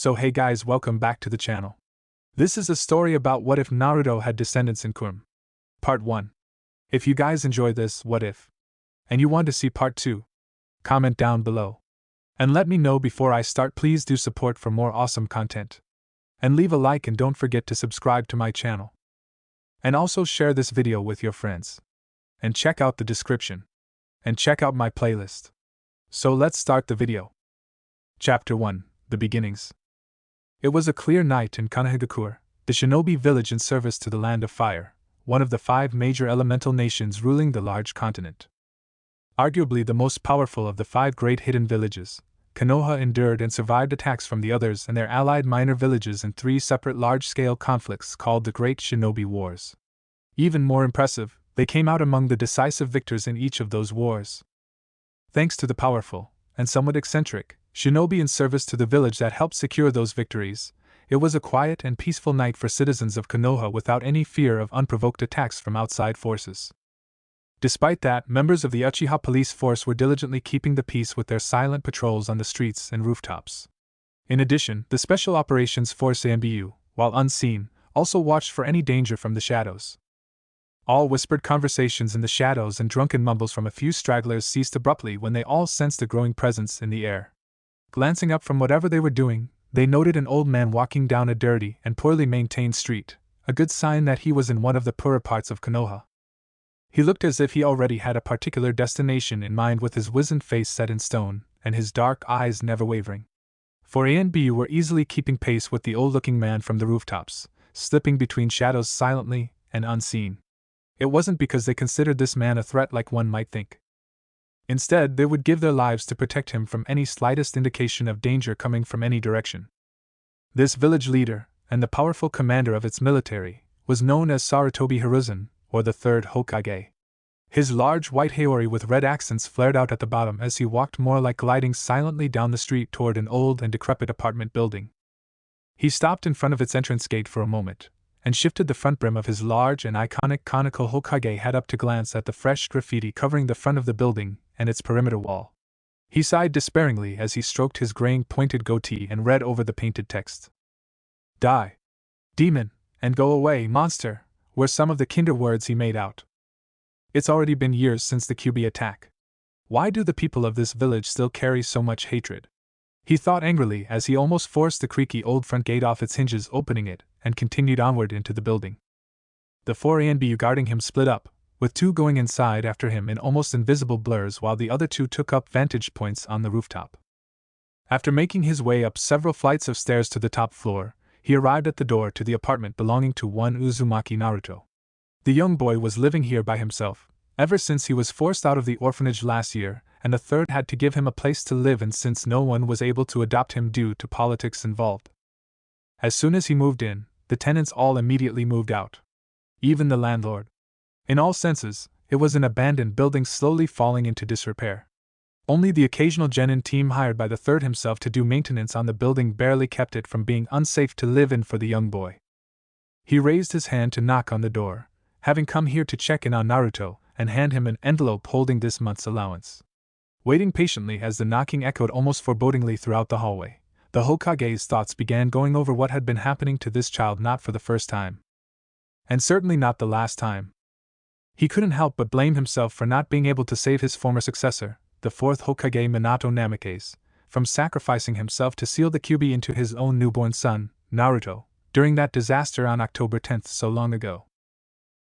So hey guys, welcome back to the channel. This is a story about what if Naruto had descendants in Kurama. Part 1. If you guys enjoy this what if, and you want to see part 2, comment down below. And let me know before I start. Please do support for more awesome content. And leave a like and don't forget to subscribe to my channel. And also share this video with your friends. And check out the description. And check out my playlist. So let's start the video. Chapter 1. The Beginnings. It was a clear night in Konohagakure, the shinobi village in service to the Land of Fire, one of the 5 major elemental nations ruling the large continent. Arguably the most powerful of the 5 great hidden villages, Konoha endured and survived attacks from the others and their allied minor villages in 3 separate large-scale conflicts called the Great Shinobi Wars. Even more impressive, they came out among the decisive victors in each of those wars. Thanks to the powerful, and somewhat eccentric, shinobi in service to the village that helped secure those victories, it was a quiet and peaceful night for citizens of Konoha without any fear of unprovoked attacks from outside forces. Despite that, members of the Uchiha police force were diligently keeping the peace with their silent patrols on the streets and rooftops. In addition, the Special Operations Force AMBU, while unseen, also watched for any danger from the shadows. All whispered conversations in the shadows and drunken mumbles from a few stragglers ceased abruptly when they all sensed a growing presence in the air. Glancing up from whatever they were doing, they noted an old man walking down a dirty and poorly maintained street, a good sign that he was in one of the poorer parts of Konoha. He looked as if he already had a particular destination in mind, with his wizened face set in stone, and his dark eyes never wavering. For A and B were easily keeping pace with the old-looking man from the rooftops, slipping between shadows silently and unseen. It wasn't because they considered this man a threat like one might think. Instead, they would give their lives to protect him from any slightest indication of danger coming from any direction. This village leader, and the powerful commander of its military, was known as Sarutobi Hiruzen, or the 3rd Hokage. His large white haori with red accents flared out at the bottom as he walked more like gliding silently down the street toward an old and decrepit apartment building. He stopped in front of its entrance gate for a moment, and shifted the front brim of his large and iconic conical Hokage hat up to glance at the fresh graffiti covering the front of the building and its perimeter wall. He sighed despairingly as he stroked his graying pointed goatee and read over the painted text. "Die, demon, and go away, monster," were some of the kinder words he made out. It's already been years since the QB attack. Why do the people of this village still carry so much hatred? He thought angrily as he almost forced the creaky old front gate off its hinges, opening it, and continued onward into the building. The 4 ANBU guarding him split up, with 2 going inside after him in almost invisible blurs while the other 2 took up vantage points on the rooftop. After making his way up several flights of stairs to the top floor, he arrived at the door to the apartment belonging to one Uzumaki Naruto. The young boy was living here by himself, ever since he was forced out of the orphanage last year, and the 3rd had to give him a place to live in since no one was able to adopt him due to politics involved. As soon as he moved in, the tenants all immediately moved out. Even the landlord. In all senses, it was an abandoned building slowly falling into disrepair. Only the occasional genin team hired by the 3rd himself to do maintenance on the building barely kept it from being unsafe to live in for the young boy. He raised his hand to knock on the door, having come here to check in on Naruto, and hand him an envelope holding this month's allowance. Waiting patiently as the knocking echoed almost forebodingly throughout the hallway, the Hokage's thoughts began going over what had been happening to this child, not for the first time. And certainly not the last time. He couldn't help but blame himself for not being able to save his former successor, the 4th Hokage Minato Namikaze, from sacrificing himself to seal the QB into his own newborn son, Naruto, during that disaster on October 10th so long ago.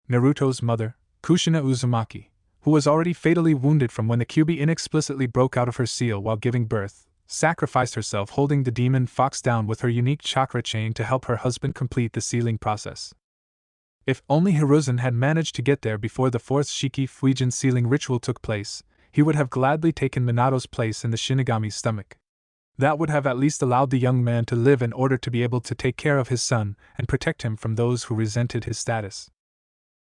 Naruto's mother, Kushina Uzumaki, who was already fatally wounded from when the QB inexplicitly broke out of her seal while giving birth, sacrificed herself holding the demon fox down with her unique chakra chain to help her husband complete the sealing process. If only Hiruzen had managed to get there before the 4th Shiki Fuijin sealing ritual took place, he would have gladly taken Minato's place in the Shinigami's stomach. That would have at least allowed the young man to live in order to be able to take care of his son and protect him from those who resented his status.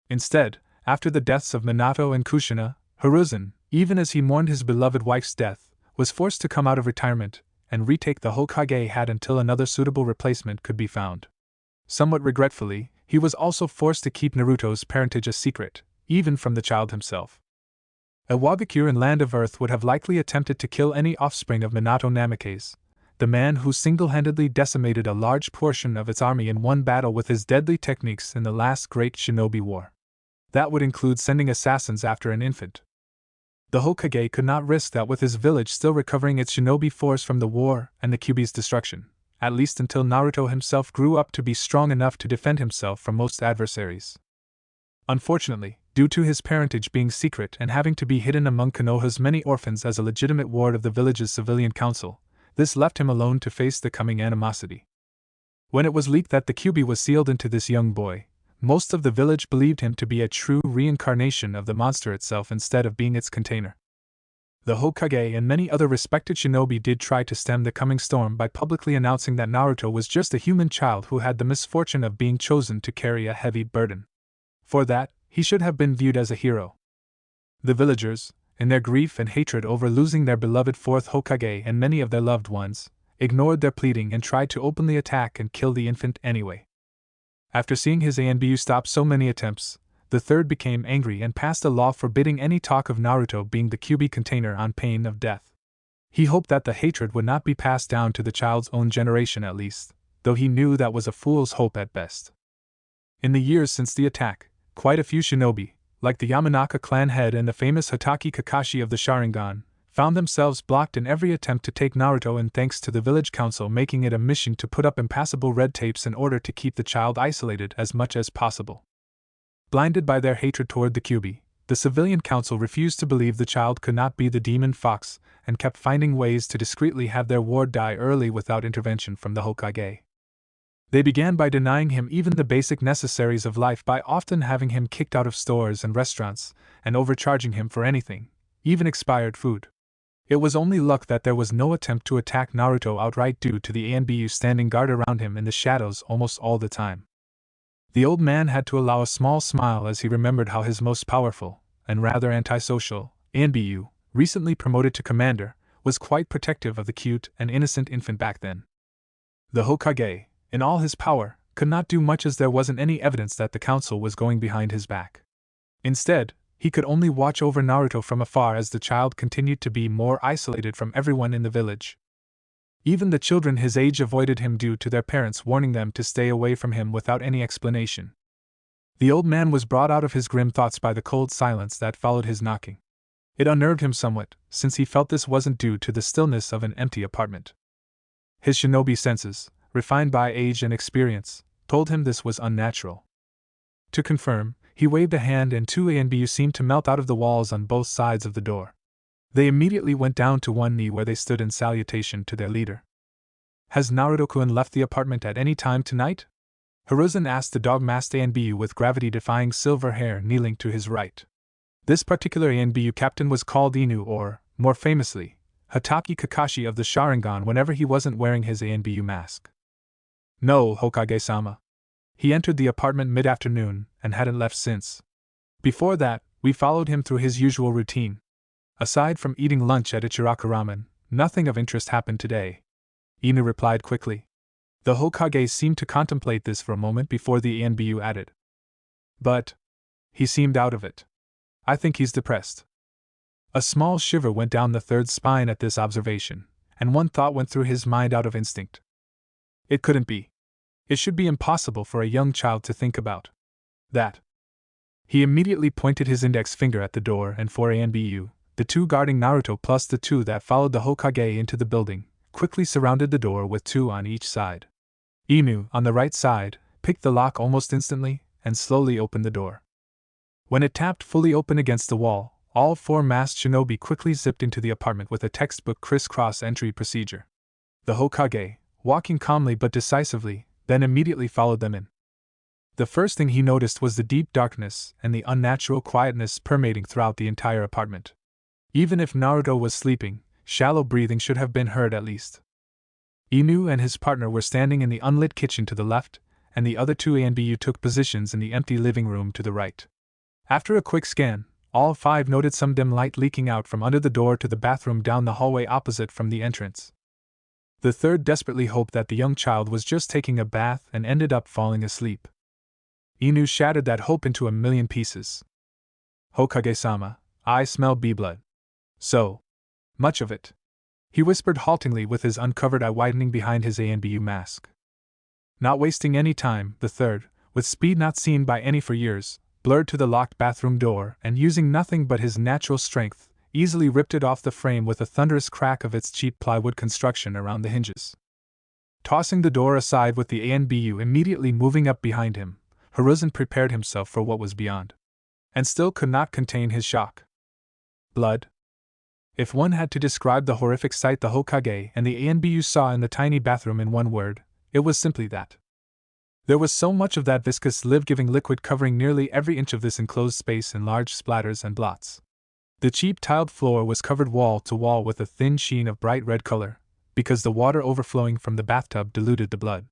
Instead, after the deaths of Minato and Kushina, Hiruzen, even as he mourned his beloved wife's death, was forced to come out of retirement and retake the Hokage hat until another suitable replacement could be found. Somewhat regretfully, he was also forced to keep Naruto's parentage a secret, even from the child himself. A Wagakure in Land of Earth would have likely attempted to kill any offspring of Minato Namikaze, the man who single-handedly decimated a large portion of its army in one battle with his deadly techniques in the last great shinobi war. That would include sending assassins after an infant. The Hokage could not risk that with his village still recovering its shinobi force from the war and the Kyuubi's destruction, at least until Naruto himself grew up to be strong enough to defend himself from most adversaries. Unfortunately, due to his parentage being secret and having to be hidden among Konoha's many orphans as a legitimate ward of the village's civilian council, this left him alone to face the coming animosity. When it was leaked that the Kyuubi was sealed into this young boy, most of the village believed him to be a true reincarnation of the monster itself instead of being its container. The Hokage and many other respected shinobi did try to stem the coming storm by publicly announcing that Naruto was just a human child who had the misfortune of being chosen to carry a heavy burden. For that, he should have been viewed as a hero. The villagers, in their grief and hatred over losing their beloved fourth Hokage and many of their loved ones, ignored their pleading and tried to openly attack and kill the infant anyway. After seeing his ANBU stop so many attempts, the third became angry and passed a law forbidding any talk of Naruto being the Kyuubi container on pain of death. He hoped that the hatred would not be passed down to the child's own generation at least, though he knew that was a fool's hope at best. In the years since the attack, quite a few shinobi, like the Yamanaka clan head and the famous Hatake Kakashi of the Sharingan, found themselves blocked in every attempt to take Naruto in thanks to the village council making it a mission to put up impassable red tapes in order to keep the child isolated as much as possible. Blinded by their hatred toward the Kyuubi, the civilian council refused to believe the child could not be the demon fox and kept finding ways to discreetly have their ward die early without intervention from the Hokage. They began by denying him even the basic necessaries of life by often having him kicked out of stores and restaurants, and overcharging him for anything, even expired food. It was only luck that there was no attempt to attack Naruto outright due to the ANBU standing guard around him in the shadows almost all the time. The old man had to allow a small smile as he remembered how his most powerful, and rather antisocial, ANBU, recently promoted to commander, was quite protective of the cute and innocent infant back then. The Hokage, in all his power, could not do much as there wasn't any evidence that the council was going behind his back. Instead, he could only watch over Naruto from afar as the child continued to be more isolated from everyone in the village. Even the children his age avoided him due to their parents warning them to stay away from him without any explanation. The old man was brought out of his grim thoughts by the cold silence that followed his knocking. It unnerved him somewhat, since he felt this wasn't due to the stillness of an empty apartment. His shinobi senses, refined by age and experience, told him this was unnatural. To confirm, he waved a hand and two ANBU seemed to melt out of the walls on both sides of the door. They immediately went down to one knee where they stood in salutation to their leader. "Has Naruto-kun left the apartment at any time tonight?" Hiruzen asked the dog-masked ANBU with gravity-defying silver hair kneeling to his right. This particular ANBU captain was called Inu or, more famously, Hatake Kakashi of the Sharingan whenever he wasn't wearing his ANBU mask. "No, Hokage-sama. He entered the apartment mid-afternoon and hadn't left since. Before that, we followed him through his usual routine. Aside from eating lunch at Ichiraku Ramen, nothing of interest happened today," Inu replied quickly. The Hokage seemed to contemplate this for a moment before the ANBU added. "But he seemed out of it. I think he's depressed." A small shiver went down the third's spine at this observation, and one thought went through his mind out of instinct. It couldn't be. It should be impossible for a young child to think about that. He immediately pointed his index finger at the door and four ANBU, the two guarding Naruto plus the two that followed the Hokage into the building, quickly surrounded the door with two on each side. Inu, on the right side, picked the lock almost instantly and slowly opened the door. When it tapped fully open against the wall, all four masked shinobi quickly zipped into the apartment with a textbook crisscross entry procedure. The Hokage, walking calmly but decisively, then immediately followed them in. The first thing he noticed was the deep darkness and the unnatural quietness permeating throughout the entire apartment. Even if Naruto was sleeping, shallow breathing should have been heard at least. Inu and his partner were standing in the unlit kitchen to the left, and the other two ANBU took positions in the empty living room to the right. After a quick scan, all five noted some dim light leaking out from under the door to the bathroom down the hallway opposite from the entrance. The third desperately hoped that the young child was just taking a bath and ended up falling asleep. Inu shattered that hope into a million pieces. "Hokage-sama, I smell bee blood. So much of it. he whispered haltingly with his uncovered eye widening behind his ANBU mask. Not wasting any time, the third, with speed not seen by any for years, blurred to the locked bathroom door and using nothing but his natural strength, easily ripped it off the frame with a thunderous crack of its cheap plywood construction around the hinges. Tossing the door aside with the ANBU immediately moving up behind him, Hiruzen prepared himself for what was beyond. And still could not contain his shock. Blood? If one had to describe the horrific sight the Hokage and the ANBU saw in the tiny bathroom in one word, it was simply that. There was so much of that viscous life-giving liquid covering nearly every inch of this enclosed space in large splatters and blots. The cheap tiled floor was covered wall to wall with a thin sheen of bright red color, because the water overflowing from the bathtub diluted the blood.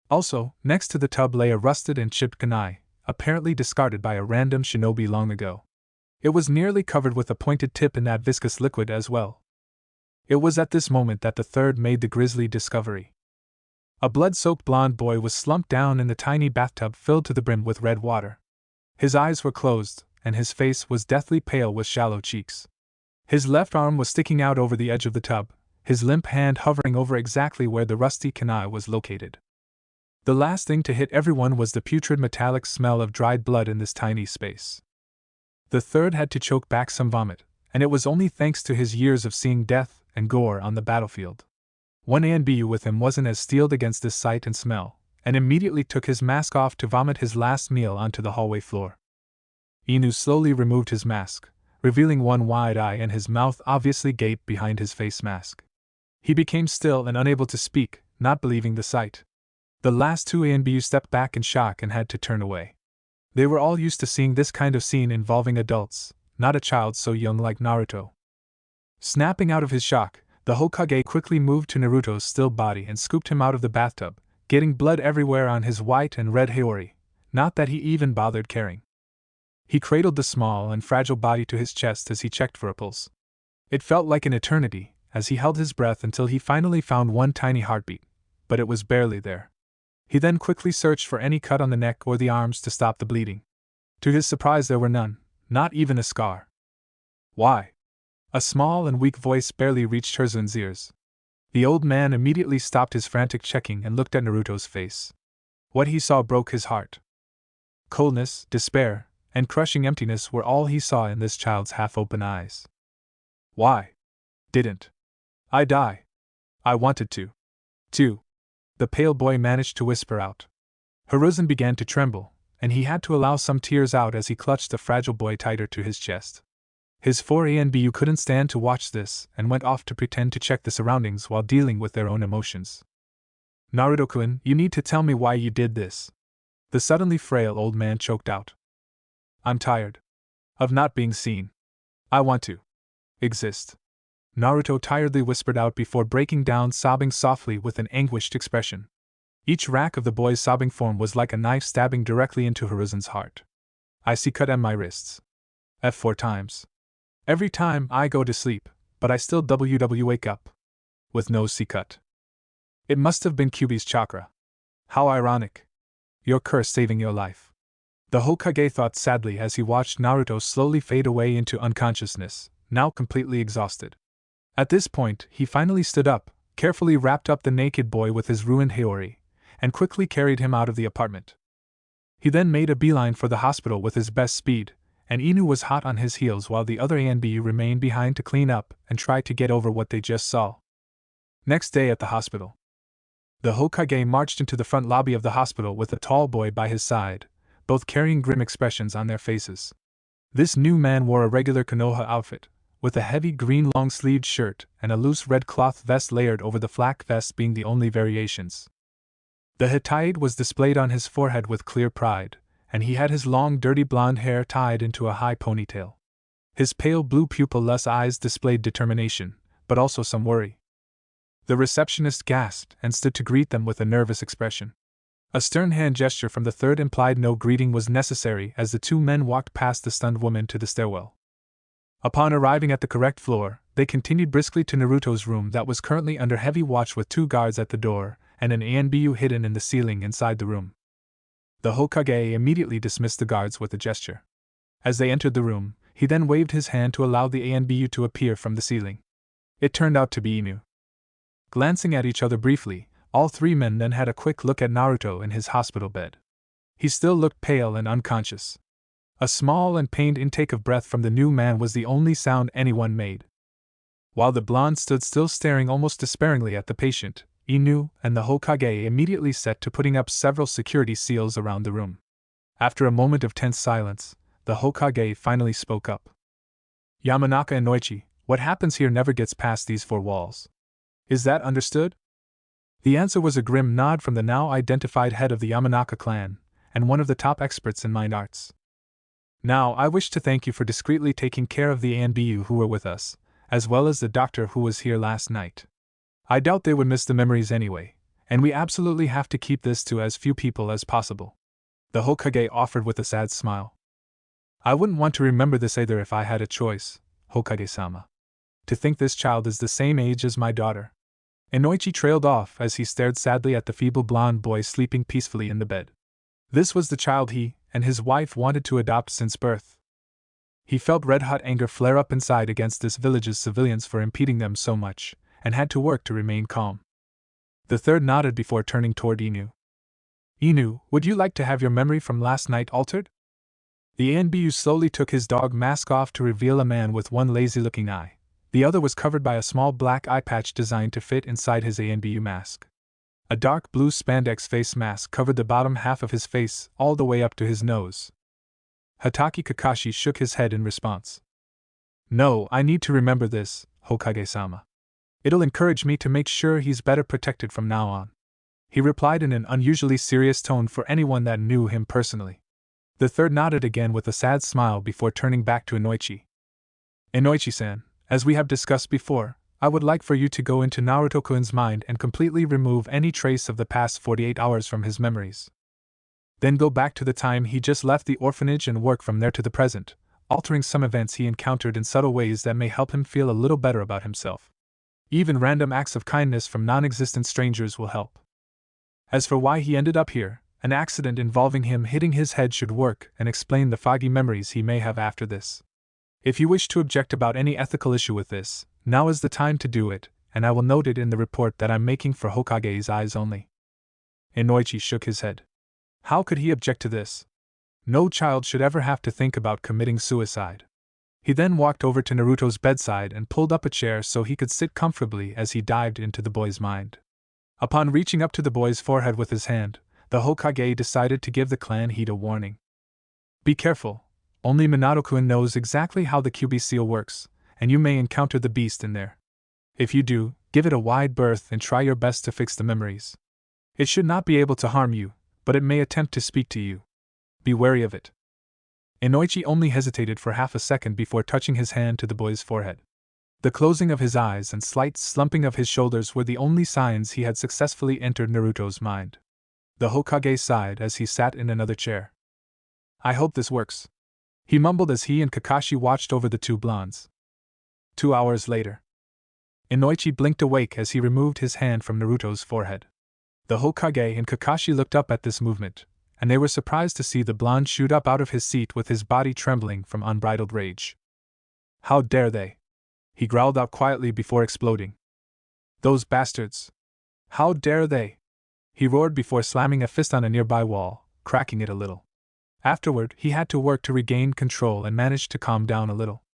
Also, next to the tub lay a rusted and chipped kunai, apparently discarded by a random shinobi long ago. It was nearly covered with a pointed tip in that viscous liquid as well. It was at this moment that the third made the grisly discovery. A blood-soaked blonde boy was slumped down in the tiny bathtub filled to the brim with red water. His eyes were closed, and his face was deathly pale with shallow cheeks. His left arm was sticking out over the edge of the tub, his limp hand hovering over exactly where the rusty kunai was located. The last thing to hit everyone was the putrid metallic smell of dried blood in this tiny space. The third had to choke back some vomit, and it was only thanks to his years of seeing death and gore on the battlefield. One ANBU with him wasn't as steeled against this sight and smell, and immediately took his mask off to vomit his last meal onto the hallway floor. Inu slowly removed his mask, revealing one wide eye and his mouth obviously gaped behind his face mask. He became still and unable to speak, not believing the sight. The last two ANBU stepped back in shock and had to turn away. They were all used to seeing this kind of scene involving adults, not a child so young like Naruto. Snapping out of his shock, the Hokage quickly moved to Naruto's still body and scooped him out of the bathtub, getting blood everywhere on his white and red haori, not that he even bothered caring. He cradled the small and fragile body to his chest as he checked for a pulse. It felt like an eternity, as he held his breath until he finally found one tiny heartbeat, but it was barely there. He then quickly searched for any cut on the neck or the arms to stop the bleeding. To his surprise there were none, not even a scar. Why? A small and weak voice barely reached Hiruzen's ears. The old man immediately stopped his frantic checking and looked at Naruto's face. What he saw broke his heart. Coldness, despair, and crushing emptiness were all he saw in this child's half-open eyes. Why didn't I die? I wanted to. The pale boy managed to whisper out. Hiruzen began to tremble, and he had to allow some tears out as he clutched the fragile boy tighter to his chest. His 4 ANBU couldn't stand to watch this and went off to pretend to check the surroundings while dealing with their own emotions. Naruto-kun, you need to tell me why you did this. The suddenly frail old man choked out. I'm tired of not being seen. I want to exist. Naruto tiredly whispered out before breaking down sobbing softly with an anguished expression. Each rack of the boy's sobbing form was like a knife stabbing directly into Hiruzen's heart. I see cut on my wrists. F4 times. Every time I go to sleep, but I still wake up. With no C cut. It must have been Kyuubi's chakra. How ironic. Your curse saving your life. The Hokage thought sadly as he watched Naruto slowly fade away into unconsciousness, now completely exhausted. At this point, he finally stood up, carefully wrapped up the naked boy with his ruined haori, and quickly carried him out of the apartment. He then made a beeline for the hospital with his best speed, and Inu was hot on his heels while the other ANBU remained behind to clean up and try to get over what they just saw. Next day at the hospital. The Hokage marched into the front lobby of the hospital with a tall boy by his side, both carrying grim expressions on their faces. This new man wore a regular Konoha outfit, with a heavy green long-sleeved shirt and a loose red cloth vest layered over the flak vest being the only variations. The Hittite was displayed on his forehead with clear pride, and he had his long dirty blonde hair tied into a high ponytail. His pale blue pupil-less eyes displayed determination, but also some worry. The receptionist gasped and stood to greet them with a nervous expression. A stern hand gesture from the third implied no greeting was necessary as the two men walked past the stunned woman to the stairwell. Upon arriving at the correct floor, they continued briskly to Naruto's room that was currently under heavy watch with 2 guards at the door and an ANBU hidden in the ceiling inside the room. The Hokage immediately dismissed the guards with a gesture. As they entered the room, he then waved his hand to allow the ANBU to appear from the ceiling. It turned out to be Inu. Glancing at each other briefly, all three men then had a quick look at Naruto in his hospital bed. He still looked pale and unconscious. A small and pained intake of breath from the new man was the only sound anyone made. While the blonde stood still staring almost despairingly at the patient, Inu and the Hokage immediately set to putting up several security seals around the room. After a moment of tense silence, the Hokage finally spoke up. Yamanaka and Noichi, what happens here never gets past these four walls. Is that understood? The answer was a grim nod from the now identified head of the Yamanaka clan, and one of the top experts in mind arts. Now, I wish to thank you for discreetly taking care of the ANBU who were with us, as well as the doctor who was here last night. I doubt they would miss the memories anyway, and we absolutely have to keep this to as few people as possible. The Hokage offered with a sad smile. I wouldn't want to remember this either if I had a choice, Hokage-sama. To think this child is the same age as my daughter. Inoichi trailed off as he stared sadly at the feeble blonde boy sleeping peacefully in the bed. This was the child he and his wife wanted to adopt since birth. He felt red-hot anger flare up inside against this village's civilians for impeding them so much, and had to work to remain calm. The third nodded before turning toward Inu. Inu, would you like to have your memory from last night altered? The ANBU slowly took his dog mask off to reveal a man with one lazy-looking eye. The other was covered by a small black eye patch designed to fit inside his ANBU mask. A dark blue spandex face mask covered the bottom half of his face all the way up to his nose. Hatake Kakashi shook his head in response. No, I need to remember this, Hokage-sama. It'll encourage me to make sure he's better protected from now on. He replied in an unusually serious tone for anyone that knew him personally. The third nodded again with a sad smile before turning back to Inoichi. Inoichi-san, as we have discussed before, I would like for you to go into Naruto-kun's mind and completely remove any trace of the past 48 hours from his memories. Then go back to the time he just left the orphanage and work from there to the present, altering some events he encountered in subtle ways that may help him feel a little better about himself. Even random acts of kindness from non-existent strangers will help. As for why he ended up here, an accident involving him hitting his head should work and explain the foggy memories he may have after this. If you wish to object about any ethical issue with this, now is the time to do it, and I will note it in the report that I'm making for Hokage's eyes only. Inoichi shook his head. How could he object to this? No child should ever have to think about committing suicide. He then walked over to Naruto's bedside and pulled up a chair so he could sit comfortably as he dived into the boy's mind. Upon reaching up to the boy's forehead with his hand, the Hokage decided to give the clan heat a warning. Be careful, only Minato-kun knows exactly how the QB seal works, and you may encounter the beast in there. If you do, give it a wide berth and try your best to fix the memories. It should not be able to harm you, but it may attempt to speak to you. Be wary of it. Inoichi only hesitated for half a second before touching his hand to the boy's forehead. The closing of his eyes and slight slumping of his shoulders were the only signs he had successfully entered Naruto's mind. The Hokage sighed as he sat in another chair. I hope this works, he mumbled as he and Kakashi watched over the two blondes. 2 hours later. Inoichi blinked awake as he removed his hand from Naruto's forehead. The Hokage and Kakashi looked up at this movement, and they were surprised to see the blonde shoot up out of his seat with his body trembling from unbridled rage. How dare they? He growled out quietly before exploding. Those bastards! How dare they? He roared before slamming a fist on a nearby wall, cracking it a little. Afterward, he had to work to regain control and managed to calm down a little.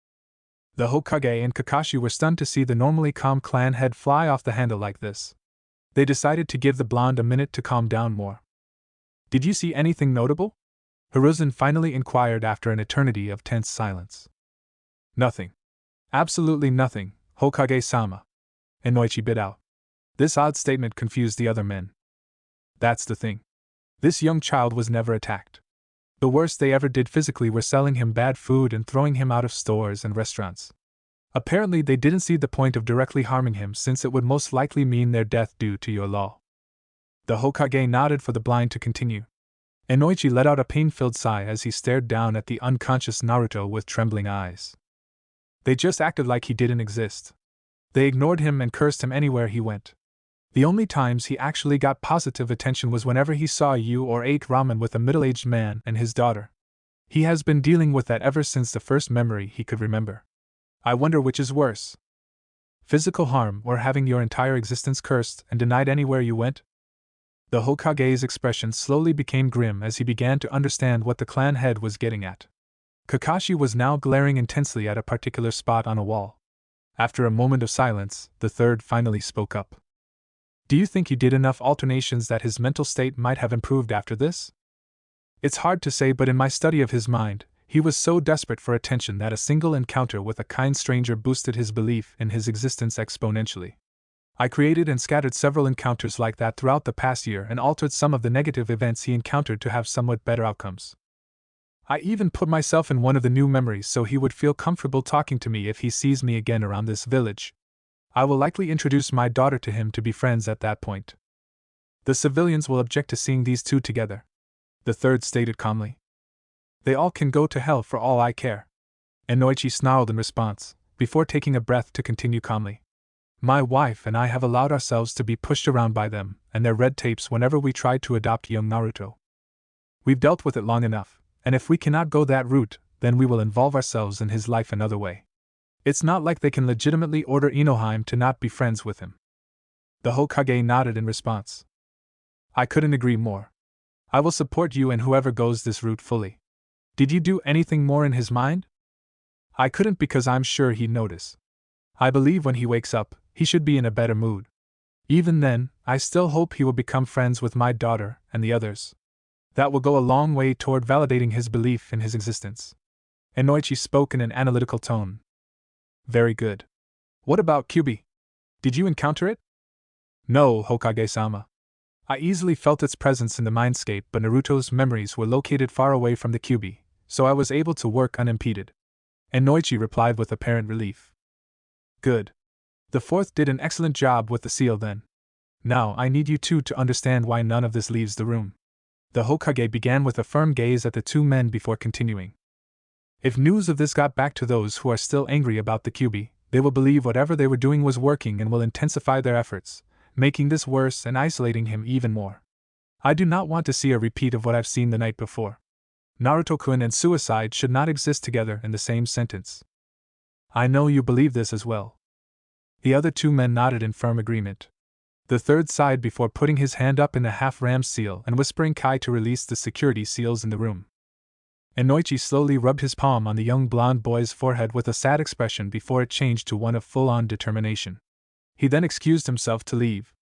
The Hokage and Kakashi were stunned to see the normally calm clan head fly off the handle like this. They decided to give the blonde a minute to calm down more. Did you see anything notable? Hiruzen finally inquired after an eternity of tense silence. Nothing. Absolutely nothing, Hokage-sama. Inoichi bit out. This odd statement confused the other men. That's the thing. This young child was never attacked. The worst they ever did physically were selling him bad food and throwing him out of stores and restaurants. Apparently they didn't see the point of directly harming him since it would most likely mean their death due to your law. The Hokage nodded for the blind to continue. Inoichi let out a pain-filled sigh as he stared down at the unconscious Naruto with trembling eyes. They just acted like he didn't exist. They ignored him and cursed him anywhere he went. The only times he actually got positive attention was whenever he saw you or ate ramen with a middle-aged man and his daughter. He has been dealing with that ever since the first memory he could remember. I wonder which is worse. Physical harm or having your entire existence cursed and denied anywhere you went? The Hokage's expression slowly became grim as he began to understand what the clan head was getting at. Kakashi was now glaring intensely at a particular spot on a wall. After a moment of silence, the third finally spoke up. Do you think he did enough alternations that his mental state might have improved after this? It's hard to say, but in my study of his mind, he was so desperate for attention that a single encounter with a kind stranger boosted his belief in his existence exponentially. I created and scattered several encounters like that throughout the past year and altered some of the negative events he encountered to have somewhat better outcomes. I even put myself in one of the new memories so he would feel comfortable talking to me if he sees me again around this village. I will likely introduce my daughter to him to be friends at that point. The civilians will object to seeing these two together, the third stated calmly. They all can go to hell for all I care. Inoichi snarled in response, before taking a breath to continue calmly. My wife and I have allowed ourselves to be pushed around by them and their red tapes whenever we tried to adopt young Naruto. We've dealt with it long enough, and if we cannot go that route, then we will involve ourselves in his life another way. It's not like they can legitimately order Inoheim to not be friends with him. The Hokage nodded in response. I couldn't agree more. I will support you and whoever goes this route fully. Did you do anything more in his mind? I couldn't because I'm sure he'd notice. I believe when he wakes up, he should be in a better mood. Even then, I still hope he will become friends with my daughter and the others. That will go a long way toward validating his belief in his existence. Inoichi spoke in an analytical tone. Very good. What about Kyubi? Did you encounter it? No, Hokage-sama. I easily felt its presence in the mindscape, but Naruto's memories were located far away from the Kyubi, so I was able to work unimpeded. Inoichi replied with apparent relief. Good. The fourth did an excellent job with the seal then. Now I need you two to understand why none of this leaves the room. The Hokage began with a firm gaze at the two men before continuing. If news of this got back to those who are still angry about the Kyubi, they will believe whatever they were doing was working and will intensify their efforts, making this worse and isolating him even more. I do not want to see a repeat of what I've seen the night before. Naruto-kun and suicide should not exist together in the same sentence. I know you believe this as well. The other two men nodded in firm agreement. The third sighed before putting his hand up in a half-rammed seal and whispering Kai to release the security seals in the room. Inoichi slowly rubbed his palm on the young blonde boy's forehead with a sad expression before it changed to one of full-on determination. He then excused himself to leave.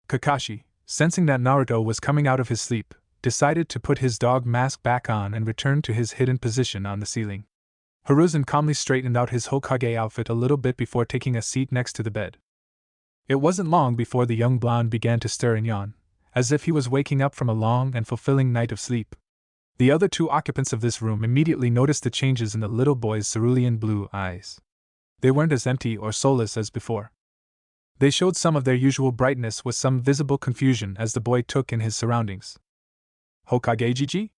Kakashi, sensing that Naruto was coming out of his sleep, decided to put his dog mask back on and return to his hidden position on the ceiling. Hiruzen calmly straightened out his Hokage outfit a little bit before taking a seat next to the bed. It wasn't long before the young blonde began to stir and yawn, as if he was waking up from a long and fulfilling night of sleep. The other two occupants of this room immediately noticed the changes in the little boy's cerulean blue eyes. They weren't as empty or soulless as before. They showed some of their usual brightness with some visible confusion as the boy took in his surroundings. Hokage-jiji?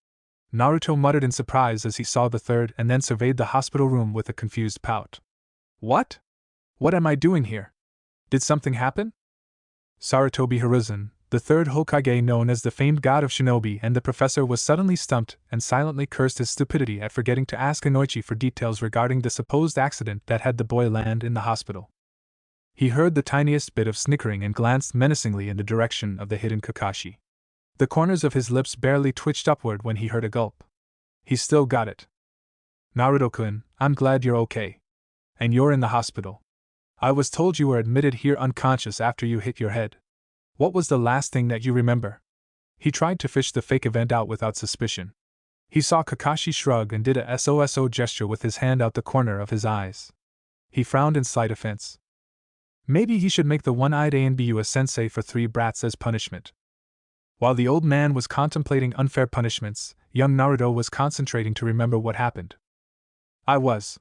Naruto muttered in surprise as he saw the third and then surveyed the hospital room with a confused pout. What? What am I doing here? Did something happen? Sarutobi Hiruzen, the third Hokage known as the famed god of shinobi, and the professor was suddenly stumped and silently cursed his stupidity at forgetting to ask Inoichi for details regarding the supposed accident that had the boy land in the hospital. He heard the tiniest bit of snickering and glanced menacingly in the direction of the hidden Kakashi. The corners of his lips barely twitched upward when he heard a gulp. He still got it. Naruto-kun, I'm glad you're okay. And you're in the hospital. I was told you were admitted here unconscious after you hit your head. What was the last thing that you remember? He tried to fish the fake event out without suspicion. He saw Kakashi shrug and did a SOSO gesture with his hand out the corner of his eyes. He frowned in slight offense. Maybe he should make the one-eyed Anbu a sensei for 3 brats as punishment. While the old man was contemplating unfair punishments, young Naruto was concentrating to remember what happened. I was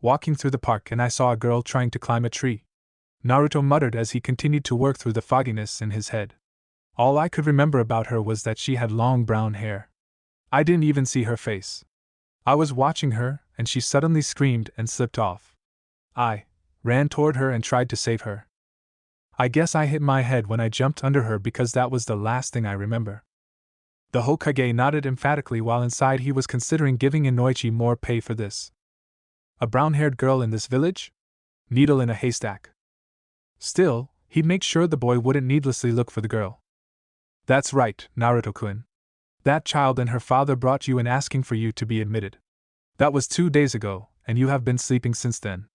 walking through the park and I saw a girl trying to climb a tree. Naruto muttered as he continued to work through the fogginess in his head. All I could remember about her was that she had long brown hair. I didn't even see her face. I was watching her, and she suddenly screamed and slipped off. I ran toward her and tried to save her. I guess I hit my head when I jumped under her because that was the last thing I remember. The Hokage nodded emphatically while inside he was considering giving Inoichi more pay for this. A brown-haired girl in this village? Needle in a haystack. Still, he'd make sure the boy wouldn't needlessly look for the girl. That's right, Naruto-kun. That child and her father brought you in asking for you to be admitted. That was 2 days ago, and you have been sleeping since then.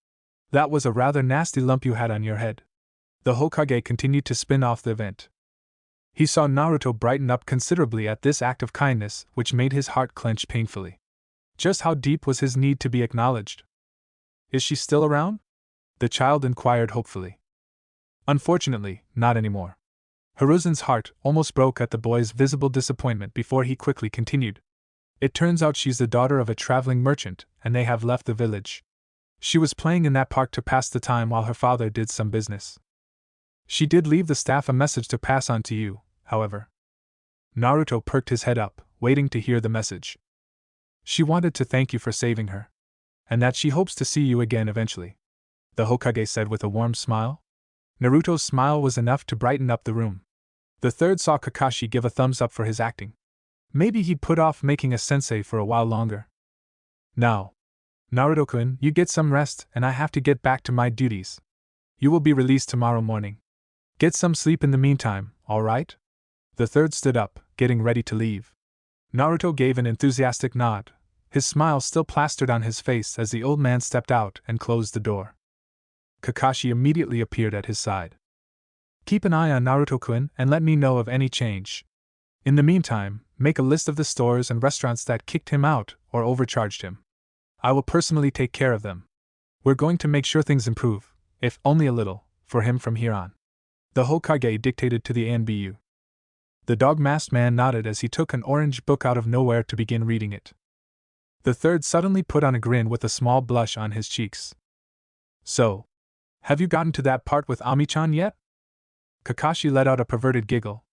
That was a rather nasty lump you had on your head. The Hokage continued to spin off the event. He saw Naruto brighten up considerably at this act of kindness, which made his heart clench painfully. Just how deep was his need to be acknowledged? Is she still around? The child inquired hopefully. Unfortunately, not anymore. Hiruzen's heart almost broke at the boy's visible disappointment before he quickly continued. It turns out she's the daughter of a traveling merchant, and they have left the village. She was playing in that park to pass the time while her father did some business. She did leave the staff a message to pass on to you, however. Naruto perked his head up, waiting to hear the message. She wanted to thank you for saving her. And that she hopes to see you again eventually, the Hokage said with a warm smile. Naruto's smile was enough to brighten up the room. The third saw Kakashi give a thumbs up for his acting. Maybe he'd put off making a sensei for a while longer. Now, Naruto-kun, you get some rest, and I have to get back to my duties. You will be released tomorrow morning. Get some sleep in the meantime, all right? The third stood up, getting ready to leave. Naruto gave an enthusiastic nod, his smile still plastered on his face as the old man stepped out and closed the door. Kakashi immediately appeared at his side. Keep an eye on Naruto-kun and let me know of any change. In the meantime, make a list of the stores and restaurants that kicked him out or overcharged him. I will personally take care of them. We're going to make sure things improve, if only a little, for him from here on. The Hokage dictated to the ANBU. The dog-masked man nodded as he took an orange book out of nowhere to begin reading it. The third suddenly put on a grin with a small blush on his cheeks. So, have you gotten to that part with Ami-chan yet? Kakashi let out a perverted giggle.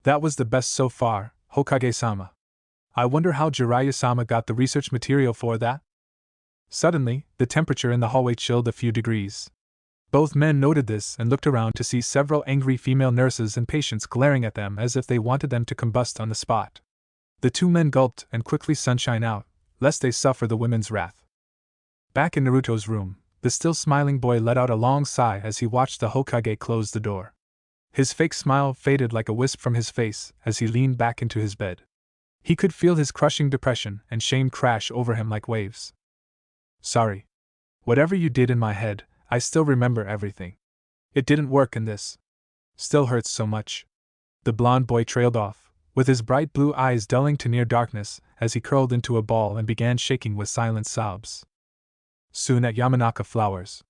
That was the best so far, Hokage-sama. I wonder how Jiraiya-sama got the research material for that? Suddenly, the temperature in the hallway chilled a few degrees. Both men noted this and looked around to see several angry female nurses and patients glaring at them as if they wanted them to combust on the spot. The two men gulped and quickly sunshine out, lest they suffer the women's wrath. Back in Naruto's room, the still smiling boy let out a long sigh as he watched the Hokage close the door. His fake smile faded like a wisp from his face as he leaned back into his bed. He could feel his crushing depression and shame crash over him like waves. Sorry. Whatever you did in my head, I still remember everything. It didn't work in this. Still hurts so much. The blond boy trailed off, with his bright blue eyes dulling to near darkness as he curled into a ball and began shaking with silent sobs. Soon at Yamanaka Flowers,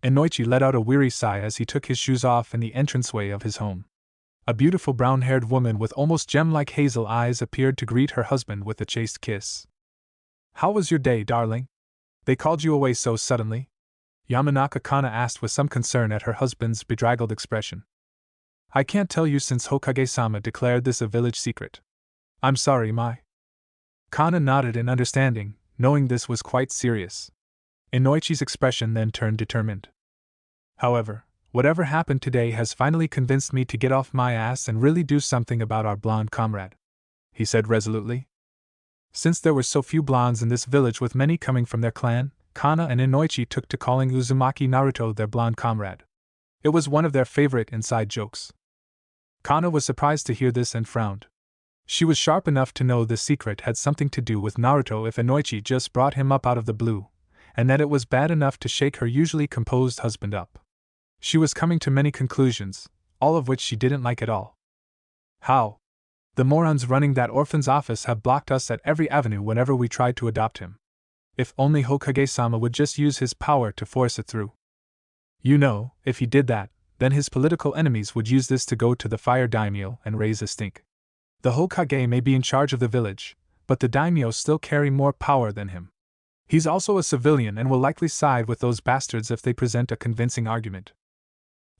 Inoichi let out a weary sigh as he took his shoes off in the entranceway of his home. A beautiful brown-haired woman with almost gem-like hazel eyes appeared to greet her husband with a chaste kiss. How was your day, darling? They called you away so suddenly? Yamanaka Kana asked with some concern at her husband's bedraggled expression. I can't tell you since Hokage-sama declared this a village secret. I'm sorry, Mai. Kana nodded in understanding, knowing this was quite serious. Inoichi's expression then turned determined. However, whatever happened today has finally convinced me to get off my ass and really do something about our blonde comrade, he said resolutely. Since there were so few blondes in this village with many coming from their clan, Kana and Inoichi took to calling Uzumaki Naruto their blonde comrade. It was one of their favorite inside jokes. Kana was surprised to hear this and frowned. She was sharp enough to know the secret had something to do with Naruto if Inoichi just brought him up out of the blue, and that it was bad enough to shake her usually composed husband up. She was coming to many conclusions, all of which she didn't like at all. How? The morons running that orphan's office have blocked us at every avenue whenever we tried to adopt him. If only Hokage-sama would just use his power to force it through. You know, if he did that, then his political enemies would use this to go to the fire daimyo and raise a stink. The Hokage may be in charge of the village, but the daimyo still carry more power than him. He's also a civilian and will likely side with those bastards if they present a convincing argument.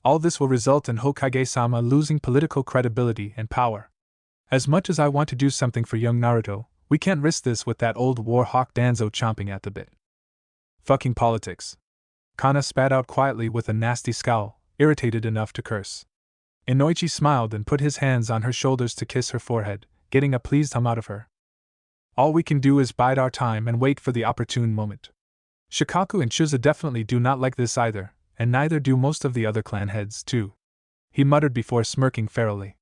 All this will result in Hokage-sama losing political credibility and power. As much as I want to do something for young Naruto, we can't risk this with that old war hawk Danzo chomping at the bit. Fucking politics. Kana spat out quietly with a nasty scowl, irritated enough to curse. Inoichi smiled and put his hands on her shoulders to kiss her forehead, getting a pleased hum out of her. All we can do is bide our time and wait for the opportune moment. Shikaku and Chuza definitely do not like this either, and neither do most of the other clan heads, too," he muttered before smirking ferally.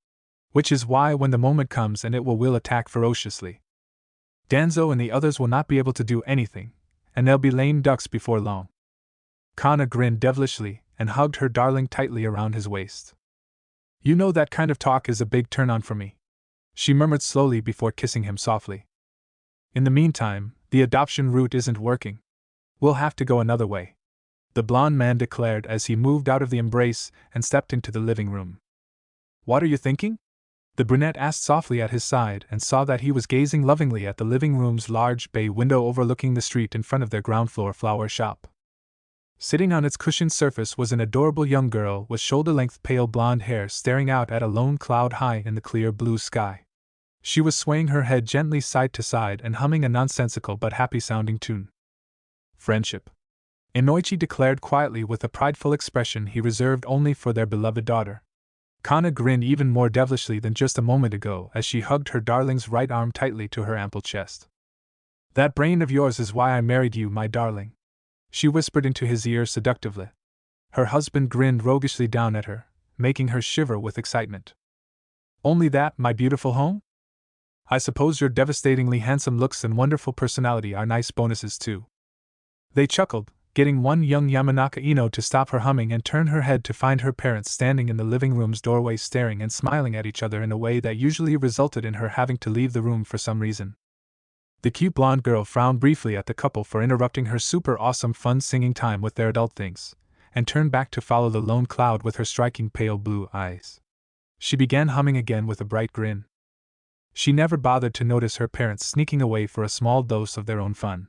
"Which is why when the moment comes and it will attack ferociously. Danzo and the others will not be able to do anything, and they'll be lame ducks before long." Kana grinned devilishly and hugged her darling tightly around his waist. "You know that kind of talk is a big turn-on for me," she murmured slowly before kissing him softly. "In the meantime, the adoption route isn't working. We'll have to go another way," the blonde man declared as he moved out of the embrace and stepped into the living room. "What are you thinking?" the brunette asked softly at his side and saw that he was gazing lovingly at the living room's large bay window overlooking the street in front of their ground-floor flower shop. Sitting on its cushioned surface was an adorable young girl with shoulder-length pale blonde hair staring out at a lone cloud high in the clear blue sky. She was swaying her head gently side to side and humming a nonsensical but happy-sounding tune. "Friendship," Inoichi declared quietly with a prideful expression he reserved only for their beloved daughter. Kana grinned even more devilishly than just a moment ago as she hugged her darling's right arm tightly to her ample chest. "That brain of yours is why I married you, my darling," she whispered into his ear seductively. Her husband grinned roguishly down at her, making her shiver with excitement. "Only that, my beautiful home? I suppose your devastatingly handsome looks and wonderful personality are nice bonuses too." They chuckled, getting one young Yamanaka Ino to stop her humming and turn her head to find her parents standing in the living room's doorway staring and smiling at each other in a way that usually resulted in her having to leave the room for some reason. The cute blonde girl frowned briefly at the couple for interrupting her super awesome fun singing time with their adult things, and turned back to follow the lone cloud with her striking pale blue eyes. She began humming again with a bright grin. She never bothered to notice her parents sneaking away for a small dose of their own fun.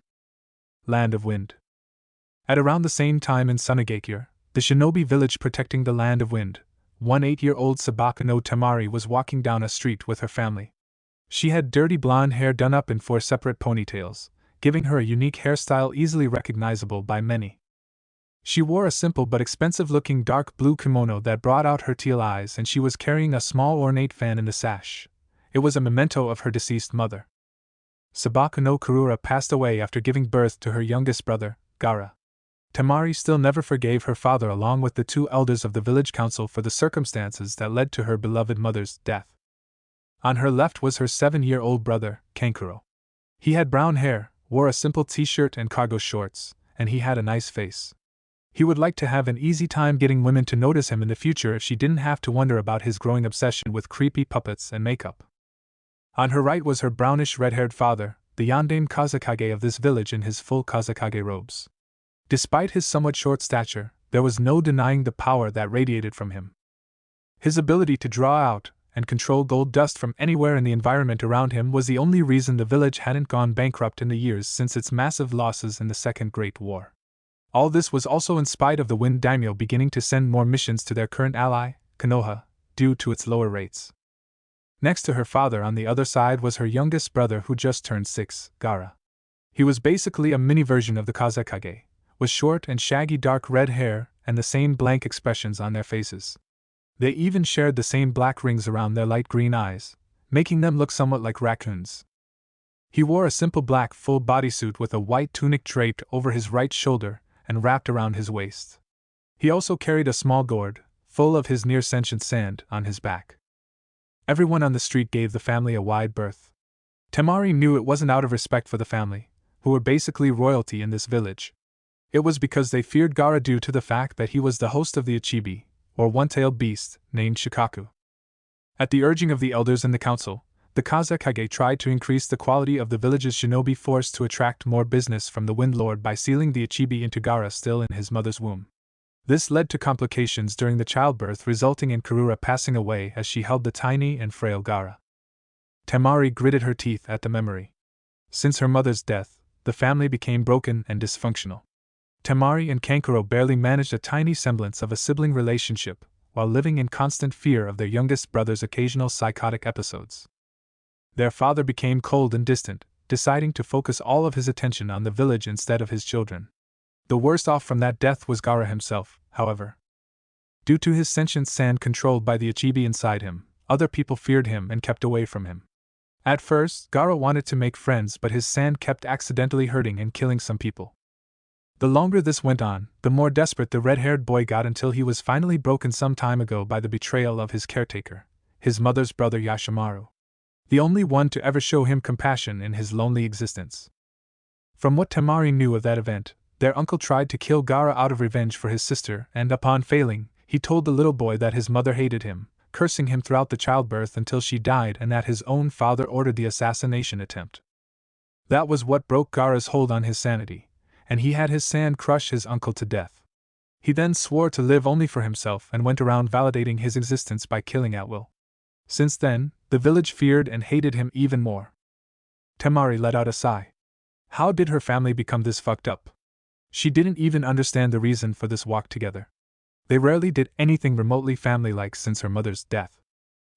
Land of Wind. At around the same time in Sunagakure, the shinobi village protecting the Land of Wind, one 8-year-old Sabaka no Tamari was walking down a street with her family. She had dirty blonde hair done up in 4 separate ponytails, giving her a unique hairstyle easily recognizable by many. She wore a simple but expensive-looking dark blue kimono that brought out her teal eyes, and she was carrying a small ornate fan in the sash. It was a memento of her deceased mother. Sabaka no Kurura passed away after giving birth to her youngest brother, Gara. Tamari still never forgave her father along with the 2 elders of the village council for the circumstances that led to her beloved mother's death. On her left was her 7-year-old brother, Kankuro. He had brown hair, wore a simple t-shirt and cargo shorts, and he had a nice face. He would like to have an easy time getting women to notice him in the future if she didn't have to wonder about his growing obsession with creepy puppets and makeup. On her right was her brownish red-haired father, the Yandame Kazakage of this village in his full Kazakage robes. Despite his somewhat short stature, there was no denying the power that radiated from him. His ability to draw out and control gold dust from anywhere in the environment around him was the only reason the village hadn't gone bankrupt in the years since its massive losses in the Second Great War. All this was also in spite of the Wind Daimyo beginning to send more missions to their current ally, Konoha, due to its lower rates. Next to her father on the other side was her youngest brother who just turned 6, Gara. He was basically a mini version of the Kazakage, with short and shaggy dark red hair and the same blank expressions on their faces. They even shared the same black rings around their light green eyes, making them look somewhat like raccoons. He wore a simple black full bodysuit with a white tunic draped over his right shoulder and wrapped around his waist. He also carried a small gourd, full of his near-sentient sand, on his back. Everyone on the street gave the family a wide berth. Tamari knew it wasn't out of respect for the family, who were basically royalty in this village. It was because they feared Gara due to the fact that he was the host of the Ichibi, or one-tailed beast, named Shikaku. At the urging of the elders in the council, the Kazakage tried to increase the quality of the village's shinobi force to attract more business from the Wind Lord by sealing the Ichibi into Gara still in his mother's womb. This led to complications during the childbirth, resulting in Kurura passing away as she held the tiny and frail Gara. Tamari gritted her teeth at the memory. Since her mother's death, the family became broken and dysfunctional. Tamari and Kankuro barely managed a tiny semblance of a sibling relationship, while living in constant fear of their youngest brother's occasional psychotic episodes. Their father became cold and distant, deciding to focus all of his attention on the village instead of his children. The worst off from that death was Gara himself, however. Due to his sentient sand controlled by the Ichibi inside him, other people feared him and kept away from him. At first, Gara wanted to make friends, but his sand kept accidentally hurting and killing some people. The longer this went on, the more desperate the red-haired boy got until he was finally broken some time ago by the betrayal of his caretaker, his mother's brother Yashimaru. The only one to ever show him compassion in his lonely existence. From what Temari knew of that event, their uncle tried to kill Gaara out of revenge for his sister, and upon failing, he told the little boy that his mother hated him, cursing him throughout the childbirth until she died, and that his own father ordered the assassination attempt. That was what broke Gaara's hold on his sanity, and he had his sand crush his uncle to death. He then swore to live only for himself and went around validating his existence by killing at will. Since then, the village feared and hated him even more. Temari let out a sigh. How did her family become this fucked up? She didn't even understand the reason for this walk together. They rarely did anything remotely family-like since her mother's death.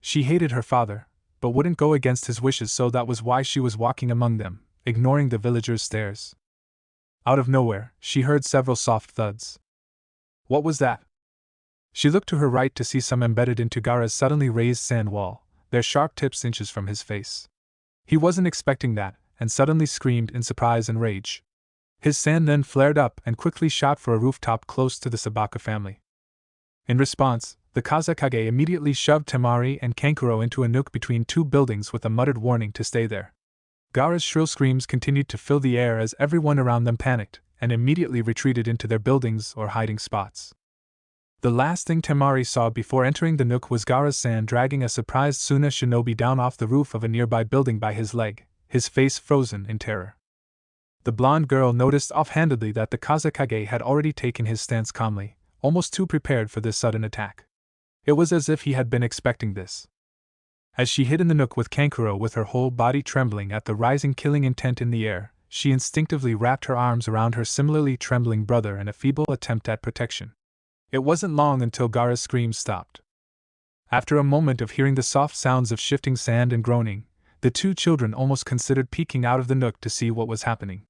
She hated her father, but wouldn't go against his wishes, so that was why she was walking among them, ignoring the villagers' stares. Out of nowhere, she heard several soft thuds. What was that? She looked to her right to see some embedded into Gaara's suddenly raised sand wall, their sharp tips inches from his face. He wasn't expecting that, and suddenly screamed in surprise and rage. His sand then flared up and quickly shot for a rooftop close to the Sabaka family. In response, the Kazekage immediately shoved Temari and Kankuro into a nook between two buildings with a muttered warning to stay there. Gaara's shrill screams continued to fill the air as everyone around them panicked, and immediately retreated into their buildings or hiding spots. The last thing Temari saw before entering the nook was Gaara-san dragging a surprised Suna shinobi down off the roof of a nearby building by his leg, his face frozen in terror. The blonde girl noticed offhandedly that the Kazekage had already taken his stance calmly, almost too prepared for this sudden attack. It was as if he had been expecting this. As she hid in the nook with Kankuro with her whole body trembling at the rising killing intent in the air, she instinctively wrapped her arms around her similarly trembling brother in a feeble attempt at protection. It wasn't long until Gaara's screams stopped. After a moment of hearing the soft sounds of shifting sand and groaning, the two children almost considered peeking out of the nook to see what was happening.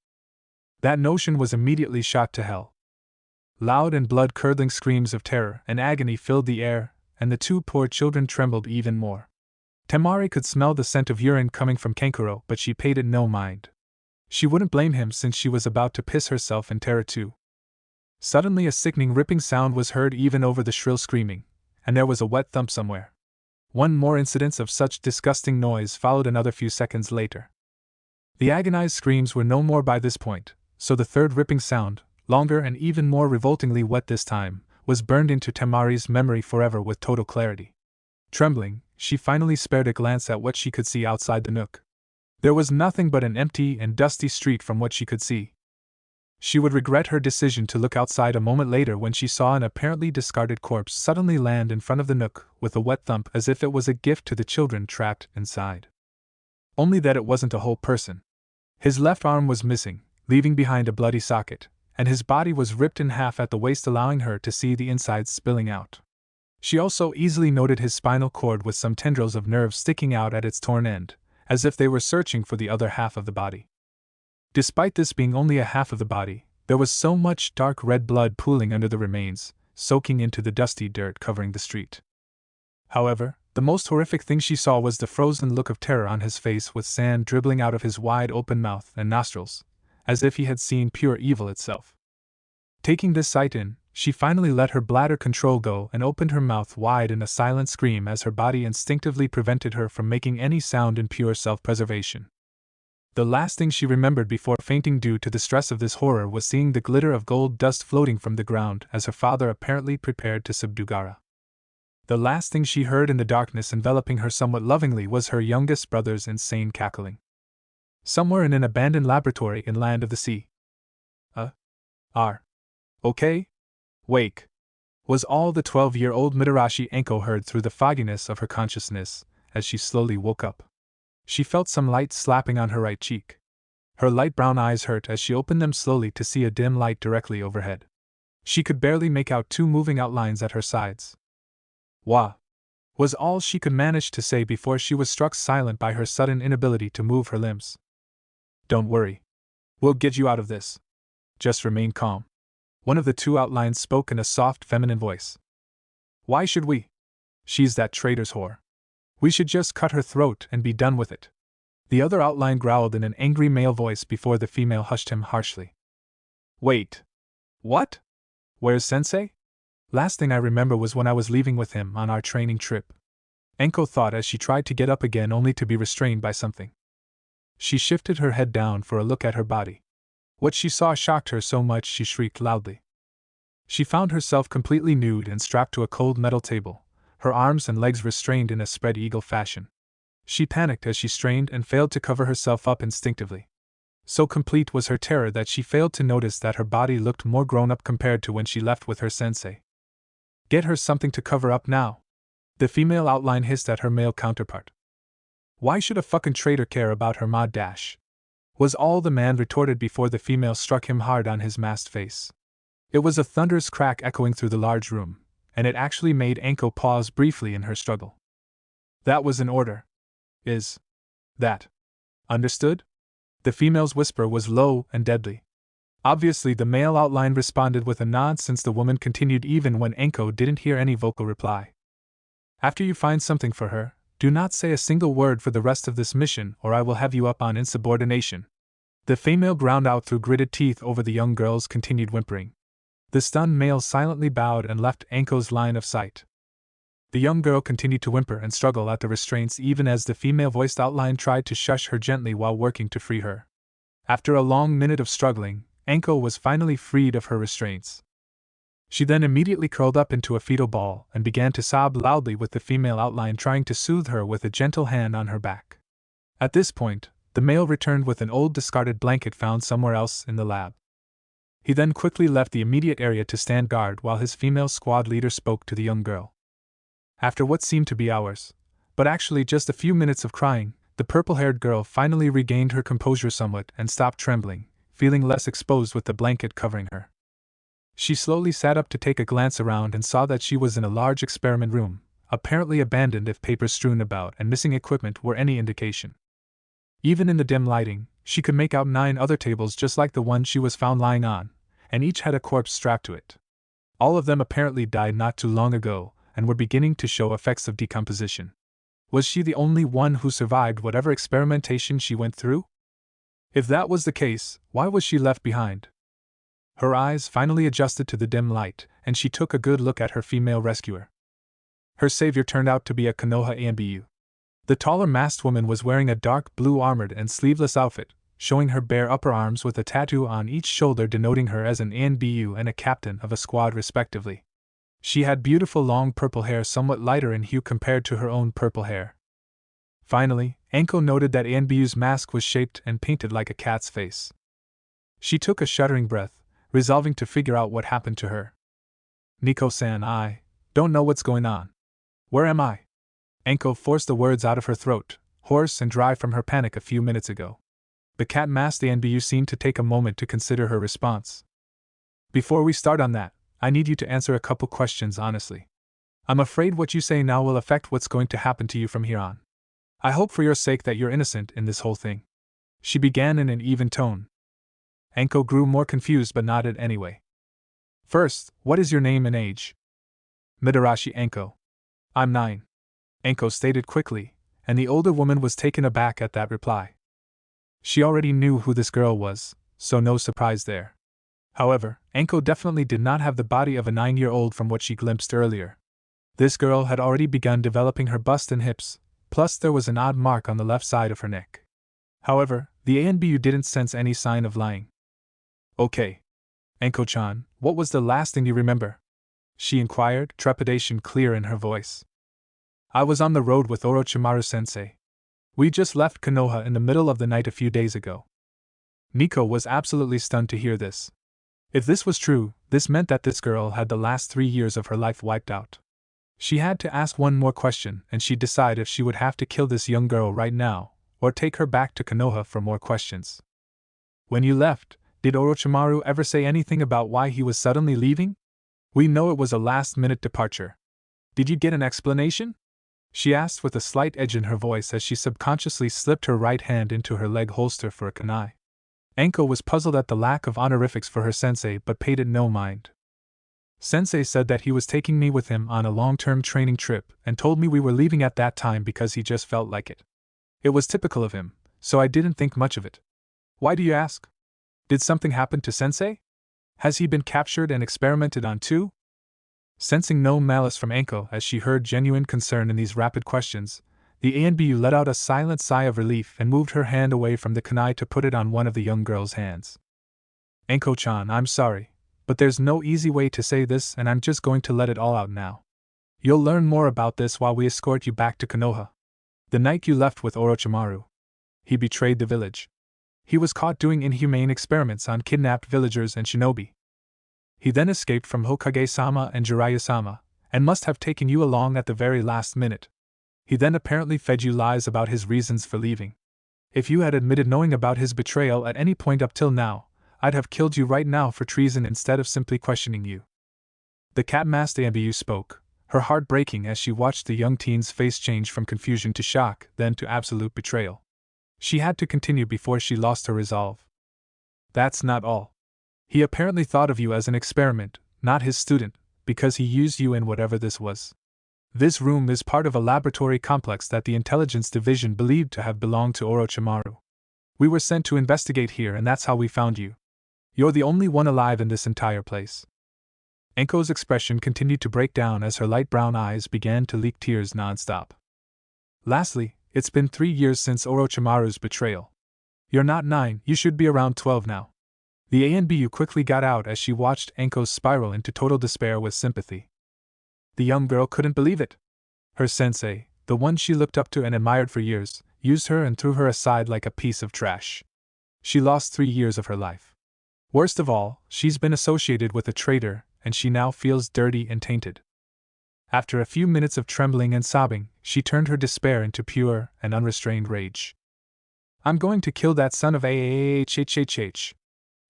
That notion was immediately shot to hell. Loud and blood-curdling screams of terror and agony filled the air, and the two poor children trembled even more. Temari could smell the scent of urine coming from Kankuro, but she paid it no mind. She wouldn't blame him since she was about to piss herself in terror too. Suddenly a sickening ripping sound was heard even over the shrill screaming, and there was a wet thump somewhere. One more incident of such disgusting noise followed another few seconds later. The agonized screams were no more by this point, so the third ripping sound, longer and even more revoltingly wet this time, was burned into Temari's memory forever with total clarity. Trembling, she finally spared a glance at what she could see outside the nook. There was nothing but an empty and dusty street from what she could see. She would regret her decision to look outside a moment later when she saw an apparently discarded corpse suddenly land in front of the nook with a wet thump as if it was a gift to the children trapped inside. Only that it wasn't a whole person. His left arm was missing, leaving behind a bloody socket, and his body was ripped in half at the waist, allowing her to see the insides spilling out. She also easily noted his spinal cord with some tendrils of nerve sticking out at its torn end, as if they were searching for the other half of the body. Despite this being only a half of the body, there was so much dark red blood pooling under the remains, soaking into the dusty dirt covering the street. However, the most horrific thing she saw was the frozen look of terror on his face, with sand dribbling out of his wide-open mouth and nostrils, as if he had seen pure evil itself. Taking this sight in, she finally let her bladder control go and opened her mouth wide in a silent scream as her body instinctively prevented her from making any sound in pure self-preservation. The last thing she remembered before fainting due to the stress of this horror was seeing the glitter of gold dust floating from the ground as her father apparently prepared to subdue Gaara. The last thing she heard in the darkness enveloping her somewhat lovingly was her youngest brother's insane cackling. Somewhere in an abandoned laboratory in Land of the Sea. Okay? Wake! Was all the 12-year-old Mitarashi Enko heard through the fogginess of her consciousness as she slowly woke up. She felt some light slapping on her right cheek. Her light brown eyes hurt as she opened them slowly to see a dim light directly overhead. She could barely make out two moving outlines at her sides. "Wah!" was all she could manage to say before she was struck silent by her sudden inability to move her limbs. "Don't worry. We'll get you out of this. Just remain calm." One of the two outlines spoke in a soft feminine voice. "Why should we? She's that traitor's whore. We should just cut her throat and be done with it." The other outline growled in an angry male voice before the female hushed him harshly. "Wait. What? Where's sensei? Last thing I remember was when I was leaving with him on our training trip. Enko thought as she tried to get up again only to be restrained by something. She shifted her head down for a look at her body. What she saw shocked her so much she shrieked loudly. She found herself completely nude and strapped to a cold metal table, her arms and legs restrained in a spread eagle fashion. She panicked as she strained and failed to cover herself up instinctively. So complete was her terror that she failed to notice that her body looked more grown up compared to when she left with her sensei. Get her something to cover up now, the female outline hissed at her male counterpart. Why should a fucking traitor care about her mod dash? Was all the man retorted before the female struck him hard on his masked face. It was a thunderous crack echoing through the large room, and it actually made Enko pause briefly in her struggle. That was an order. Is that understood? The female's whisper was low and deadly. Obviously the male outline responded with a nod since the woman continued even when Enko didn't hear any vocal reply. After you find something for her, do not say a single word for the rest of this mission or I will have you up on insubordination. The female ground out through gritted teeth over the young girl's continued whimpering. The stunned male silently bowed and left Enko's line of sight. The young girl continued to whimper and struggle at the restraints even as the female-voiced outline tried to shush her gently while working to free her. After a long minute of struggling, Enko was finally freed of her restraints. She then immediately curled up into a fetal ball and began to sob loudly with the female outline trying to soothe her with a gentle hand on her back. At this point, the male returned with an old discarded blanket found somewhere else in the lab. He then quickly left the immediate area to stand guard while his female squad leader spoke to the young girl. After what seemed to be hours, but actually just a few minutes of crying, the purple-haired girl finally regained her composure somewhat and stopped trembling, feeling less exposed with the blanket covering her. She slowly sat up to take a glance around and saw that she was in a large experiment room, apparently abandoned if papers strewn about and missing equipment were any indication. Even in the dim lighting, she could make out 9 other tables just like the one she was found lying on, and each had a corpse strapped to it. All of them apparently died not too long ago, and were beginning to show effects of decomposition. Was she the only one who survived whatever experimentation she went through? If that was the case, why was she left behind? Her eyes finally adjusted to the dim light, and she took a good look at her female rescuer. Her savior turned out to be a Konoha ANBU. The taller masked woman was wearing a dark blue armored and sleeveless outfit, showing her bare upper arms with a tattoo on each shoulder denoting her as an ANBU and a captain of a squad respectively. She had beautiful long purple hair somewhat lighter in hue compared to her own purple hair. Finally, Enko noted that ANBU's mask was shaped and painted like a cat's face. She took a shuddering breath, resolving to figure out what happened to her. Nico-san, I don't know what's going on. Where am I? Enko forced the words out of her throat, hoarse and dry from her panic a few minutes ago. The cat-masked ANBU seemed to take a moment to consider her response. Before we start on that, I need you to answer a couple questions honestly. I'm afraid what you say now will affect what's going to happen to you from here on. I hope for your sake that you're innocent in this whole thing. She began in an even tone. Enko grew more confused but nodded anyway. First, what is your name and age? Midarashi Enko. I'm 9. Enko stated quickly, and the older woman was taken aback at that reply. She already knew who this girl was, so no surprise there. However, Enko definitely did not have the body of a 9-year-old from what she glimpsed earlier. This girl had already begun developing her bust and hips, plus there was an odd mark on the left side of her neck. However, the ANBU didn't sense any sign of lying. Okay. Enko-chan, what was the last thing you remember? She inquired, trepidation clear in her voice. I was on the road with Orochimaru-sensei. We just left Konoha in the middle of the night a few days ago. Nico was absolutely stunned to hear this. If this was true, this meant that this girl had the last 3 years of her life wiped out. She had to ask one more question and she'd decide if she would have to kill this young girl right now, or take her back to Konoha for more questions. When you left, did Orochimaru ever say anything about why he was suddenly leaving? We know it was a last-minute departure. Did you get an explanation? She asked with a slight edge in her voice as she subconsciously slipped her right hand into her leg holster for a kunai. Enko was puzzled at the lack of honorifics for her sensei but paid it no mind. Sensei said that he was taking me with him on a long-term training trip and told me we were leaving at that time because he just felt like it. It was typical of him, so I didn't think much of it. Why do you ask? Did something happen to Sensei? Has he been captured and experimented on too? Sensing no malice from Anko as she heard genuine concern in these rapid questions, the ANBU let out a silent sigh of relief and moved her hand away from the kunai to put it on one of the young girl's hands. Anko-chan, I'm sorry, but there's no easy way to say this and I'm just going to let it all out now. You'll learn more about this while we escort you back to Konoha. The night you left with Orochimaru, he betrayed the village. He was caught doing inhumane experiments on kidnapped villagers and shinobi. He then escaped from Hokage-sama and Jiraiya-sama, and must have taken you along at the very last minute. He then apparently fed you lies about his reasons for leaving. If you had admitted knowing about his betrayal at any point up till now, I'd have killed you right now for treason instead of simply questioning you. The cat-masked ANBU spoke, her heart breaking as she watched the young teen's face change from confusion to shock, then to absolute betrayal. She had to continue before she lost her resolve. That's not all. He apparently thought of you as an experiment, not his student, because he used you in whatever this was. This room is part of a laboratory complex that the Intelligence Division believed to have belonged to Orochimaru. We were sent to investigate here and that's how we found you. You're the only one alive in this entire place. Anko's expression continued to break down as her light brown eyes began to leak tears non-stop. Lastly, it's been 3 years since Orochimaru's betrayal. You're not 9, you should be around 12 now. The ANBU quickly got out as she watched Anko's spiral into total despair with sympathy. The young girl couldn't believe it. Her sensei, the one she looked up to and admired for years, used her and threw her aside like a piece of trash. She lost 3 years of her life. Worst of all, she's been associated with a traitor, and she now feels dirty and tainted. After a few minutes of trembling and sobbing, she turned her despair into pure and unrestrained rage. I'm going to kill that son of AAHHHH.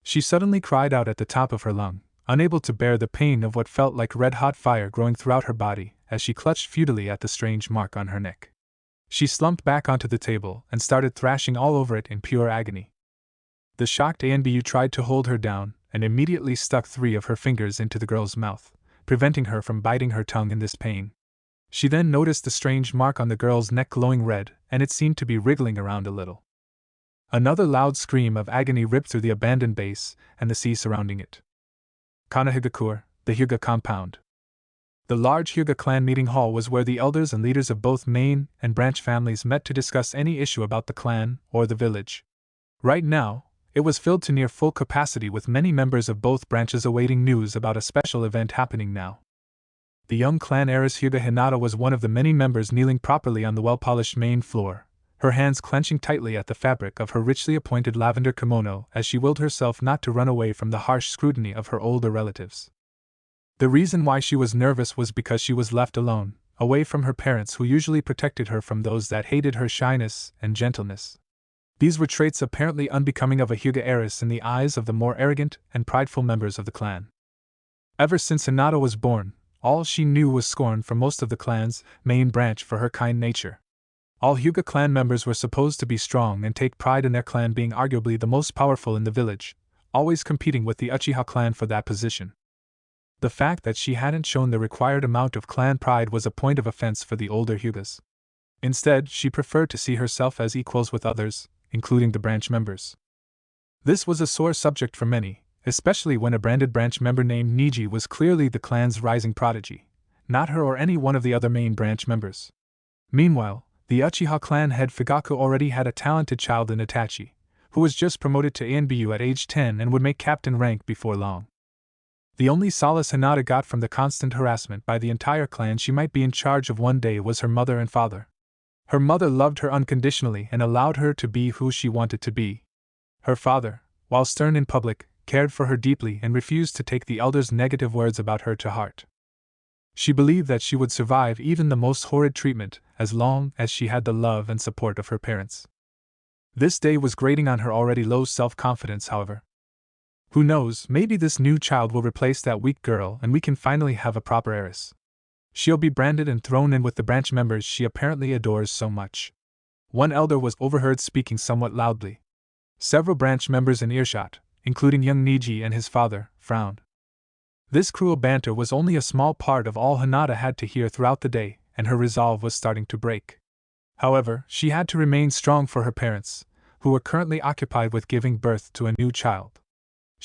She suddenly cried out at the top of her lung, unable to bear the pain of what felt like red-hot fire growing throughout her body as she clutched futilely at the strange mark on her neck. She slumped back onto the table and started thrashing all over it in pure agony. The shocked ANBU tried to hold her down and immediately stuck 3 of her fingers into the girl's mouth, preventing her from biting her tongue in this pain. She then noticed the strange mark on the girl's neck glowing red, and it seemed to be wriggling around a little. Another loud scream of agony ripped through the abandoned base and the sea surrounding it. Kanahigakur, the Hyuga compound. The large Hyuga clan meeting hall was where the elders and leaders of both main and branch families met to discuss any issue about the clan or the village. Right now, it was filled to near full capacity with many members of both branches awaiting news about a special event happening now. The young clan heiress Hyuga Hinata was one of the many members kneeling properly on the well-polished main floor, her hands clenching tightly at the fabric of her richly appointed lavender kimono as she willed herself not to run away from the harsh scrutiny of her older relatives. The reason why she was nervous was because she was left alone, away from her parents who usually protected her from those that hated her shyness and gentleness. These were traits apparently unbecoming of a Hyuga heiress in the eyes of the more arrogant and prideful members of the clan. Ever since Hinata was born, all she knew was scorn from most of the clan's main branch for her kind nature. All Hyuga clan members were supposed to be strong and take pride in their clan being arguably the most powerful in the village, always competing with the Uchiha clan for that position. The fact that she hadn't shown the required amount of clan pride was a point of offense for the older Hyugas. Instead, she preferred to see herself as equals with others, including the branch members. This was a sore subject for many, especially when a branded branch member named Niji was clearly the clan's rising prodigy, not her or any one of the other main branch members. Meanwhile, the Uchiha clan head Fugaku already had a talented child in Itachi, who was just promoted to ANBU at age 10 and would make captain rank before long. The only solace Hinata got from the constant harassment by the entire clan she might be in charge of one day was her mother and father. Her mother loved her unconditionally and allowed her to be who she wanted to be. Her father, while stern in public, cared for her deeply and refused to take the elders' negative words about her to heart. She believed that she would survive even the most horrid treatment as long as she had the love and support of her parents. This day was grating on her already low self-confidence, however. Who knows, maybe this new child will replace that weak girl and we can finally have a proper heiress. She'll be branded and thrown in with the branch members she apparently adores so much. One elder was overheard speaking somewhat loudly. Several branch members in earshot, including young Niji and his father, frowned. This cruel banter was only a small part of all Hinata had to hear throughout the day, and her resolve was starting to break. However, she had to remain strong for her parents, who were currently occupied with giving birth to a new child.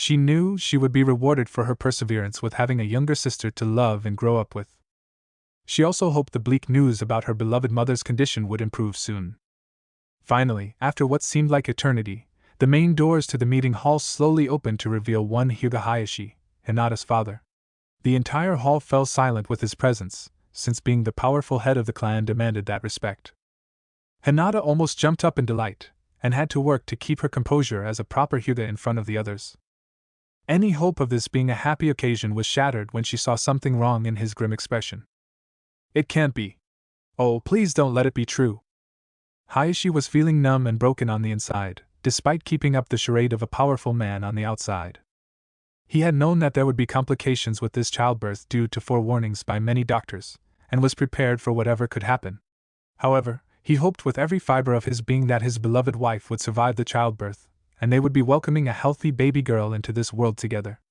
She knew she would be rewarded for her perseverance with having a younger sister to love and grow up with. She also hoped the bleak news about her beloved mother's condition would improve soon. Finally, after what seemed like eternity, the main doors to the meeting hall slowly opened to reveal one Hyuga Hayashi, Hinata's father. The entire hall fell silent with his presence, since being the powerful head of the clan demanded that respect. Hinata almost jumped up in delight, and had to work to keep her composure as a proper Hyuga in front of the others. Any hope of this being a happy occasion was shattered when she saw something wrong in his grim expression. It can't be. Oh, please don't let it be true. Hayashi was feeling numb and broken on the inside, despite keeping up the charade of a powerful man on the outside. He had known that there would be complications with this childbirth due to forewarnings by many doctors, and was prepared for whatever could happen. However, he hoped with every fiber of his being that his beloved wife would survive the childbirth, and they would be welcoming a healthy baby girl into this world together.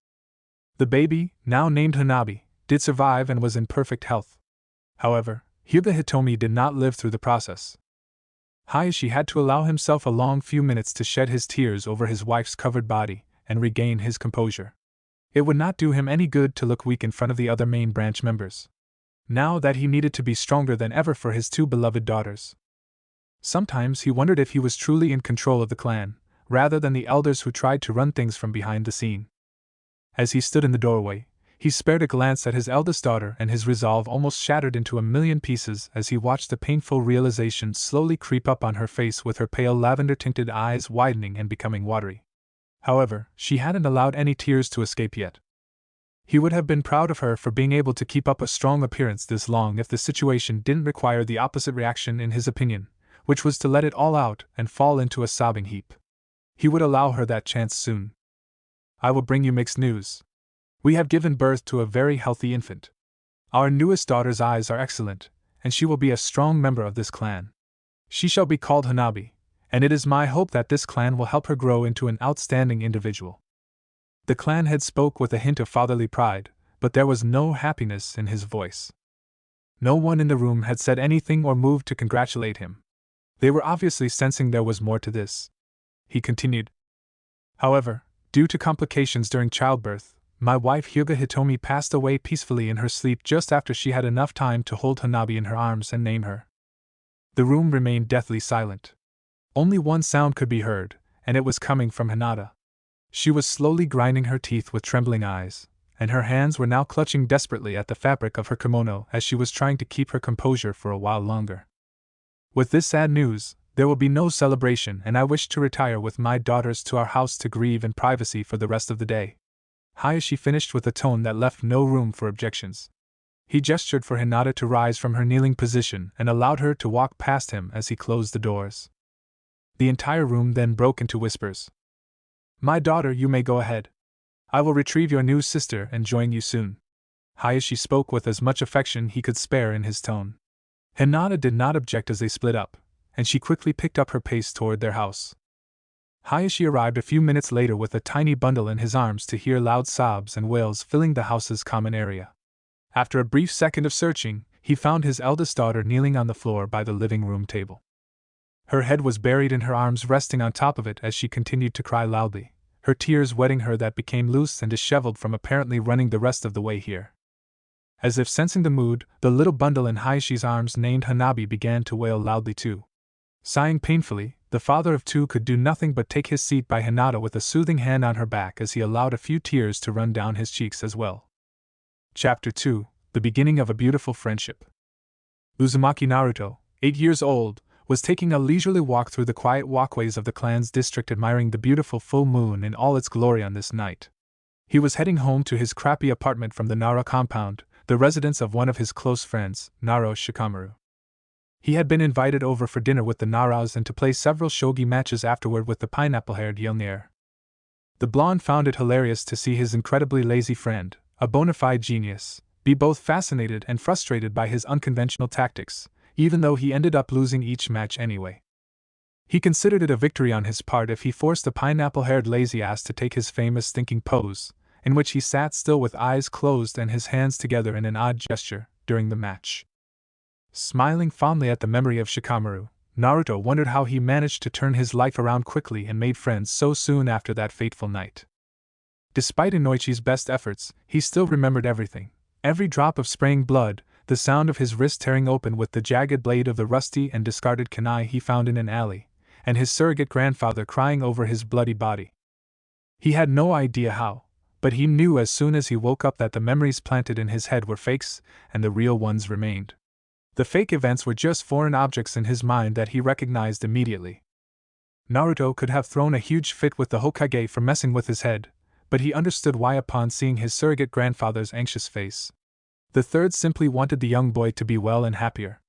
The baby, now named Hanabi, did survive and was in perfect health. However, Hyuga Hitomi did not live through the process. Hayashi had to allow himself a long few minutes to shed his tears over his wife's covered body and regain his composure. It would not do him any good to look weak in front of the other main branch members, now that he needed to be stronger than ever for his two beloved daughters. Sometimes he wondered if he was truly in control of the clan, rather than the elders who tried to run things from behind the scene. As he stood in the doorway, he spared a glance at his eldest daughter, and his resolve almost shattered into a million pieces as he watched the painful realization slowly creep up on her face, with her pale lavender-tinted eyes widening and becoming watery. However, she hadn't allowed any tears to escape yet. He would have been proud of her for being able to keep up a strong appearance this long if the situation didn't require the opposite reaction in his opinion, which was to let it all out and fall into a sobbing heap. He would allow her that chance soon. I will bring you mixed news. We have given birth to a very healthy infant. Our newest daughter's eyes are excellent, and she will be a strong member of this clan. She shall be called Hanabi, and it is my hope that this clan will help her grow into an outstanding individual. The clan head spoke with a hint of fatherly pride, but there was no happiness in his voice. No one in the room had said anything or moved to congratulate him. They were obviously sensing there was more to this. He continued. However, due to complications during childbirth, my wife Hyuga Hitomi passed away peacefully in her sleep just after she had enough time to hold Hanabi in her arms and name her. The room remained deathly silent. Only one sound could be heard, and it was coming from Hinata. She was slowly grinding her teeth with trembling eyes, and her hands were now clutching desperately at the fabric of her kimono as she was trying to keep her composure for a while longer. With this sad news, there will be no celebration, and I wish to retire with my daughters to our house to grieve in privacy for the rest of the day. Hayashi finished with a tone that left no room for objections. He gestured for Hinata to rise from her kneeling position and allowed her to walk past him as he closed the doors. The entire room then broke into whispers. My daughter, you may go ahead. I will retrieve your new sister and join you soon. Hayashi spoke with as much affection he could spare in his tone. Hinata did not object as they split up, and she quickly picked up her pace toward their house. Hayashi arrived a few minutes later with a tiny bundle in his arms to hear loud sobs and wails filling the house's common area. After a brief second of searching, he found his eldest daughter kneeling on the floor by the living room table. Her head was buried in her arms, resting on top of it as she continued to cry loudly, her tears wetting her that became loose and disheveled from apparently running the rest of the way here. As if sensing the mood, the little bundle in Hayashi's arms named Hanabi began to wail loudly too. Sighing painfully, the father of two could do nothing but take his seat by Hinata with a soothing hand on her back as he allowed a few tears to run down his cheeks as well. Chapter 2: The Beginning of a Beautiful Friendship. Uzumaki Naruto, 8 years old, was taking a leisurely walk through the quiet walkways of the clan's district, admiring the beautiful full moon in all its glory on this night. He was heading home to his crappy apartment from the Nara compound, the residence of one of his close friends, Naro Shikamaru. He had been invited over for dinner with the Naras and to play several shogi matches afterward with the pineapple-haired Yelnir. The blonde found it hilarious to see his incredibly lazy friend, a bona fide genius, be both fascinated and frustrated by his unconventional tactics, even though he ended up losing each match anyway. He considered it a victory on his part if he forced the pineapple-haired lazy ass to take his famous thinking pose, in which he sat still with eyes closed and his hands together in an odd gesture, during the match. Smiling fondly at the memory of Shikamaru, Naruto wondered how he managed to turn his life around quickly and made friends so soon after that fateful night. Despite Inoichi's best efforts, he still remembered everything. Every drop of spraying blood, the sound of his wrist tearing open with the jagged blade of the rusty and discarded kunai he found in an alley, and his surrogate grandfather crying over his bloody body. He had no idea how, but he knew as soon as he woke up that the memories planted in his head were fakes, and the real ones remained. The fake events were just foreign objects in his mind that he recognized immediately. Naruto could have thrown a huge fit with the Hokage for messing with his head, but he understood why upon seeing his surrogate grandfather's anxious face. The third simply wanted the young boy to be well and happier.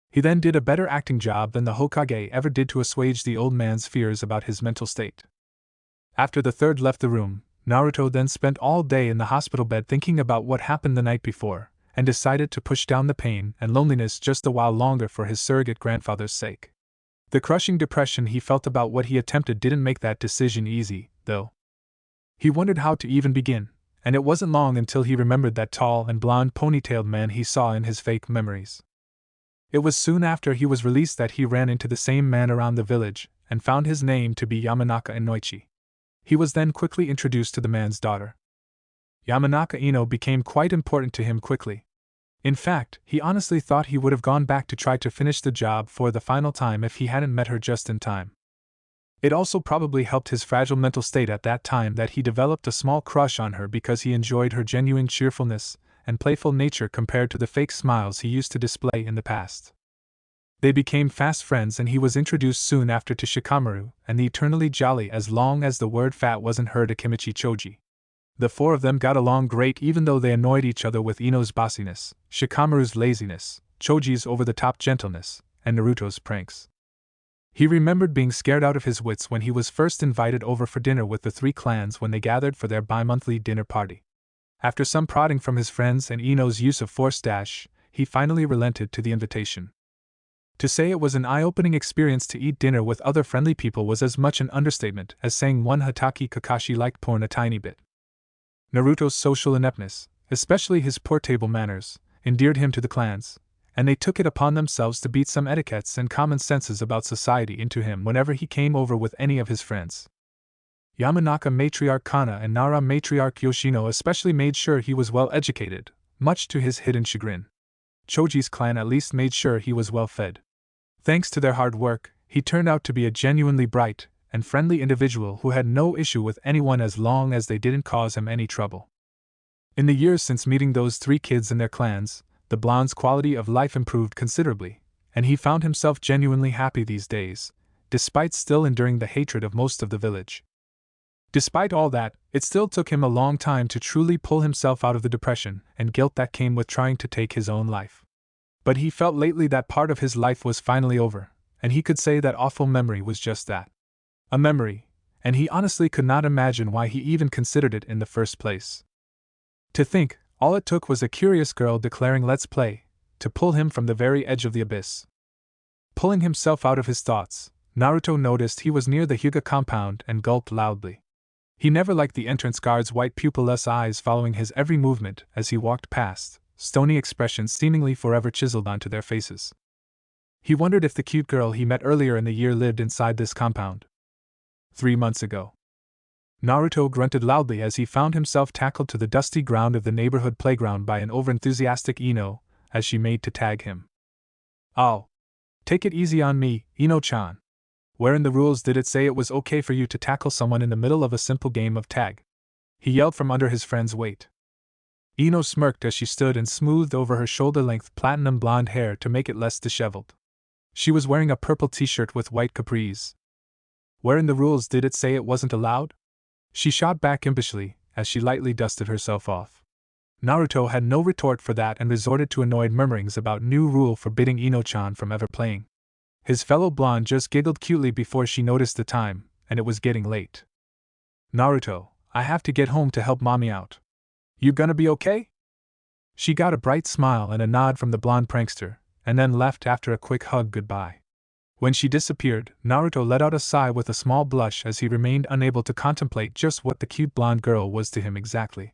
He then did a better acting job than the Hokage ever did to assuage the old man's fears about his mental state. After the third left the room, Naruto then spent all day in the hospital bed thinking about what happened the night before, and decided to push down the pain and loneliness just a while longer for his surrogate grandfather's sake. The crushing depression he felt about what he attempted didn't make that decision easy, though. He wondered how to even begin, and it wasn't long until he remembered that tall and blonde ponytailed man he saw in his fake memories. It was soon after he was released that he ran into the same man around the village, and found his name to be Yamanaka Inoichi. He was then quickly introduced to the man's daughter. Yamanaka Ino became quite important to him quickly. In fact, he honestly thought he would have gone back to try to finish the job for the final time if he hadn't met her just in time. It also probably helped his fragile mental state at that time that he developed a small crush on her because he enjoyed her genuine cheerfulness and playful nature compared to the fake smiles he used to display in the past. They became fast friends and he was introduced soon after to Shikamaru and the eternally jolly as long as the word fat wasn't heard Akimichi Choji. The four of them got along great even though they annoyed each other with Ino's bossiness, Shikamaru's laziness, Choji's over-the-top gentleness, and Naruto's pranks. He remembered being scared out of his wits when he was first invited over for dinner with the three clans when they gathered for their bi-monthly dinner party. After some prodding from his friends and Ino's use of force dash, he finally relented to the invitation. To say it was an eye-opening experience to eat dinner with other friendly people was as much an understatement as saying one Hatake Kakashi liked porn a tiny bit. Naruto's social ineptness, especially his poor table manners, endeared him to the clans, and they took it upon themselves to beat some etiquettes and common senses about society into him whenever he came over with any of his friends. Yamanaka matriarch Kana and Nara matriarch Yoshino especially made sure he was well educated, much to his hidden chagrin. Choji's clan at least made sure he was well fed. Thanks to their hard work, he turned out to be a genuinely bright and friendly individual who had no issue with anyone as long as they didn't cause him any trouble. In the years since meeting those three kids and their clans, the blonde's quality of life improved considerably, and he found himself genuinely happy these days, despite still enduring the hatred of most of the village. Despite all that, it still took him a long time to truly pull himself out of the depression and guilt that came with trying to take his own life. But he felt lately that part of his life was finally over, and he could say that awful memory was just that. A memory, and he honestly could not imagine why he even considered it in the first place. To think, all it took was a curious girl declaring "let's play," to pull him from the very edge of the abyss. Pulling himself out of his thoughts, Naruto noticed he was near the Hyuga compound and gulped loudly. He never liked the entrance guard's white pupilless eyes following his every movement as he walked past, stony expressions seemingly forever chiseled onto their faces. He wondered if the cute girl he met earlier in the year lived inside this compound. 3 months ago. Naruto grunted loudly as he found himself tackled to the dusty ground of the neighborhood playground by an overenthusiastic Ino, as she made to tag him. "Oh. Take it easy on me, Ino-chan. Where in the rules did it say it was okay for you to tackle someone in the middle of a simple game of tag?" he yelled from under his friend's weight. Ino smirked as she stood and smoothed over her shoulder-length platinum blonde hair to make it less disheveled. She was wearing a purple t-shirt with white capris. "Where in the rules did it say it wasn't allowed?" she shot back impishly, as she lightly dusted herself off. Naruto had no retort for that and resorted to annoyed murmurings about new rule forbidding Ino-chan from ever playing. His fellow blonde just giggled cutely before she noticed the time, and it was getting late. "Naruto, I have to get home to help mommy out. You gonna be okay?" She got a bright smile and a nod from the blonde prankster, and then left after a quick hug goodbye. When she disappeared, Naruto let out a sigh with a small blush as he remained unable to contemplate just what the cute blonde girl was to him exactly.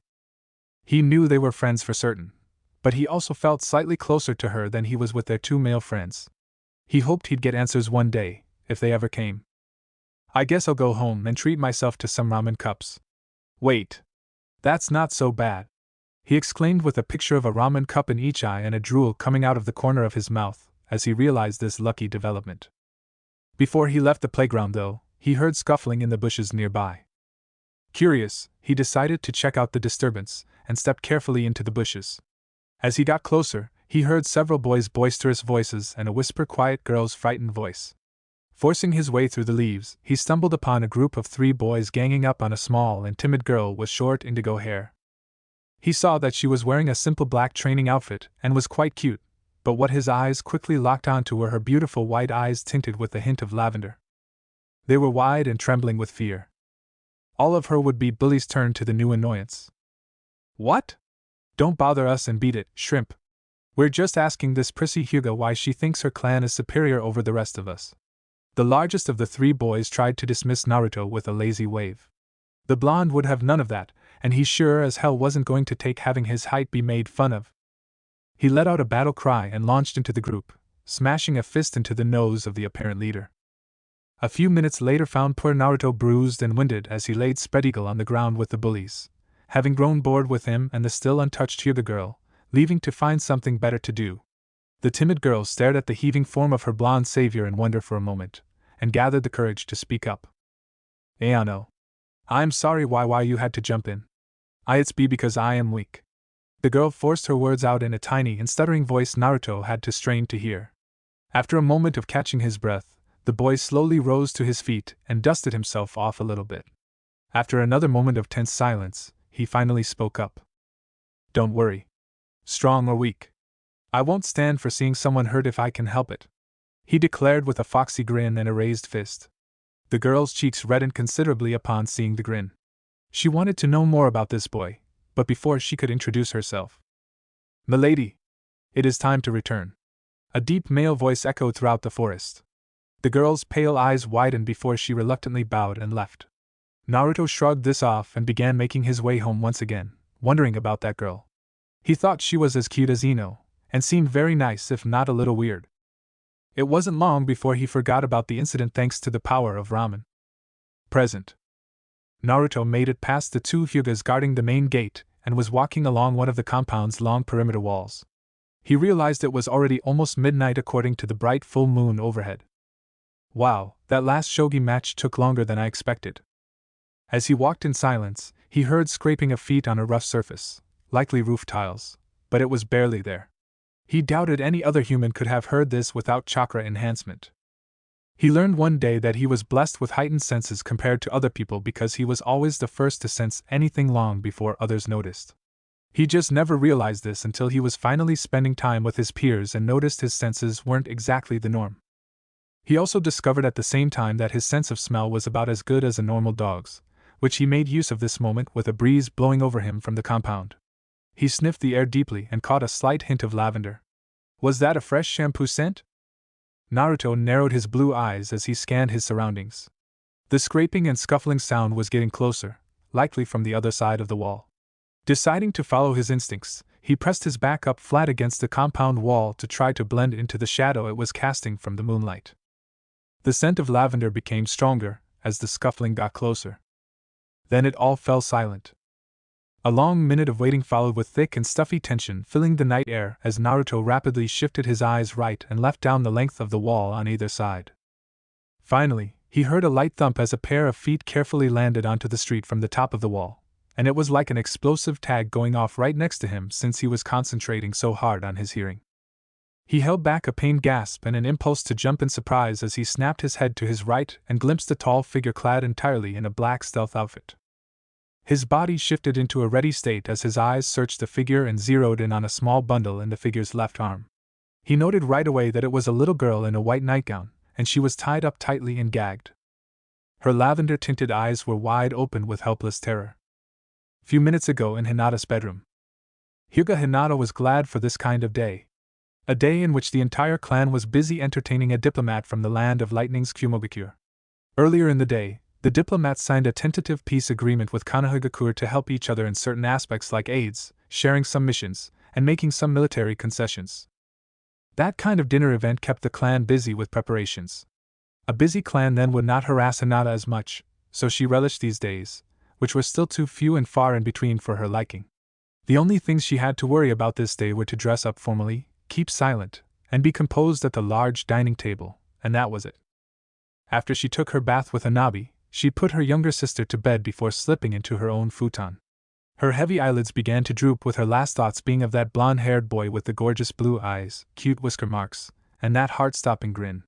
He knew they were friends for certain, but he also felt slightly closer to her than he was with their two male friends. He hoped he'd get answers one day, if they ever came. "I guess I'll go home and treat myself to some ramen cups." "Wait. That's not so bad, he exclaimed with a picture of a ramen cup in each eye and a drool coming out of the corner of his mouth as he realized this lucky development. Before he left the playground, though, he heard scuffling in the bushes nearby. Curious, he decided to check out the disturbance and stepped carefully into the bushes. As he got closer, he heard several boys' boisterous voices and a whisper-quiet girl's frightened voice. Forcing his way through the leaves, he stumbled upon a group of 3 boys ganging up on a small and timid girl with short indigo hair. He saw that she was wearing a simple black training outfit and was quite cute, but what his eyes quickly locked onto were her beautiful white eyes tinted with a hint of lavender. They were wide and trembling with fear. All of her would-be bullies turned to the new annoyance. What? Don't bother us and beat it, shrimp. We're just asking this prissy Hyuga why she thinks her clan is superior over the rest of us. The largest of the 3 boys tried to dismiss Naruto with a lazy wave. The blonde would have none of that, and he sure as hell wasn't going to take having his height be made fun of. He let out a battle cry and launched into the group, smashing a fist into the nose of the apparent leader. A few minutes later found poor Naruto bruised and winded as he laid spread-eagle on the ground with the bullies, having grown bored with him and the still untouched Hyuga girl, leaving to find something better to do. The timid girl stared at the heaving form of her blonde savior in wonder for a moment, and gathered the courage to speak up. Ayano. I'm sorry why you had to jump in. It's because I am weak. The girl forced her words out in a tiny and stuttering voice Naruto had to strain to hear. After a moment of catching his breath, the boy slowly rose to his feet and dusted himself off a little bit. After another moment of tense silence, he finally spoke up. Don't worry. Strong or weak, I won't stand for seeing someone hurt if I can help it, he declared with a foxy grin and a raised fist. The girl's cheeks reddened considerably upon seeing the grin. She wanted to know more about this boy, but before she could introduce herself. Milady, it is time to return. A deep male voice echoed throughout the forest. The girl's pale eyes widened before she reluctantly bowed and left. Naruto shrugged this off and began making his way home once again, wondering about that girl. He thought she was as cute as Ino, and seemed very nice if not a little weird. It wasn't long before he forgot about the incident thanks to the power of ramen. Present. Naruto made it past the 2 Hyugas guarding the main gate and was walking along one of the compound's long perimeter walls. He realized it was already almost midnight according to the bright full moon overhead. Wow, that last shogi match took longer than I expected. As he walked in silence, he heard scraping of feet on a rough surface, likely roof tiles, but it was barely there. He doubted any other human could have heard this without chakra enhancement. He learned one day that he was blessed with heightened senses compared to other people because he was always the first to sense anything long before others noticed. He just never realized this until he was finally spending time with his peers and noticed his senses weren't exactly the norm. He also discovered at the same time that his sense of smell was about as good as a normal dog's, which he made use of this moment with a breeze blowing over him from the compound. He sniffed the air deeply and caught a slight hint of lavender. Was that a fresh shampoo scent? Naruto narrowed his blue eyes as he scanned his surroundings. The scraping and scuffling sound was getting closer, likely from the other side of the wall. Deciding to follow his instincts, he pressed his back up flat against the compound wall to try to blend into the shadow it was casting from the moonlight. The scent of lavender became stronger as the scuffling got closer. Then it all fell silent. A long minute of waiting followed with thick and stuffy tension filling the night air as Naruto rapidly shifted his eyes right and left down the length of the wall on either side. Finally, he heard a light thump as a pair of feet carefully landed onto the street from the top of the wall, and it was like an explosive tag going off right next to him since he was concentrating so hard on his hearing. He held back a pained gasp and an impulse to jump in surprise as he snapped his head to his right and glimpsed a tall figure clad entirely in a black stealth outfit. His body shifted into a ready state as his eyes searched the figure and zeroed in on a small bundle in the figure's left arm. He noted right away that it was a little girl in a white nightgown, and she was tied up tightly and gagged. Her lavender-tinted eyes were wide open with helpless terror. Few minutes ago in Hinata's bedroom. Hyuga Hinata was glad for this kind of day. A day in which the entire clan was busy entertaining a diplomat from the land of lightning's Kumogakure. Earlier in the day, the diplomats signed a tentative peace agreement with Konohagakure to help each other in certain aspects like aids, sharing some missions, and making some military concessions. That kind of dinner event kept the clan busy with preparations. A busy clan then would not harass Hinata as much, so she relished these days, which were still too few and far in between for her liking. The only things she had to worry about this day were to dress up formally, keep silent, and be composed at the large dining table, and that was it. After she took her bath with Hanabi, she put her younger sister to bed before slipping into her own futon. Her heavy eyelids began to droop, with her last thoughts being of that blonde-haired boy with the gorgeous blue eyes, cute whisker marks, and that heart-stopping grin.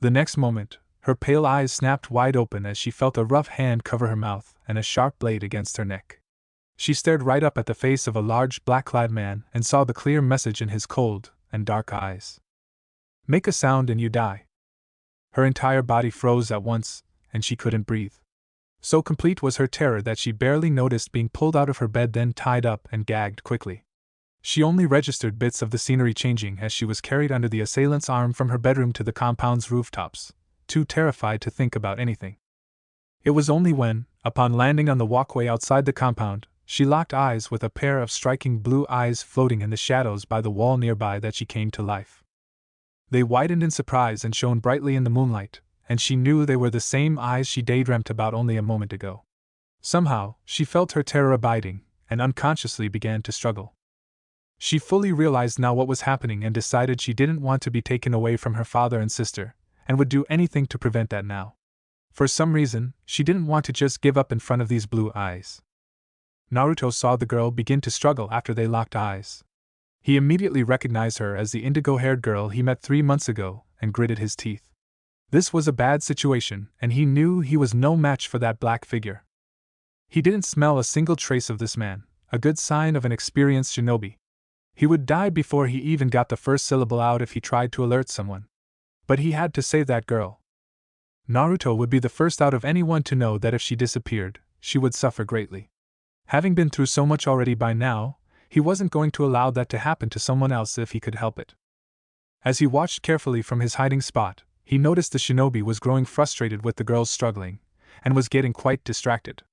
The next moment, her pale eyes snapped wide open as she felt a rough hand cover her mouth and a sharp blade against her neck. She stared right up at the face of a large black-clad man and saw the clear message in his cold and dark eyes. "Make a sound and you die." Her entire body froze at once, and she couldn't breathe. So complete was her terror that she barely noticed being pulled out of her bed, then tied up and gagged quickly. She only registered bits of the scenery changing as she was carried under the assailant's arm from her bedroom to the compound's rooftops, too terrified to think about anything. It was only when, upon landing on the walkway outside the compound, she locked eyes with a pair of striking blue eyes floating in the shadows by the wall nearby that she came to life. They widened in surprise and shone brightly in the moonlight, and she knew they were the same eyes she daydreamt about only a moment ago. Somehow, she felt her terror abiding, and unconsciously began to struggle. She fully realized now what was happening and decided she didn't want to be taken away from her father and sister, and would do anything to prevent that now. For some reason, she didn't want to just give up in front of these blue eyes. Naruto saw the girl begin to struggle after they locked eyes. He immediately recognized her as the indigo-haired girl he met 3 months ago and gritted his teeth. This was a bad situation, and he knew he was no match for that black figure. He didn't smell a single trace of this man, a good sign of an experienced shinobi. He would die before he even got the first syllable out if he tried to alert someone. But he had to save that girl. Naruto would be the first out of anyone to know that if she disappeared, she would suffer greatly. Having been through so much already by now, he wasn't going to allow that to happen to someone else if he could help it. As he watched carefully from his hiding spot, he noticed the shinobi was growing frustrated with the girl's struggling, and was getting quite distracted.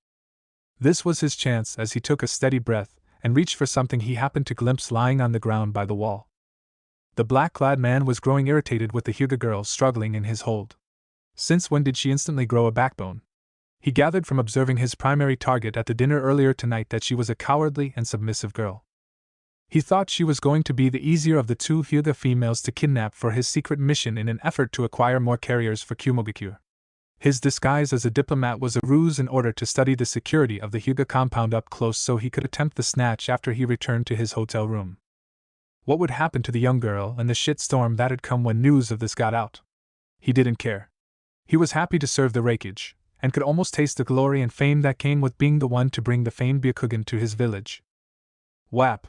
This was his chance as he took a steady breath and reached for something he happened to glimpse lying on the ground by the wall. The black-clad man was growing irritated with the Hyuga girl struggling in his hold. Since when did she instantly grow a backbone? He gathered from observing his primary target at the dinner earlier tonight that she was a cowardly and submissive girl. He thought she was going to be the easier of the two Hyuga females to kidnap for his secret mission in an effort to acquire more carriers for Kumogakure. His disguise as a diplomat was a ruse in order to study the security of the Hyuga compound up close so he could attempt the snatch after he returned to his hotel room. What would happen to the young girl and the shitstorm that had come when news of this got out? He didn't care. He was happy to serve the Reikage, and could almost taste the glory and fame that came with being the one to bring the famed Byakugan to his village. Whap!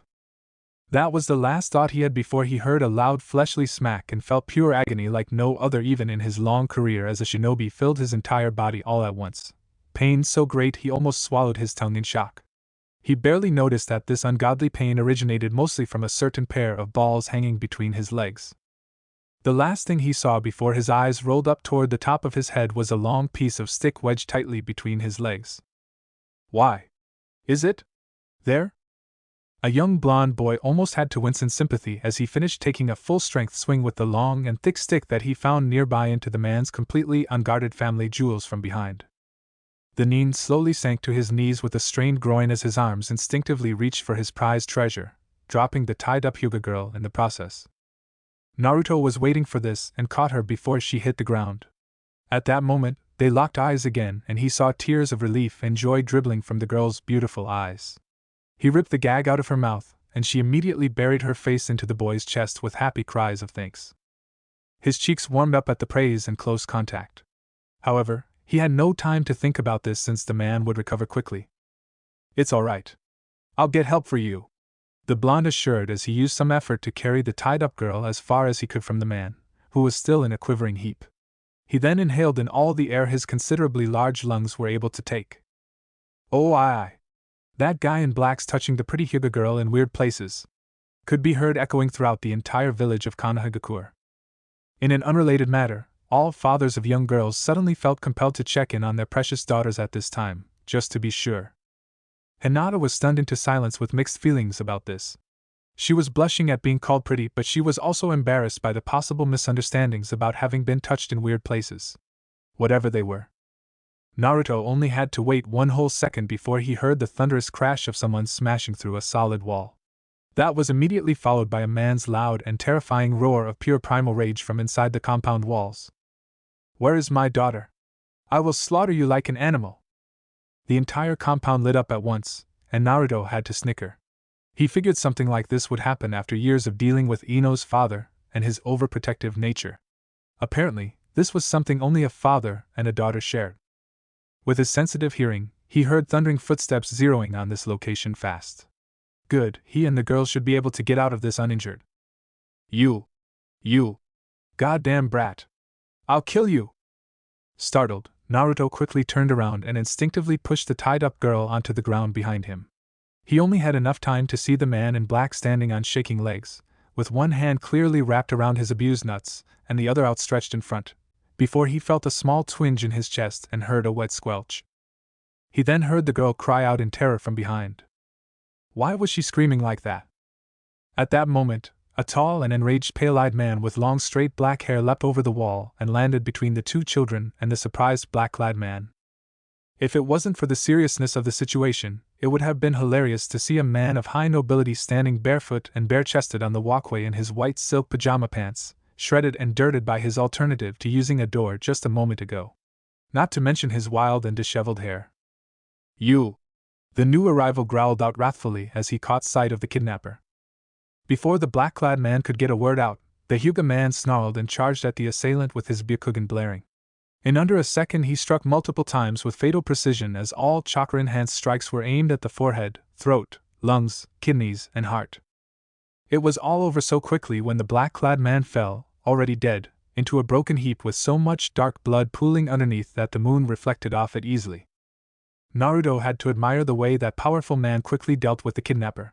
That was the last thought he had before he heard a loud fleshly smack and felt pure agony like no other even in his long career as a shinobi filled his entire body all at once. Pain so great he almost swallowed his tongue in shock. He barely noticed that this ungodly pain originated mostly from a certain pair of balls hanging between his legs. The last thing he saw before his eyes rolled up toward the top of his head was a long piece of stick wedged tightly between his legs. Why? Is it there? A young blonde boy almost had to wince in sympathy as he finished taking a full-strength swing with the long and thick stick that he found nearby into the man's completely unguarded family jewels from behind. The nin slowly sank to his knees with a strained groin as his arms instinctively reached for his prized treasure, dropping the tied-up Hyuga girl in the process. Naruto was waiting for this and caught her before she hit the ground. At that moment, they locked eyes again and he saw tears of relief and joy dribbling from the girl's beautiful eyes. He ripped the gag out of her mouth, and she immediately buried her face into the boy's chest with happy cries of thanks. His cheeks warmed up at the praise and close contact. However, he had no time to think about this since the man would recover quickly. "It's all right. I'll get help for you," the blonde assured as he used some effort to carry the tied-up girl as far as he could from the man, who was still in a quivering heap. He then inhaled in all the air his considerably large lungs were able to take. "Oh aye. That guy in black's touching the pretty Hyuga girl in weird places," could be heard echoing throughout the entire village of Konohagakure. In an unrelated matter, all fathers of young girls suddenly felt compelled to check in on their precious daughters at this time, just to be sure. Hinata was stunned into silence with mixed feelings about this. She was blushing at being called pretty, but she was also embarrassed by the possible misunderstandings about having been touched in weird places. Whatever they were. Naruto only had to wait one whole second before he heard the thunderous crash of someone smashing through a solid wall. That was immediately followed by a man's loud and terrifying roar of pure primal rage from inside the compound walls. "Where is my daughter? I will slaughter you like an animal!" The entire compound lit up at once, and Naruto had to snicker. He figured something like this would happen after years of dealing with Ino's father and his overprotective nature. Apparently, this was something only a father and a daughter shared. With his sensitive hearing, he heard thundering footsteps zeroing on this location fast. Good, he and the girl should be able to get out of this uninjured. You, goddamn brat! I'll kill you! Startled, Naruto quickly turned around and instinctively pushed the tied-up girl onto the ground behind him. He only had enough time to see the man in black standing on shaking legs, with one hand clearly wrapped around his abused nuts and the other outstretched in front, before he felt a small twinge in his chest and heard a wet squelch. He then heard the girl cry out in terror from behind. Why was she screaming like that? At that moment, a tall and enraged pale-eyed man with long straight black hair leapt over the wall and landed between the two children and the surprised black-clad man. If it wasn't for the seriousness of the situation, it would have been hilarious to see a man of high nobility standing barefoot and bare-chested on the walkway in his white silk pajama pants, shredded and dirted by his alternative to using a door just a moment ago. Not to mention his wild and disheveled hair. "You!" The new arrival growled out wrathfully as he caught sight of the kidnapper. Before the black-clad man could get a word out, the Hyuga man snarled and charged at the assailant with his Byakugan blaring. In under a second he struck multiple times with fatal precision as all chakra-enhanced strikes were aimed at the forehead, throat, lungs, kidneys, and heart. It was all over so quickly when the black-clad man fell, already dead, into a broken heap with so much dark blood pooling underneath that the moon reflected off it easily. Naruto had to admire the way that powerful man quickly dealt with the kidnapper.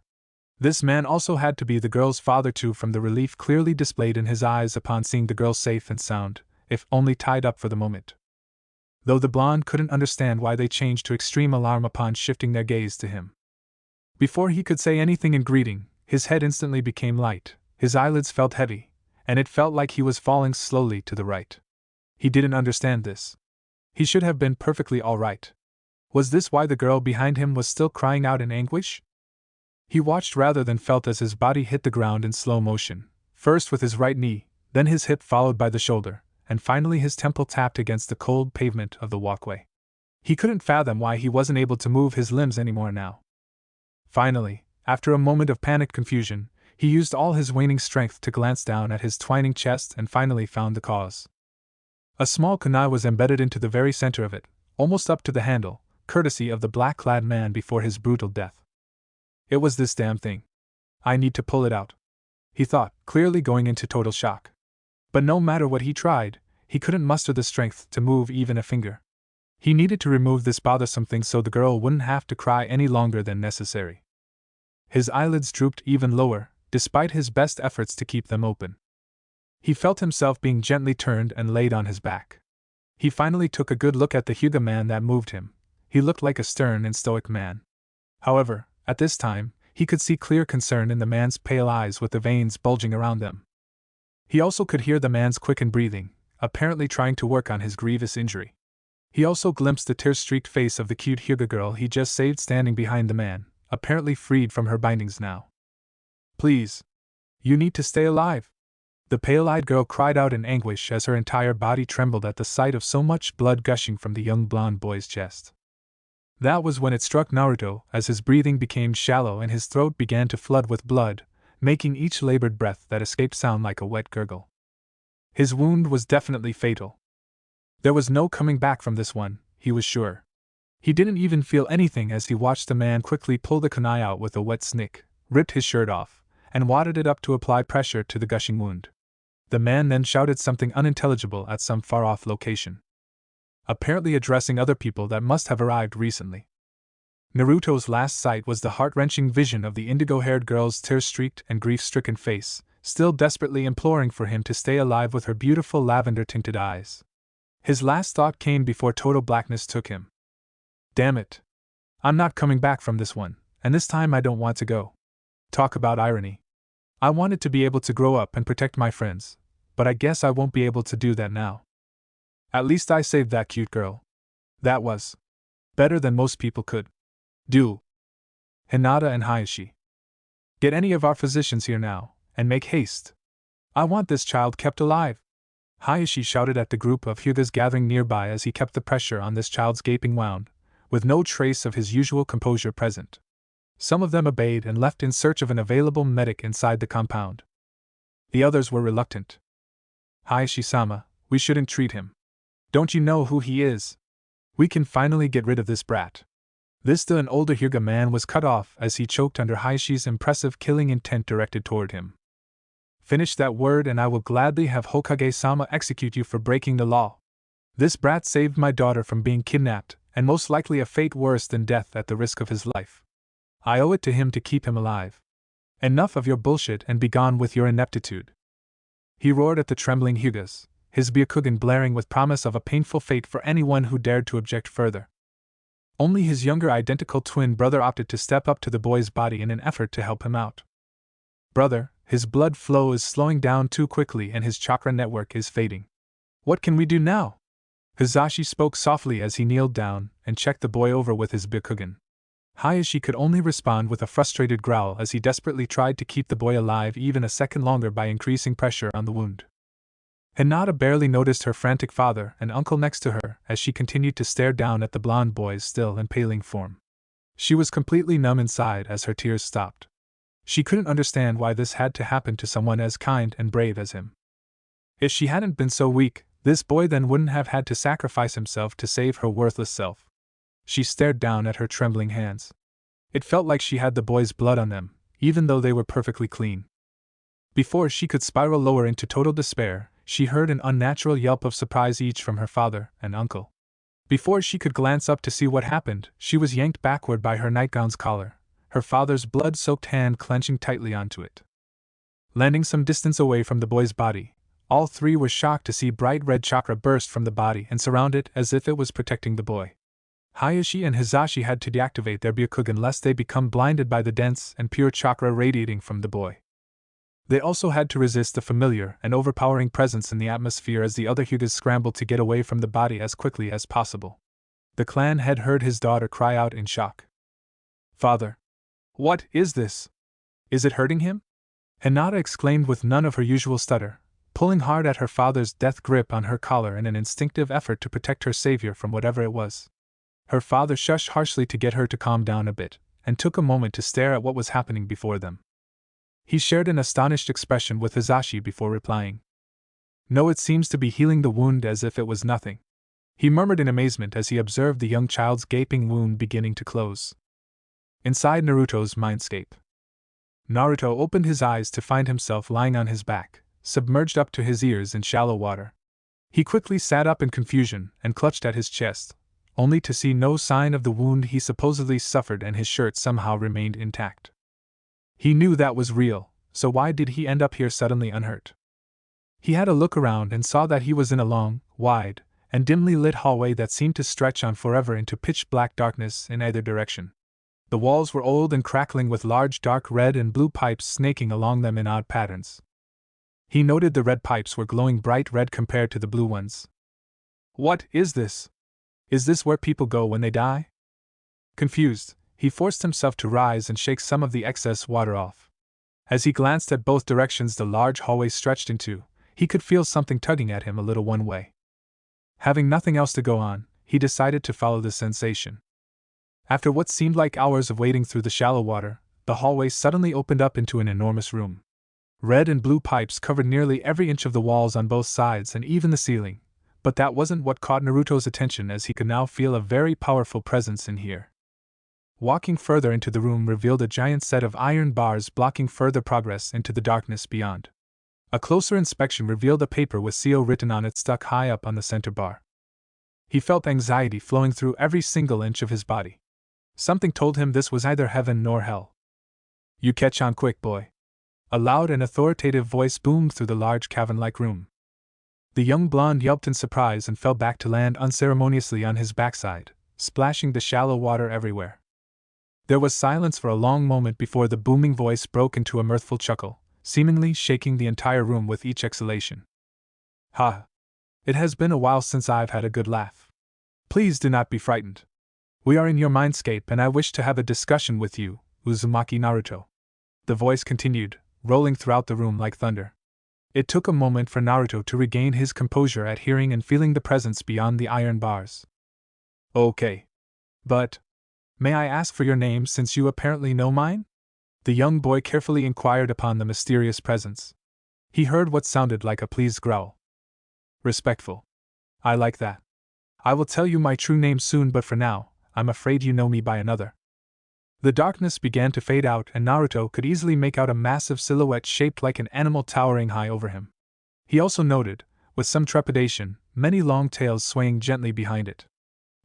This man also had to be the girl's father too, from the relief clearly displayed in his eyes upon seeing the girl safe and sound, if only tied up for the moment. Though the blonde couldn't understand why they changed to extreme alarm upon shifting their gaze to him. Before he could say anything in greeting, his head instantly became light, his eyelids felt heavy, and it felt like he was falling slowly to the right. He didn't understand this. He should have been perfectly all right. Was this why the girl behind him was still crying out in anguish? He watched rather than felt as his body hit the ground in slow motion, first with his right knee, then his hip followed by the shoulder, and finally his temple tapped against the cold pavement of the walkway. He couldn't fathom why he wasn't able to move his limbs anymore now. Finally, after a moment of panicked confusion, he used all his waning strength to glance down at his twining chest and finally found the cause. A small kunai was embedded into the very center of it, almost up to the handle, courtesy of the black-clad man before his brutal death. It was this damn thing. I need to pull it out, he thought, clearly going into total shock. But no matter what he tried, he couldn't muster the strength to move even a finger. He needed to remove this bothersome thing so the girl wouldn't have to cry any longer than necessary. His eyelids drooped even lower, despite his best efforts to keep them open. He felt himself being gently turned and laid on his back. He finally took a good look at the Hyuga man that moved him. He looked like a stern and stoic man. However, at this time, he could see clear concern in the man's pale eyes with the veins bulging around them. He also could hear the man's quickened breathing, apparently trying to work on his grievous injury. He also glimpsed the tear-streaked face of the cute Hyuga girl he just saved standing behind the man, apparently freed from her bindings now. "Please. You need to stay alive," the pale-eyed girl cried out in anguish as her entire body trembled at the sight of so much blood gushing from the young blonde boy's chest. That was when it struck Naruto, as his breathing became shallow and his throat began to flood with blood, making each labored breath that escaped sound like a wet gurgle. His wound was definitely fatal. There was no coming back from this one, he was sure. He didn't even feel anything as he watched the man quickly pull the kunai out with a wet snick, ripped his shirt off, and wadded it up to apply pressure to the gushing wound. The man then shouted something unintelligible at some far-off location, apparently addressing other people that must have arrived recently. Naruto's last sight was the heart-wrenching vision of the indigo-haired girl's tear-streaked and grief-stricken face, still desperately imploring for him to stay alive with her beautiful lavender-tinted eyes. His last thought came before total blackness took him. Damn it. I'm not coming back from this one, and this time I don't want to go. Talk about irony. I wanted to be able to grow up and protect my friends, but I guess I won't be able to do that now. At least I saved that cute girl. That was better than most people could do. Hinata and Hayashi. Get any of our physicians here now, and make haste. I want this child kept alive. Hayashi shouted at the group of Hyugas gathering nearby as he kept the pressure on this child's gaping wound, with no trace of his usual composure present. Some of them obeyed and left in search of an available medic inside the compound. The others were reluctant. Hayashi-sama, we shouldn't treat him. Don't you know who he is? We can finally get rid of this brat. An older Hyuga man was cut off as he choked under Hayashi's impressive killing intent directed toward him. Finish that word and I will gladly have Hokage-sama execute you for breaking the law. This brat saved my daughter from being kidnapped, and most likely a fate worse than death at the risk of his life. I owe it to him to keep him alive. Enough of your bullshit and begone with your ineptitude. He roared at the trembling Hyugas, his Byakugan blaring with promise of a painful fate for anyone who dared to object further. Only his younger identical twin brother opted to step up to the boy's body in an effort to help him out. Brother, his blood flow is slowing down too quickly and his chakra network is fading. What can we do now? Hizashi spoke softly as he kneeled down and checked the boy over with his Byakugan. Hayashi could only respond with a frustrated growl as he desperately tried to keep the boy alive even a second longer by increasing pressure on the wound. Hinata barely noticed her frantic father and uncle next to her as she continued to stare down at the blonde boy's still and paling form. She was completely numb inside as her tears stopped. She couldn't understand why this had to happen to someone as kind and brave as him. If she hadn't been so weak, this boy then wouldn't have had to sacrifice himself to save her worthless self. She stared down at her trembling hands. It felt like she had the boy's blood on them, even though they were perfectly clean. Before she could spiral lower into total despair, she heard an unnatural yelp of surprise each from her father and uncle. Before she could glance up to see what happened, she was yanked backward by her nightgown's collar, her father's blood-soaked hand clenching tightly onto it. Landing some distance away from the boy's body, all three were shocked to see bright red chakra burst from the body and surround it as if it was protecting the boy. Hayashi and Hizashi had to deactivate their Byakugan lest they become blinded by the dense and pure chakra radiating from the boy. They also had to resist the familiar and overpowering presence in the atmosphere as the other Hyugas scrambled to get away from the body as quickly as possible. The clan had heard his daughter cry out in shock. Father! What is this? Is it hurting him? Hinata exclaimed with none of her usual stutter, pulling hard at her father's death grip on her collar in an instinctive effort to protect her savior from whatever it was. Her father shushed harshly to get her to calm down a bit, and took a moment to stare at what was happening before them. He shared an astonished expression with Hizashi before replying. No, it seems to be healing the wound as if it was nothing. He murmured in amazement as he observed the young child's gaping wound beginning to close. Inside Naruto's mindscape. Naruto opened his eyes to find himself lying on his back, submerged up to his ears in shallow water. He quickly sat up in confusion and clutched at his chest, only to see no sign of the wound he supposedly suffered and his shirt somehow remained intact. He knew that was real, so why did he end up here suddenly unhurt? He had a look around and saw that he was in a long, wide, and dimly lit hallway that seemed to stretch on forever into pitch-black darkness in either direction. The walls were old and crackling with large dark red and blue pipes snaking along them in odd patterns. He noted the red pipes were glowing bright red compared to the blue ones. What is this? Is this where people go when they die? Confused, he forced himself to rise and shake some of the excess water off. As he glanced at both directions the large hallway stretched into, he could feel something tugging at him a little one way. Having nothing else to go on, he decided to follow the sensation. After what seemed like hours of wading through the shallow water, the hallway suddenly opened up into an enormous room. Red and blue pipes covered nearly every inch of the walls on both sides and even the ceiling, but that wasn't what caught Naruto's attention as he could now feel a very powerful presence in here. Walking further into the room revealed a giant set of iron bars blocking further progress into the darkness beyond. A closer inspection revealed a paper with CO written on it stuck high up on the center bar. He felt anxiety flowing through every single inch of his body. Something told him this was either heaven nor hell. You catch on quick, boy. A loud and authoritative voice boomed through the large cavern-like room. The young blonde yelped in surprise and fell back to land unceremoniously on his backside, splashing the shallow water everywhere. There was silence for a long moment before the booming voice broke into a mirthful chuckle, seemingly shaking the entire room with each exhalation. Ha! It has been a while since I've had a good laugh. Please do not be frightened. We are in your mindscape and I wish to have a discussion with you, Uzumaki Naruto. The voice continued, rolling throughout the room like thunder. It took a moment for Naruto to regain his composure at hearing and feeling the presence beyond the iron bars. Okay. But may I ask for your name since you apparently know mine? The young boy carefully inquired upon the mysterious presence. He heard what sounded like a pleased growl. Respectful. I like that. I will tell you my true name soon, but for now, I'm afraid you know me by another. The darkness began to fade out and Naruto could easily make out a massive silhouette shaped like an animal towering high over him. He also noted, with some trepidation, many long tails swaying gently behind it.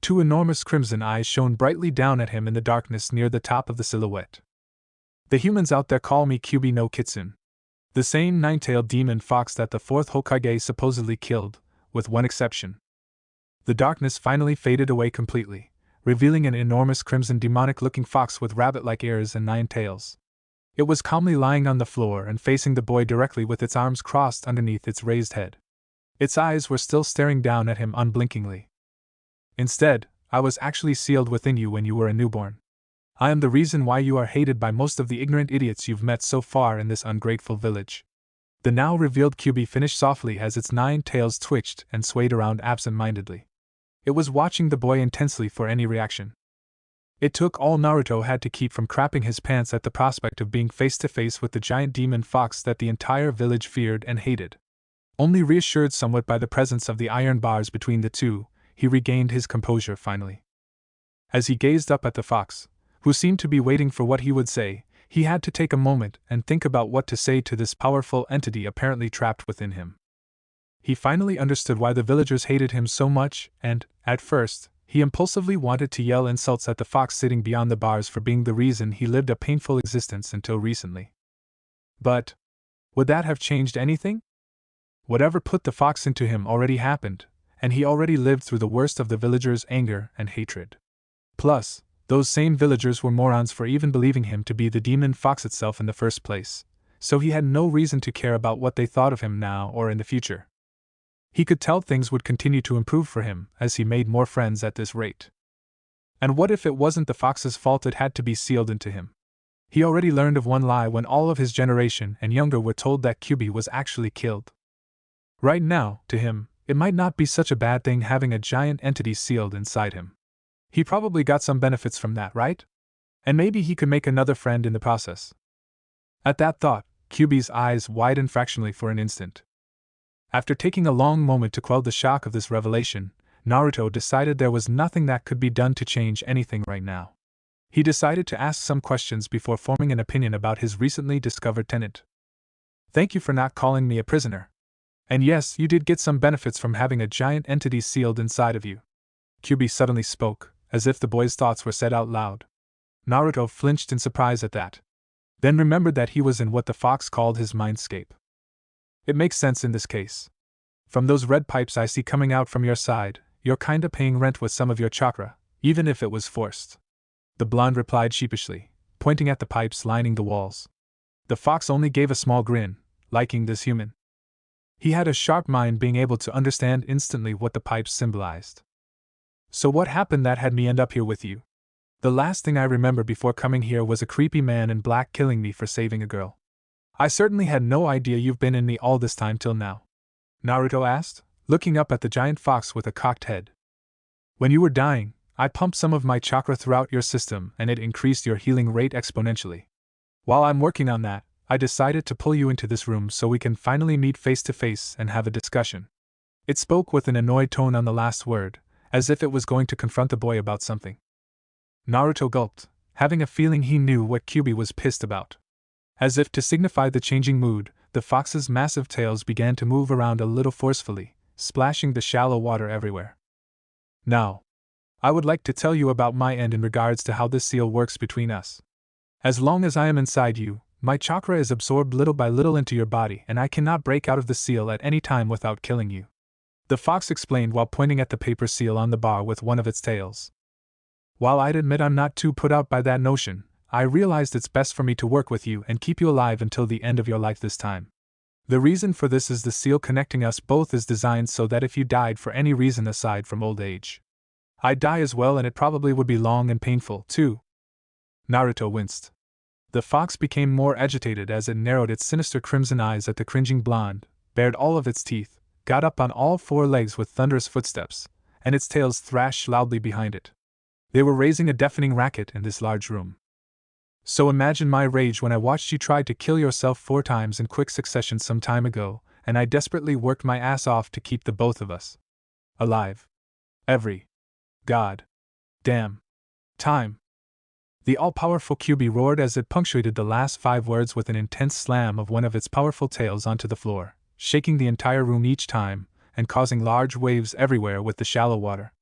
Two enormous crimson eyes shone brightly down at him in the darkness near the top of the silhouette. The humans out there call me Kyubi no Kitsune. The same nine-tailed demon fox that the fourth Hokage supposedly killed, with one exception. The darkness finally faded away completely, revealing an enormous crimson demonic-looking fox with rabbit-like ears and 9 tails. It was calmly lying on the floor and facing the boy directly with its arms crossed underneath its raised head. Its eyes were still staring down at him unblinkingly. Instead, I was actually sealed within you when you were a newborn. I am the reason why you are hated by most of the ignorant idiots you've met so far in this ungrateful village. The now revealed Kyubi finished softly as its 9 tails twitched and swayed around absent-mindedly. It was watching the boy intensely for any reaction. It took all Naruto had to keep from crapping his pants at the prospect of being face to face with the giant demon fox that the entire village feared and hated. Only reassured somewhat by the presence of the iron bars between the two, he regained his composure finally. As he gazed up at the fox, who seemed to be waiting for what he would say, he had to take a moment and think about what to say to this powerful entity apparently trapped within him. He finally understood why the villagers hated him so much, and, at first, he impulsively wanted to yell insults at the fox sitting beyond the bars for being the reason he lived a painful existence until recently. But would that have changed anything? Whatever put the fox into him already happened, and he already lived through the worst of the villagers' anger and hatred. Plus, those same villagers were morons for even believing him to be the demon fox itself in the first place, so he had no reason to care about what they thought of him now or in the future. He could tell things would continue to improve for him as he made more friends at this rate. And what if it wasn't the fox's fault it had to be sealed into him? He already learned of one lie when all of his generation and younger were told that Kyubi was actually killed. Right now, to him, it might not be such a bad thing having a giant entity sealed inside him. He probably got some benefits from that, right? And maybe he could make another friend in the process. At that thought, Kyubi's eyes widened fractionally for an instant. After taking a long moment to quell the shock of this revelation, Naruto decided there was nothing that could be done to change anything right now. He decided to ask some questions before forming an opinion about his recently discovered tenant. Thank you for not calling me a prisoner. And yes, you did get some benefits from having a giant entity sealed inside of you. Kyubi suddenly spoke, as if the boy's thoughts were said out loud. Naruto flinched in surprise at that. Then remembered that he was in what the fox called his mindscape. It makes sense in this case. From those red pipes I see coming out from your side, you're kinda paying rent with some of your chakra, even if it was forced. The blonde replied sheepishly, pointing at the pipes lining the walls. The fox only gave a small grin, liking this human. He had a sharp mind being able to understand instantly what the pipes symbolized. So what happened that had me end up here with you? The last thing I remember before coming here was a creepy man in black killing me for saving a girl. I certainly had no idea you've been in me all this time till now. Naruto asked, looking up at the giant fox with a cocked head. When you were dying, I pumped some of my chakra throughout your system and it increased your healing rate exponentially. While I'm working on that, I decided to pull you into this room so we can finally meet face to face and have a discussion. It spoke with an annoyed tone on the last word, as if it was going to confront the boy about something. Naruto gulped, having a feeling he knew what Kyubi was pissed about. As if to signify the changing mood, the fox's massive tails began to move around a little forcefully, splashing the shallow water everywhere. Now, I would like to tell you about my end in regards to how this seal works between us. As long as I am inside you, my chakra is absorbed little by little into your body and I cannot break out of the seal at any time without killing you. The fox explained while pointing at the paper seal on the bar with one of its tails. While I'd admit I'm not too put out by that notion, I realized it's best for me to work with you and keep you alive until the end of your life this time. The reason for this is the seal connecting us both is designed so that if you died for any reason aside from old age, I'd die as well, and it probably would be long and painful, too. Naruto winced. The fox became more agitated as it narrowed its sinister crimson eyes at the cringing blonde, bared all of its teeth, got up on all four legs with thunderous footsteps, and its tails thrashed loudly behind it. They were raising a deafening racket in this large room. So imagine my rage when I watched you try to kill yourself 4 times in quick succession some time ago, and I desperately worked my ass off to keep the both of us alive. Every god damn time. The all-powerful Kyuubi roared as it punctuated the last 5 words with an intense slam of one of its powerful tails onto the floor, shaking the entire room each time, and causing large waves everywhere with the shallow water.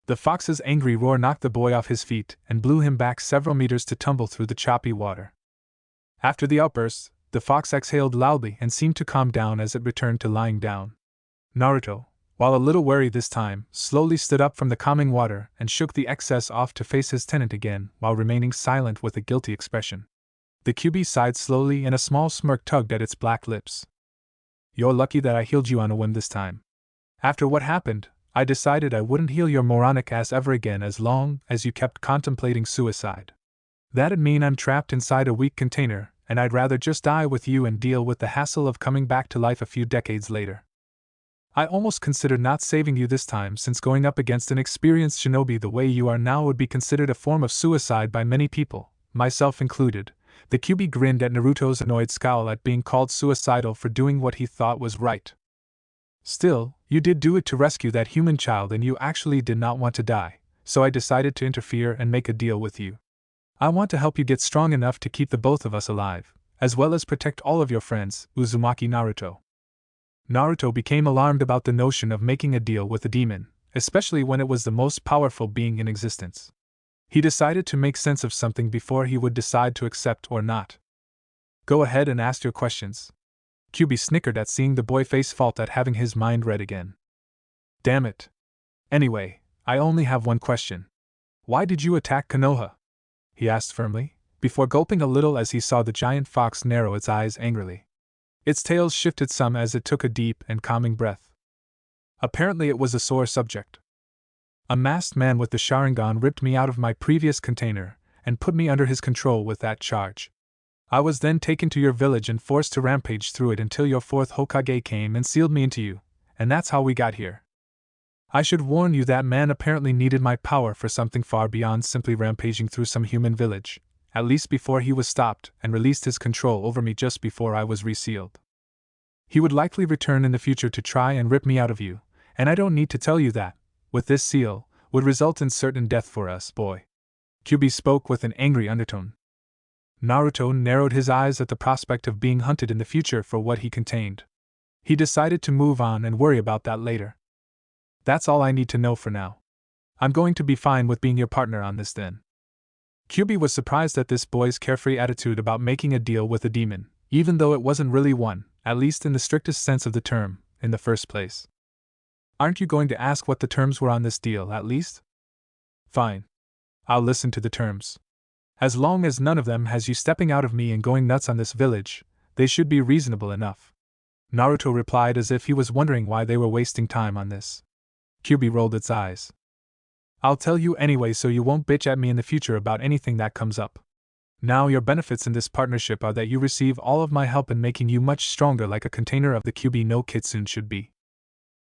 The fox's angry roar knocked the boy off his feet and blew him back several meters to tumble through the choppy water. After the outburst, the fox exhaled loudly and seemed to calm down as it returned to lying down. Naruto, while a little wary this time, slowly stood up from the calming water and shook the excess off to face his tenant again while remaining silent with a guilty expression. The Kyuubi sighed slowly and a small smirk tugged at its black lips. You're lucky that I healed you on a whim this time. After what happened, I decided I wouldn't heal your moronic ass ever again as long as you kept contemplating suicide. That'd mean I'm trapped inside a weak container, and I'd rather just die with you and deal with the hassle of coming back to life a few decades later. I almost considered not saving you this time, since going up against an experienced shinobi the way you are now would be considered a form of suicide by many people, myself included. The Kyuubi grinned at Naruto's annoyed scowl at being called suicidal for doing what he thought was right. Still, you did do it to rescue that human child and you actually did not want to die, so I decided to interfere and make a deal with you. I want to help you get strong enough to keep the both of us alive, as well as protect all of your friends, Uzumaki Naruto. Naruto became alarmed about the notion of making a deal with a demon, especially when it was the most powerful being in existence. He decided to make sense of something before he would decide to accept or not. Go ahead and ask your questions. Kyuubi snickered at seeing the boy face fault at having his mind read again. Damn it. Anyway, I only have one question. Why did you attack Konoha? He asked firmly, before gulping a little as he saw the giant fox narrow its eyes angrily. Its tails shifted some as it took a deep and calming breath. Apparently it was a sore subject. A masked man with the Sharingan ripped me out of my previous container and put me under his control with that charge. I was then taken to your village and forced to rampage through it until your 4th Hokage came and sealed me into you, and that's how we got here. I should warn you that man apparently needed my power for something far beyond simply rampaging through some human village, at least before he was stopped and released his control over me just before I was resealed. He would likely return in the future to try and rip me out of you, and I don't need to tell you that, with this seal, would result in certain death for us, boy. Kyuubi spoke with an angry undertone. Naruto narrowed his eyes at the prospect of being hunted in the future for what he contained. He decided to move on and worry about that later. That's all I need to know for now. I'm going to be fine with being your partner on this then. Kyuubi was surprised at this boy's carefree attitude about making a deal with a demon, even though it wasn't really one, at least in the strictest sense of the term, in the first place. Aren't you going to ask what the terms were on this deal, at least? Fine. I'll listen to the terms. As long as none of them has you stepping out of me and going nuts on this village, they should be reasonable enough. Naruto replied as if he was wondering why they were wasting time on this. Kyuubi rolled its eyes. I'll tell you anyway so you won't bitch at me in the future about anything that comes up. Now your benefits in this partnership are that you receive all of my help in making you much stronger like a container of the Kyuubi no Kitsune should be.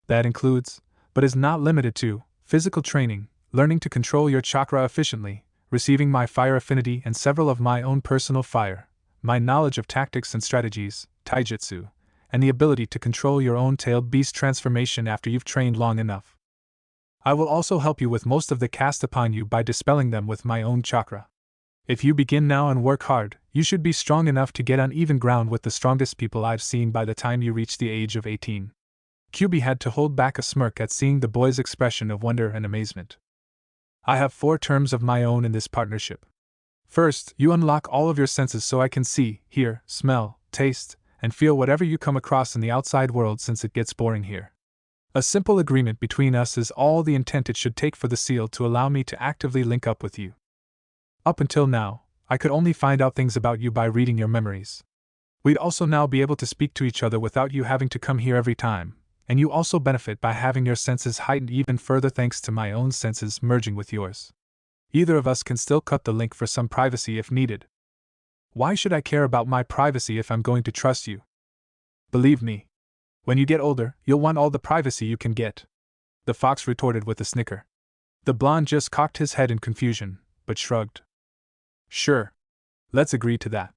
That includes, but is not limited to, physical training, learning to control your chakra efficiently, receiving my fire affinity and several of my own personal fire, my knowledge of tactics and strategies, taijutsu, and the ability to control your own tailed beast transformation after you've trained long enough. I will also help you with most of the cast upon you by dispelling them with my own chakra. If you begin now and work hard, you should be strong enough to get on even ground with the strongest people I've seen by the time you reach the age of 18. Kyuubi had to hold back a smirk at seeing the boy's expression of wonder and amazement. I have 4 terms of my own in this partnership. First, you unlock all of your senses so I can see, hear, smell, taste, and feel whatever you come across in the outside world since it gets boring here. A simple agreement between us is all the intent it should take for the seal to allow me to actively link up with you. Up until now, I could only find out things about you by reading your memories. We'd also now be able to speak to each other without you having to come here every time, and you also benefit by having your senses heightened even further thanks to my own senses merging with yours. Either of us can still cut the link for some privacy if needed. Why should I care about my privacy if I'm going to trust you? Believe me, when you get older, you'll want all the privacy you can get, the fox retorted with a snicker. The blonde just cocked his head in confusion, but shrugged. Sure. Let's agree to that.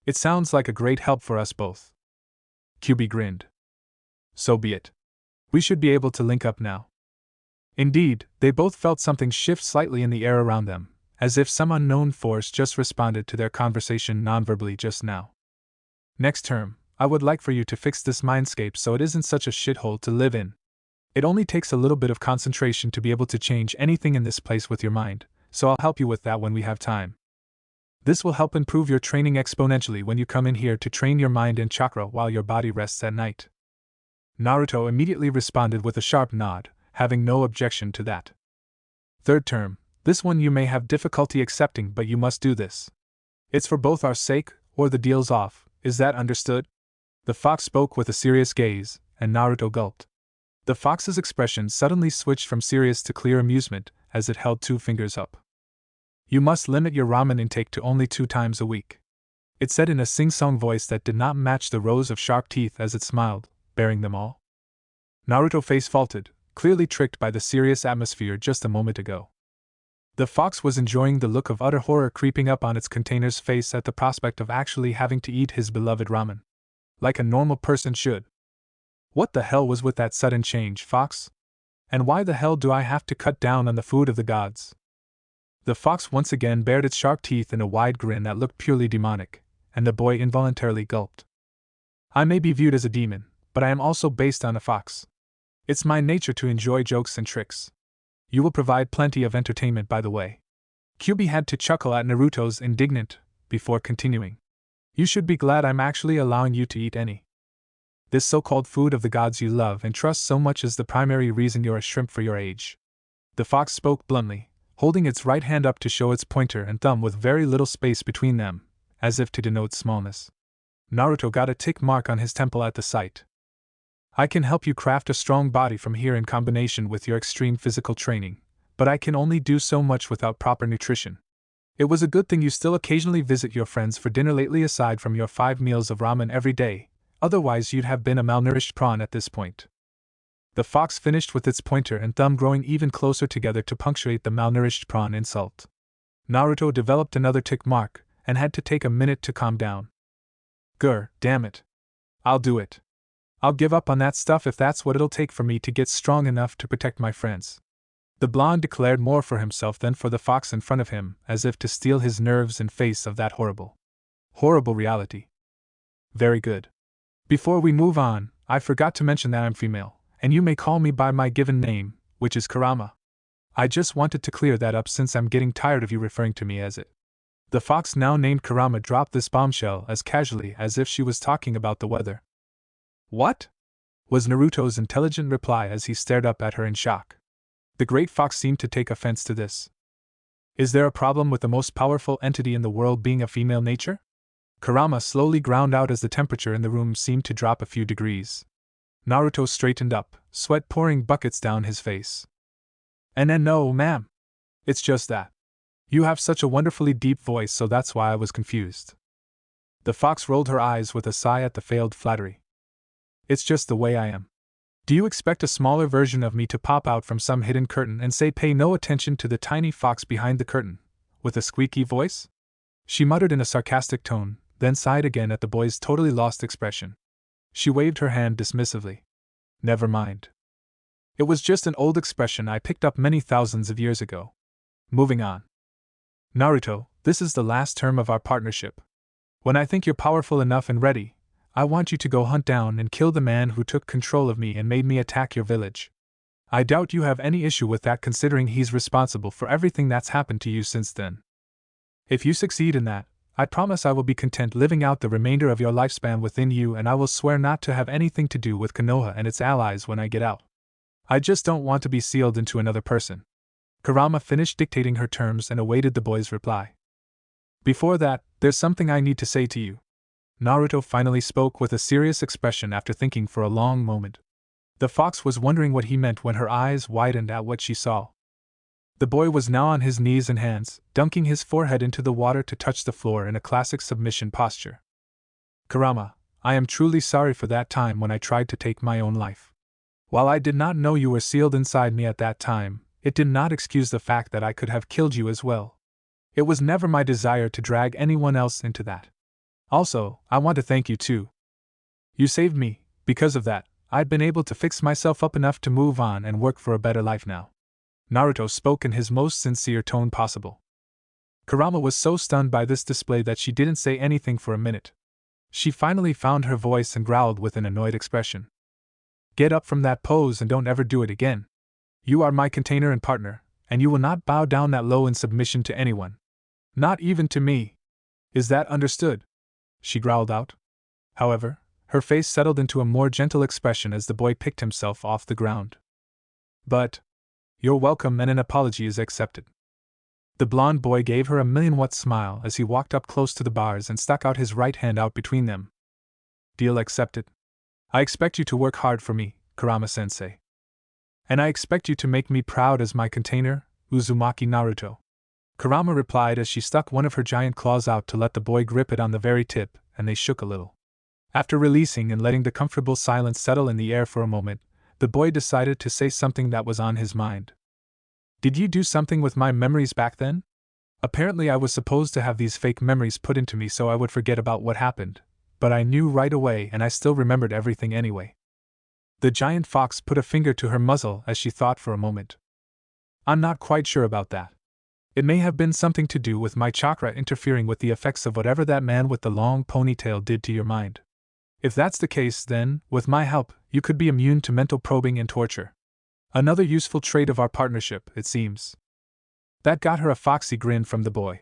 It sounds like a great help for us both. QB grinned. So be it. We should be able to link up now. Indeed, they both felt something shift slightly in the air around them, as if some unknown force just responded to their conversation nonverbally just now. Next term, I would like for you to fix this mindscape so it isn't such a shithole to live in. It only takes a little bit of concentration to be able to change anything in this place with your mind, so I'll help you with that when we have time. This will help improve your training exponentially when you come in here to train your mind and chakra while your body rests at night. Naruto immediately responded with a sharp nod, having no objection to that. Third term, this one you may have difficulty accepting, but you must do this. It's for both our sake, or the deal's off, is that understood? The fox spoke with a serious gaze, and Naruto gulped. The fox's expression suddenly switched from serious to clear amusement as it held 2 fingers up. You must limit your ramen intake to only 2 times a week. It said in a sing-song voice that did not match the rows of sharp teeth as it smiled, baring them all. Naruto's face faltered, clearly tricked by the serious atmosphere just a moment ago. The fox was enjoying the look of utter horror creeping up on its container's face at the prospect of actually having to eat his beloved ramen. Like a normal person should. What the hell was with that sudden change, fox? And why the hell do I have to cut down on the food of the gods? The fox once again bared its sharp teeth in a wide grin that looked purely demonic, and the boy involuntarily gulped. I may be viewed as a demon, but I am also based on a fox. It's my nature to enjoy jokes and tricks. You will provide plenty of entertainment, by the way. Kyuubi had to chuckle at Naruto's indignant, before continuing. You should be glad I'm actually allowing you to eat any. This so-called food of the gods you love and trust so much is the primary reason you're a shrimp for your age. The fox spoke bluntly, holding its right hand up to show its pointer and thumb with very little space between them, as if to denote smallness. Naruto got a tick mark on his temple at the sight. I can help you craft a strong body from here in combination with your extreme physical training, but I can only do so much without proper nutrition. It was a good thing you still occasionally visit your friends for dinner lately aside from your 5 meals of ramen every day, otherwise you'd have been a malnourished prawn at this point. The fox finished with its pointer and thumb growing even closer together to punctuate the malnourished prawn insult. Naruto developed another tick mark, and had to take a minute to calm down. Grr, damn it. I'll do it. I'll give up on that stuff if that's what it'll take for me to get strong enough to protect my friends. The blonde declared more for himself than for the fox in front of him, as if to steel his nerves in face of that horrible reality. Very good. Before we move on, I forgot to mention that I'm female, and you may call me by my given name, which is Kurama. I just wanted to clear that up since I'm getting tired of you referring to me as it. The fox now named Kurama dropped this bombshell as casually as if she was talking about the weather. What? Was Naruto's intelligent reply as he stared up at her in shock. The great fox seemed to take offense to this. Is there a problem with the most powerful entity in the world being a female nature? Kurama slowly ground out as the temperature in the room seemed to drop a few degrees. Naruto straightened up, sweat pouring buckets down his face. No, ma'am. It's just that. You have such a wonderfully deep voice, so that's why I was confused. The fox rolled her eyes with a sigh at the failed flattery. It's just the way I am. Do you expect a smaller version of me to pop out from some hidden curtain and say pay no attention to the tiny fox behind the curtain, with a squeaky voice? She muttered in a sarcastic tone, then sighed again at the boy's totally lost expression. She waved her hand dismissively. Never mind. It was just an old expression I picked up many thousands of years ago. Moving on. Naruto, this is the last term of our partnership. When I think you're powerful enough and ready, I want you to go hunt down and kill the man who took control of me and made me attack your village. I doubt you have any issue with that considering he's responsible for everything that's happened to you since then. If you succeed in that, I promise I will be content living out the remainder of your lifespan within you, and I will swear not to have anything to do with Konoha and its allies when I get out. I just don't want to be sealed into another person. Kurama finished dictating her terms and awaited the boy's reply. Before that, there's something I need to say to you. Naruto finally spoke with a serious expression after thinking for a long moment. The fox was wondering what he meant when her eyes widened at what she saw. The boy was now on his knees and hands, dunking his forehead into the water to touch the floor in a classic submission posture. Kurama, I am truly sorry for that time when I tried to take my own life. While I did not know you were sealed inside me at that time, it did not excuse the fact that I could have killed you as well. It was never my desire to drag anyone else into that. Also, I want to thank you too. You saved me. Because of that, I've been able to fix myself up enough to move on and work for a better life now. Naruto spoke in his most sincere tone possible. Kurama was so stunned by this display that she didn't say anything for a minute. She finally found her voice and growled with an annoyed expression. Get up from that pose and don't ever do it again. You are my container and partner, and you will not bow down that low in submission to anyone. Not even to me. Is that understood? She growled out. However, her face settled into a more gentle expression as the boy picked himself off the ground. But you're welcome and an apology is accepted. The blonde boy gave her a million-watt smile as he walked up close to the bars and stuck out his right hand out between them. Deal accepted. I expect you to work hard for me, Kurama-sensei. And I expect you to make me proud as my container, Uzumaki Naruto. Kurama replied as she stuck one of her giant claws out to let the boy grip it on the very tip, and they shook a little. After releasing and letting the comfortable silence settle in the air for a moment, the boy decided to say something that was on his mind. Did you do something with my memories back then? Apparently I was supposed to have these fake memories put into me so I would forget about what happened, but I knew right away and I still remembered everything anyway. The giant fox put a finger to her muzzle as she thought for a moment. I'm not quite sure about that. It may have been something to do with my chakra interfering with the effects of whatever that man with the long ponytail did to your mind. If that's the case, then, with my help, you could be immune to mental probing and torture. Another useful trait of our partnership, it seems. That got her a foxy grin from the boy.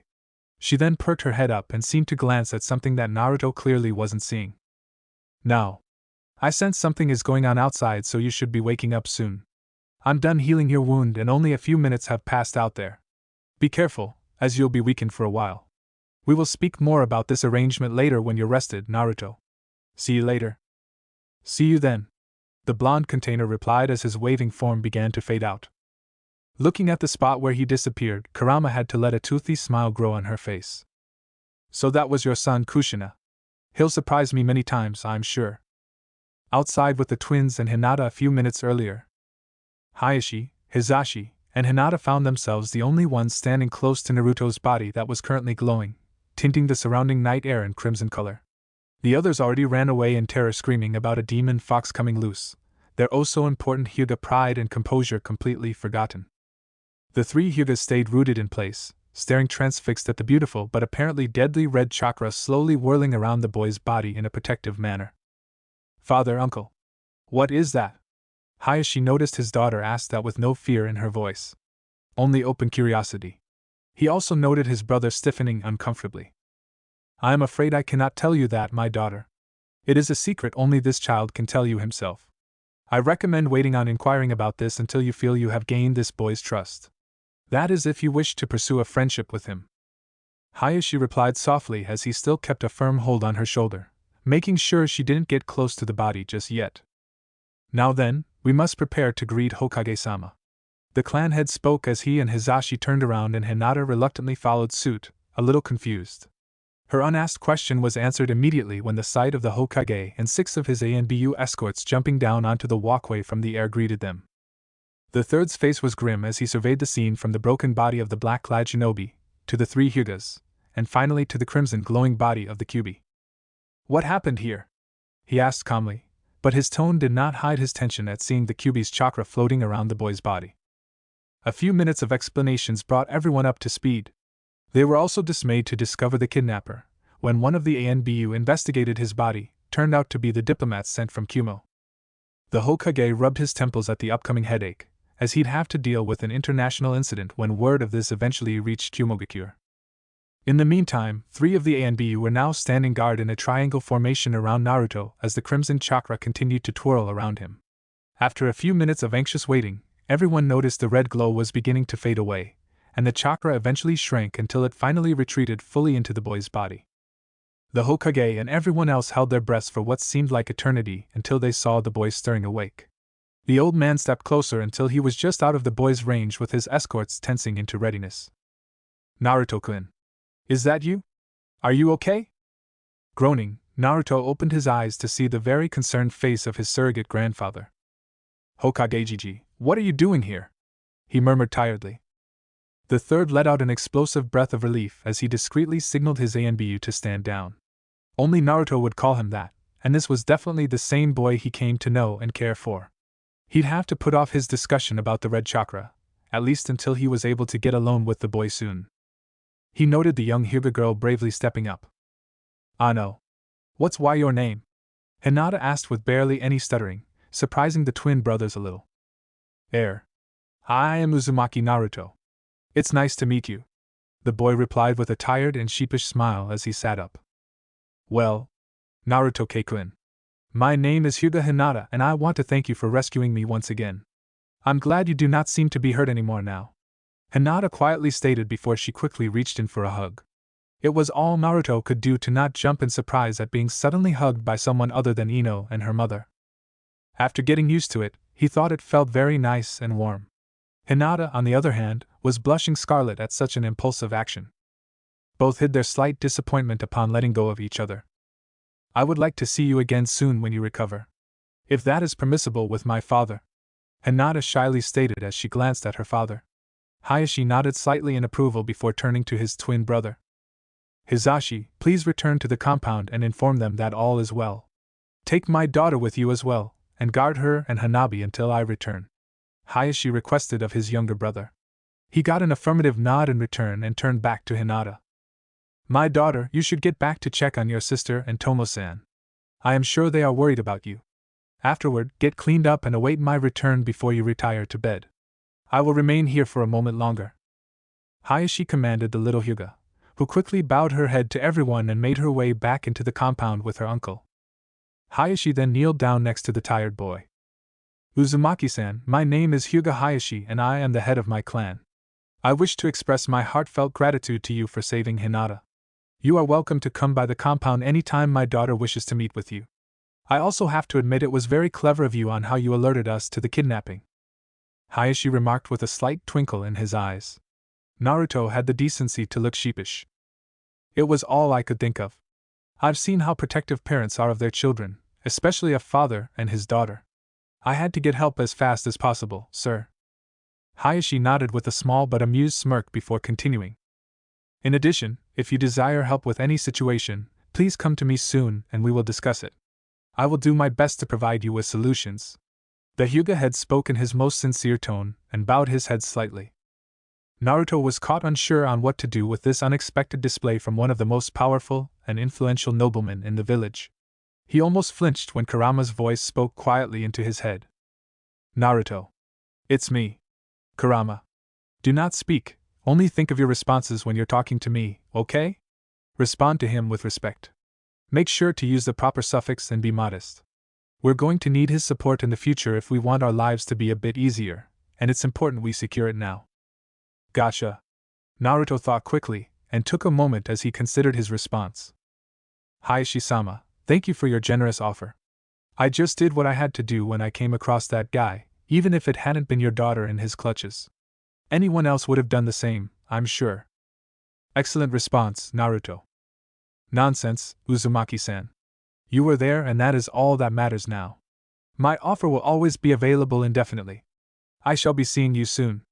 She then perked her head up and seemed to glance at something that Naruto clearly wasn't seeing. Now, I sense something is going on outside, so you should be waking up soon. I'm done healing your wound and only a few minutes have passed out there. Be careful, as you'll be weakened for a while. We will speak more about this arrangement later when you're rested, Naruto. See you later. See you then, the blonde container replied as his waving form began to fade out. Looking at the spot where he disappeared, Kurama had to let a toothy smile grow on her face. So that was your son Kushina. He'll surprise me many times, I'm sure. Outside with the twins and Hinata a few minutes earlier, Hayashi, Hizashi, and Hinata found themselves the only ones standing close to Naruto's body that was currently glowing, tinting the surrounding night air in crimson color. The others already ran away in terror, screaming about a demon fox coming loose, their oh-so-important Hyuga pride and composure completely forgotten. The three Hyugas stayed rooted in place, staring transfixed at the beautiful but apparently deadly red chakra slowly whirling around the boy's body in a protective manner. Father, uncle. What is that? Hayashi noticed his daughter ask that with no fear in her voice. Only open curiosity. He also noted his brother stiffening uncomfortably. I am afraid I cannot tell you that, my daughter. It is a secret only this child can tell you himself. I recommend waiting on inquiring about this until you feel you have gained this boy's trust. That is if you wish to pursue a friendship with him. Hayashi replied softly as he still kept a firm hold on her shoulder, making sure she didn't get close to the body just yet. Now then, we must prepare to greet Hokage-sama. The clan head spoke as he and Hizashi turned around and Hinata reluctantly followed suit, a little confused. Her unasked question was answered immediately when the sight of the Hokage and 6 of his ANBU escorts jumping down onto the walkway from the air greeted them. The third's face was grim as he surveyed the scene from the broken body of the black-clad shinobi, to the 3 Hyugas, and finally to the crimson glowing body of the Kyuubi. What happened here? He asked calmly, but his tone did not hide his tension at seeing the Kyuubi's chakra floating around the boy's body. A few minutes of explanations brought everyone up to speed. They were also dismayed to discover the kidnapper, when one of the ANBU investigated his body, turned out to be the diplomat sent from Kumo. The Hokage rubbed his temples at the upcoming headache, as he'd have to deal with an international incident when word of this eventually reached Kumogakure. In the meantime, 3 of the ANBU were now standing guard in a triangle formation around Naruto as the crimson chakra continued to twirl around him. After a few minutes of anxious waiting, everyone noticed the red glow was beginning to fade away, and the chakra eventually shrank until it finally retreated fully into the boy's body. The Hokage and everyone else held their breaths for what seemed like eternity until they saw the boy stirring awake. The old man stepped closer until he was just out of the boy's range with his escorts tensing into readiness. Naruto-kun. Is that you? Are you okay? Groaning, Naruto opened his eyes to see the very concerned face of his surrogate grandfather. Hokage-jiji, what are you doing here? He murmured tiredly. The third let out an explosive breath of relief as he discreetly signaled his ANBU to stand down. Only Naruto would call him that, and this was definitely the same boy he came to know and care for. He'd have to put off his discussion about the red chakra, at least until he was able to get alone with the boy soon. He noted the young Hyuga girl bravely stepping up. "Ah no. What's why your name?" Hinata asked with barely any stuttering, surprising the twin brothers a little. I am Uzumaki Naruto. It's nice to meet you," the boy replied with a tired and sheepish smile as he sat up. "Well, Naruto-kun. My name is Hyuga Hinata and I want to thank you for rescuing me once again. I'm glad you do not seem to be hurt anymore now," Hinata quietly stated before she quickly reached in for a hug. It was all Naruto could do to not jump in surprise at being suddenly hugged by someone other than Ino and her mother. After getting used to it, he thought it felt very nice and warm. Hinata, on the other hand, was blushing scarlet at such an impulsive action. Both hid their slight disappointment upon letting go of each other. "I would like to see you again soon when you recover. If that is permissible with my father," Hinata shyly stated as she glanced at her father. Hayashi nodded slightly in approval before turning to his twin brother. "Hizashi, please return to the compound and inform them that all is well. Take my daughter with you as well, and guard her and Hanabi until I return," Hayashi requested of his younger brother. He got an affirmative nod in return and turned back to Hinata. "My daughter, you should get back to check on your sister and Tomo-san. I am sure they are worried about you. Afterward, get cleaned up and await my return before you retire to bed. I will remain here for a moment longer," Hayashi commanded the little Hyuga, who quickly bowed her head to everyone and made her way back into the compound with her uncle. Hayashi then kneeled down next to the tired boy. "Uzumaki-san, my name is Hyuga Hayashi and I am the head of my clan. I wish to express my heartfelt gratitude to you for saving Hinata. You are welcome to come by the compound any time my daughter wishes to meet with you. I also have to admit it was very clever of you on how you alerted us to the kidnapping," Hayashi remarked with a slight twinkle in his eyes. Naruto had the decency to look sheepish. "It was all I could think of. I've seen how protective parents are of their children, especially a father and his daughter. I had to get help as fast as possible, sir." Hayashi nodded with a small but amused smirk before continuing. "In addition, if you desire help with any situation, please come to me soon and we will discuss it. I will do my best to provide you with solutions." The Hyuga had spoken in his most sincere tone and bowed his head slightly. Naruto was caught unsure on what to do with this unexpected display from one of the most powerful and influential noblemen in the village. He almost flinched when Kurama's voice spoke quietly into his head. "Naruto. It's me. Kurama. Do not speak, only think of your responses when you're talking to me, okay? Respond to him with respect. Make sure to use the proper suffix and be modest. We're going to need his support in the future if we want our lives to be a bit easier, and it's important we secure it now." "Gotcha." Naruto thought quickly, and took a moment as he considered his response. "Hayashi-sama, thank you for your generous offer. I just did what I had to do when I came across that guy, even if it hadn't been your daughter in his clutches. Anyone else would have done the same, I'm sure." "Excellent response, Naruto." "Nonsense, Uzumaki-san. You were there and that is all that matters now. My offer will always be available indefinitely. I shall be seeing you soon,"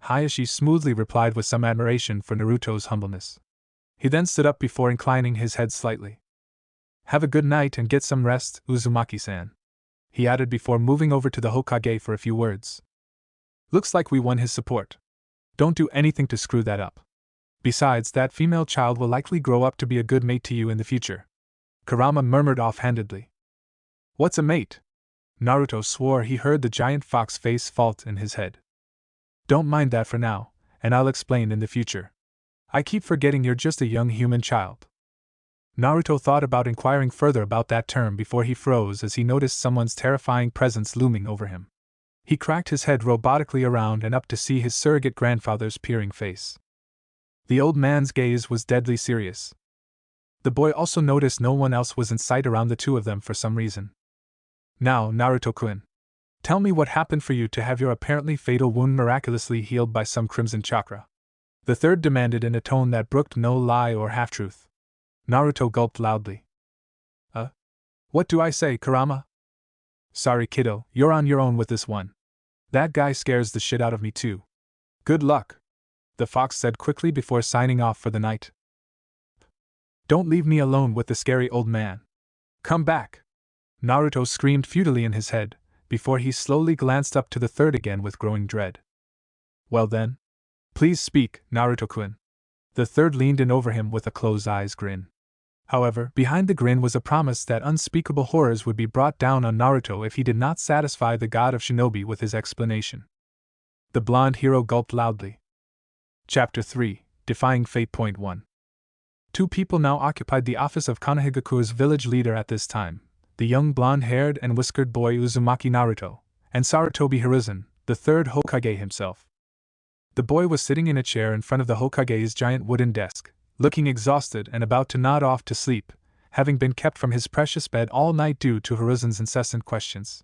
Hayashi smoothly replied with some admiration for Naruto's humbleness. He then stood up before inclining his head slightly. "Have a good night and get some rest, Uzumaki-san," he added before moving over to the Hokage for a few words. "Looks like we won his support. Don't do anything to screw that up. Besides, that female child will likely grow up to be a good mate to you in the future," Kurama murmured offhandedly. "What's a mate?" Naruto swore he heard the giant fox face fault in his head. "Don't mind that for now, and I'll explain in the future. I keep forgetting you're just a young human child." Naruto thought about inquiring further about that term before he froze as he noticed someone's terrifying presence looming over him. He cracked his head robotically around and up to see his surrogate grandfather's peering face. The old man's gaze was deadly serious. The boy also noticed no one else was in sight around the two of them for some reason. "Now, Naruto-kun. Tell me what happened for you to have your apparently fatal wound miraculously healed by some crimson chakra. The third demanded in a tone that brooked no lie or half-truth. Naruto gulped loudly. What do I say, Kurama? Sorry, kiddo, you're on your own with this one. That guy scares the shit out of me too. Good luck, the fox said quickly before signing off for the night. Don't leave me alone with the scary old man. Come back! Naruto screamed futilely in his head, before he slowly glanced up to the third again with growing dread. Well then? Please speak, Naruto-kun. The third leaned in over him with a closed-eyes grin. However, behind the grin was a promise that unspeakable horrors would be brought down on Naruto if he did not satisfy the god of shinobi with his explanation. The blonde hero gulped loudly. Chapter 3, Defying Fate. 1. Two people now occupied the office of Konohagaku's village leader at this time, the young blonde-haired and whiskered boy Uzumaki Naruto, and Sarutobi Hiruzen, the third Hokage himself. The boy was sitting in a chair in front of the Hokage's giant wooden desk, looking exhausted and about to nod off to sleep, having been kept from his precious bed all night due to Hiruzen's incessant questions.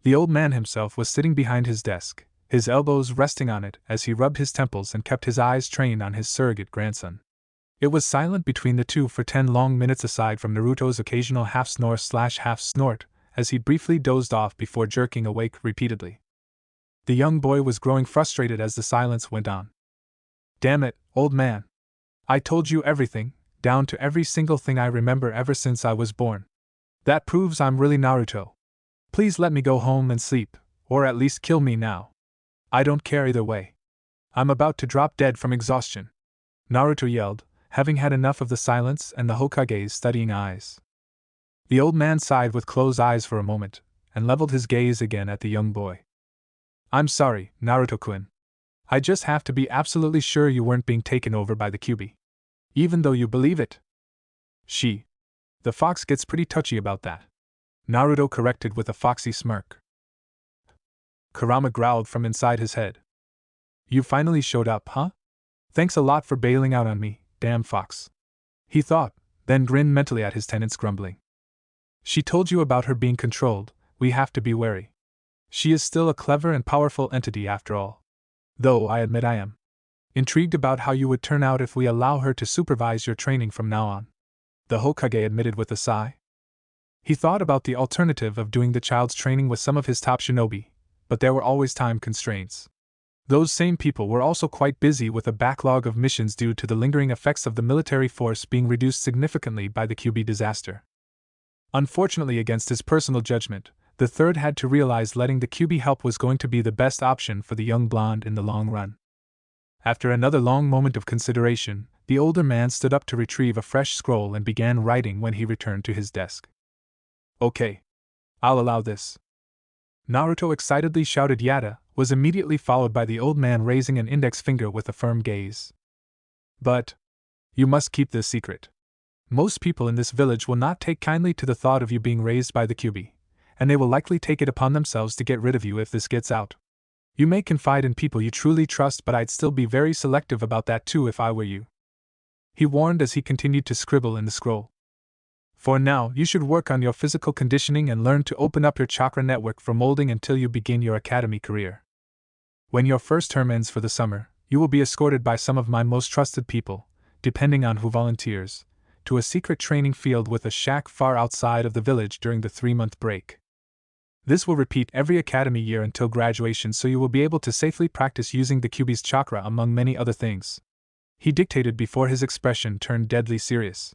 The old man himself was sitting behind his desk, his elbows resting on it as he rubbed his temples and kept his eyes trained on his surrogate grandson. It was silent between the two for 10 long minutes aside from Naruto's occasional half-snore/half-snort, as he briefly dozed off before jerking awake repeatedly. The young boy was growing frustrated as the silence went on. Damn it, old man. I told you everything, down to every single thing I remember ever since I was born. That proves I'm really Naruto. Please let me go home and sleep, or at least kill me now. I don't care either way. I'm about to drop dead from exhaustion. Naruto yelled, having had enough of the silence and the Hokage's studying eyes. The old man sighed with closed eyes for a moment, and leveled his gaze again at the young boy. I'm sorry, Naruto-kun. I just have to be absolutely sure you weren't being taken over by the Kyuubi. Even though you believe it. The fox gets pretty touchy about that. Naruto corrected with a foxy smirk. Kurama growled from inside his head. You finally showed up, huh? Thanks a lot for bailing out on me, damn fox. He thought, then grinned mentally at his tenants grumbling. She told you about her being controlled, we have to be wary. She is still a clever and powerful entity after all. Though I admit I am intrigued about how you would turn out if we allow her to supervise your training from now on, the Hokage admitted with a sigh. He thought about the alternative of doing the child's training with some of his top shinobi, but there were always time constraints. Those same people were also quite busy with a backlog of missions due to the lingering effects of the military force being reduced significantly by the Kyuubi disaster. Unfortunately, against his personal judgment, the third had to realize letting the Kyuubi help was going to be the best option for the young blonde in the long run. After another long moment of consideration, the older man stood up to retrieve a fresh scroll and began writing when he returned to his desk. Okay. I'll allow this. Naruto excitedly shouted Yada, was immediately followed by the old man raising an index finger with a firm gaze. But you must keep this secret. Most people in this village will not take kindly to the thought of you being raised by the Kyuubi, and they will likely take it upon themselves to get rid of you if this gets out. You may confide in people you truly trust, but I'd still be very selective about that too if I were you. He warned as he continued to scribble in the scroll. For now, you should work on your physical conditioning and learn to open up your chakra network for molding until you begin your academy career. When your first term ends for the summer, you will be escorted by some of my most trusted people, depending on who volunteers, to a secret training field with a shack far outside of the village during the 3-month break. This will repeat every academy year until graduation, so you will be able to safely practice using the Kyuubi's chakra among many other things. He dictated before his expression turned deadly serious.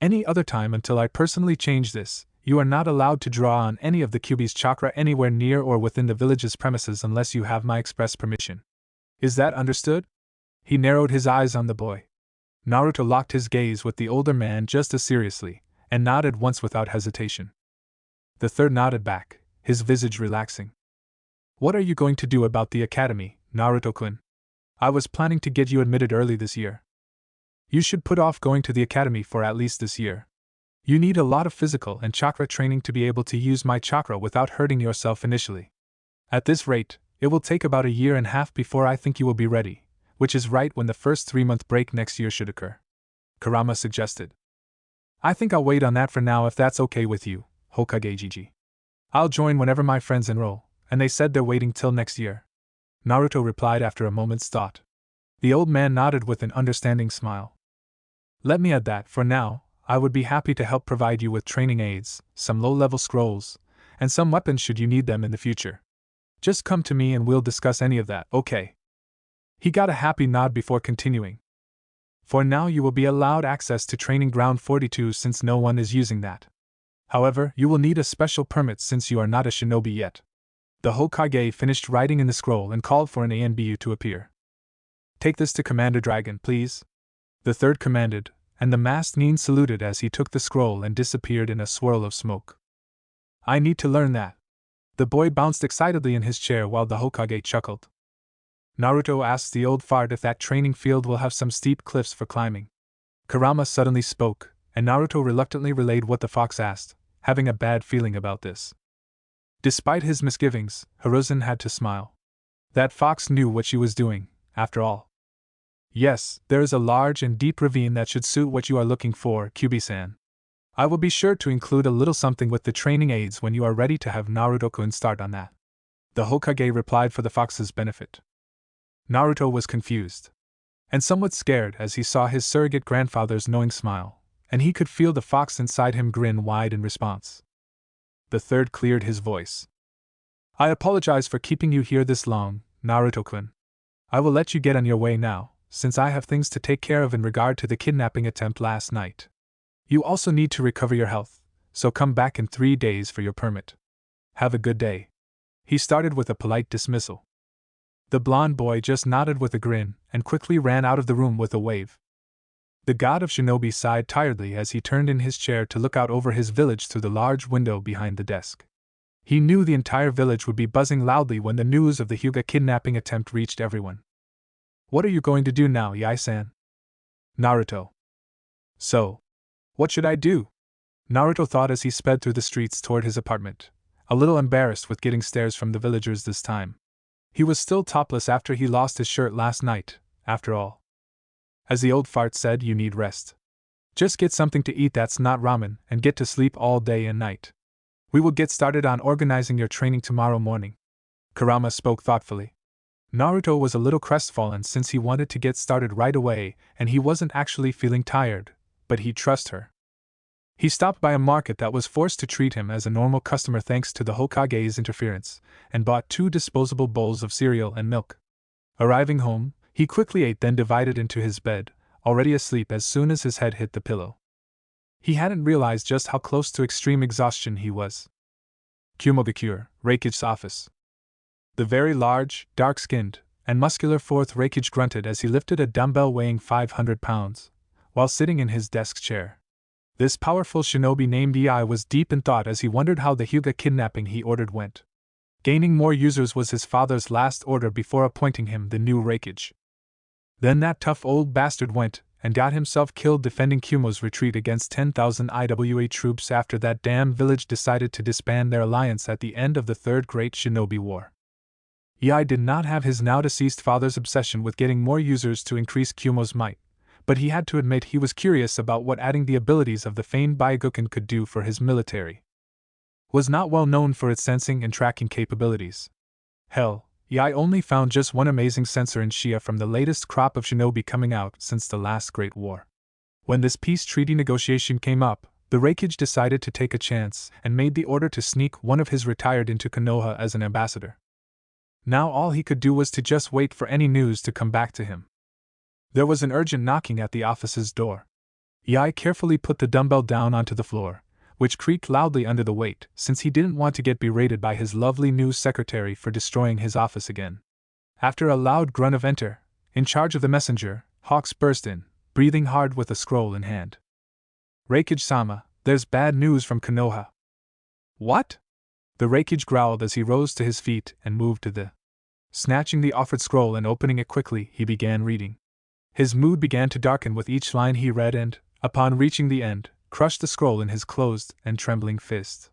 Any other time until I personally change this, you are not allowed to draw on any of the Kyuubi's chakra anywhere near or within the village's premises unless you have my express permission. Is that understood? He narrowed his eyes on the boy. Naruto locked his gaze with the older man just as seriously, and nodded once without hesitation. The third nodded back, his visage relaxing. What are you going to do about the academy, Naruto-kun? I was planning to get you admitted early this year. You should put off going to the academy for at least this year. You need a lot of physical and chakra training to be able to use my chakra without hurting yourself initially. At this rate, it will take about 1.5 years before I think you will be ready, which is right when the first 3-month break next year should occur. Kurama suggested. I think I'll wait on that for now if that's okay with you, Hokage Jiji. I'll join whenever my friends enroll, and they said they're waiting till next year. Naruto replied after a moment's thought. The old man nodded with an understanding smile. Let me add that, for now, I would be happy to help provide you with training aids, some low-level scrolls, and some weapons should you need them in the future. Just come to me and we'll discuss any of that, okay? He got a happy nod before continuing. For now you will be allowed access to Training Ground 42 since no one is using that. However, you will need a special permit since you are not a shinobi yet. The Hokage finished writing in the scroll and called for an ANBU to appear. Take this to Commander Dragon, please. The third commanded, and the masked nin saluted as he took the scroll and disappeared in a swirl of smoke. I need to learn that. The boy bounced excitedly in his chair while the Hokage chuckled. Naruto asks the old fart if that training field will have some steep cliffs for climbing. Kurama suddenly spoke, and Naruto reluctantly relayed what the fox asked, having a bad feeling about this. Despite his misgivings, Hiruzen had to smile. That fox knew what she was doing, after all. Yes, there is a large and deep ravine that should suit what you are looking for, Kyubi-san. I will be sure to include a little something with the training aids when you are ready to have Naruto-kun start on that. The Hokage replied for the fox's benefit. Naruto was confused and somewhat scared as he saw his surrogate grandfather's knowing smile, and he could feel the fox inside him grin wide in response. The third cleared his voice. I apologize for keeping you here this long, Naruto-kun. I will let you get on your way now, since I have things to take care of in regard to the kidnapping attempt last night. You also need to recover your health, so come back in 3 days for your permit. Have a good day. He started with a polite dismissal. The blond boy just nodded with a grin and quickly ran out of the room with a wave. The god of shinobi sighed tiredly as he turned in his chair to look out over his village through the large window behind the desk. He knew the entire village would be buzzing loudly when the news of the Hyuga kidnapping attempt reached everyone. What are you going to do now, Yae-san? Naruto. So, what should I do? Naruto thought as he sped through the streets toward his apartment, a little embarrassed with getting stares from the villagers this time. He was still topless after he lost his shirt last night, after all. As the old fart said, you need rest. Just get something to eat that's not ramen and get to sleep all day and night. We will get started on organizing your training tomorrow morning. Kurama spoke thoughtfully. Naruto was a little crestfallen since he wanted to get started right away and he wasn't actually feeling tired, but he'd trust her. He stopped by a market that was forced to treat him as a normal customer thanks to the Hokage's interference, and bought 2 disposable bowls of cereal and milk. Arriving home, he quickly ate, then divided into his bed, already asleep as soon as his head hit the pillow. He hadn't realized just how close to extreme exhaustion he was. Kumogakure, Reikige's office. The very large, dark-skinned, and muscular fourth Reikige grunted as he lifted a dumbbell weighing 500 pounds, while sitting in his desk chair. This powerful shinobi named Ei was deep in thought as he wondered how the Hyuga kidnapping he ordered went. Gaining more users was his father's last order before appointing him the new Reikige. Then that tough old bastard went and got himself killed defending Kumo's retreat against 10,000 IWA troops after that damn village decided to disband their alliance at the end of the Third Great Shinobi War. Ei did not have his now-deceased father's obsession with getting more users to increase Kumo's might, but he had to admit he was curious about what adding the abilities of the famed Byakugan could do for his military. Was not well known for its sensing and tracking capabilities. Hell, Ei only found just one amazing sensor in Shia from the latest crop of shinobi coming out since the last Great War. When this peace treaty negotiation came up, the Reikige decided to take a chance and made the order to sneak one of his retired into Konoha as an ambassador. Now all he could do was to just wait for any news to come back to him. There was an urgent knocking at the office's door. Ei carefully put the dumbbell down onto the floor, which creaked loudly under the weight since he didn't want to get berated by his lovely new secretary for destroying his office again. After a loud grunt of enter, in charge of the messenger, Hawks burst in, breathing hard with a scroll in hand. Reikige-sama, there's bad news from Konoha. What? The Reikige growled as he rose to his feet and moved to the. Snatching the offered scroll and opening it quickly, he began reading. His mood began to darken with each line he read and, upon reaching the end, crushed the scroll in his closed and trembling fist.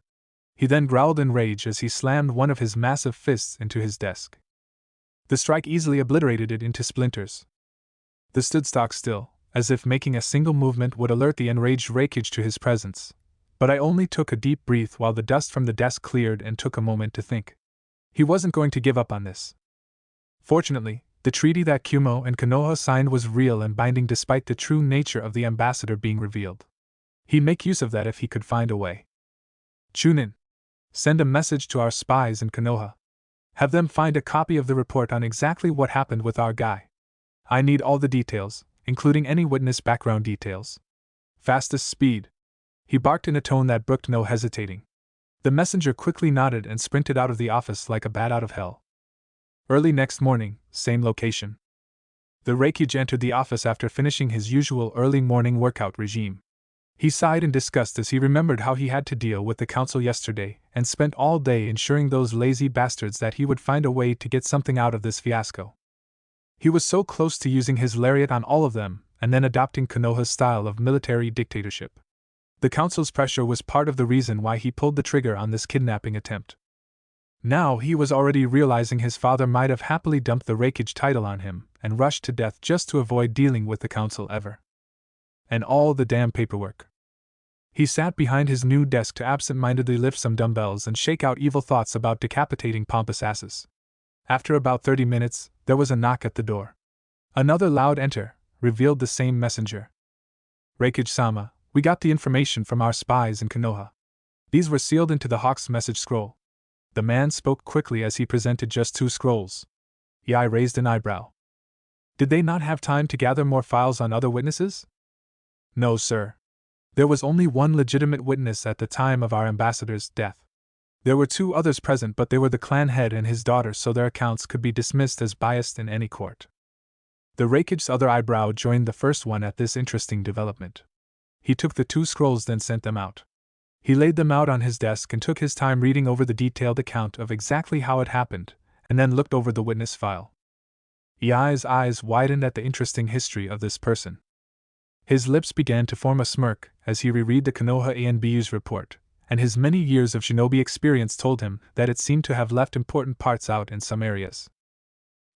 He then growled in rage as he slammed one of his massive fists into his desk. The strike easily obliterated it into splinters. The stood stock still, as if making a single movement would alert the enraged Reikige to his presence, But I only took a deep breath while the dust from the desk cleared and took a moment to think. He wasn't going to give up on this. Fortunately, the treaty that Kumo and Konoha signed was real and binding despite the true nature of the ambassador being revealed. He'd make use of that if he could find a way. Chunin. Send a message to our spies in Konoha. Have them find a copy of the report on exactly what happened with our guy. I need all the details, including any witness background details. Fastest speed. He barked in a tone that brooked no hesitating. The messenger quickly nodded and sprinted out of the office like a bat out of hell. Early next morning, same location. The Reikage entered the office after finishing his usual early morning workout regime. He sighed in disgust as he remembered how he had to deal with the council yesterday and spent all day ensuring those lazy bastards that he would find a way to get something out of this fiasco. He was so close to using his lariat on all of them and then adopting Konoha's style of military dictatorship. The council's pressure was part of the reason why he pulled the trigger on this kidnapping attempt. Now he was already realizing his father might have happily dumped the Reikage title on him and rushed to death just to avoid dealing with the council ever. And all the damn paperwork. He sat behind his new desk to absent-mindedly lift some dumbbells and shake out evil thoughts about decapitating pompous asses. After about 30 minutes, there was a knock at the door. Another loud enter revealed the same messenger. Reikage-sama, we got the information from our spies in Konoha. These were sealed into the Hawk's message scroll. The man spoke quickly as he presented just 2 scrolls. Yai raised an eyebrow. Did they not have time to gather more files on other witnesses? No, sir. There was only one legitimate witness at the time of our ambassador's death. There were 2 others present, but they were the clan head and his daughter, so their accounts could be dismissed as biased in any court. The Reikage's other eyebrow joined the first one at this interesting development. He took the 2 scrolls, then sent them out. He laid them out on his desk and took his time reading over the detailed account of exactly how it happened, and then looked over the witness file. Yai's eyes widened at the interesting history of this person. His lips began to form a smirk as he reread the Konoha ANBU's report, and his many years of shinobi experience told him that it seemed to have left important parts out in some areas.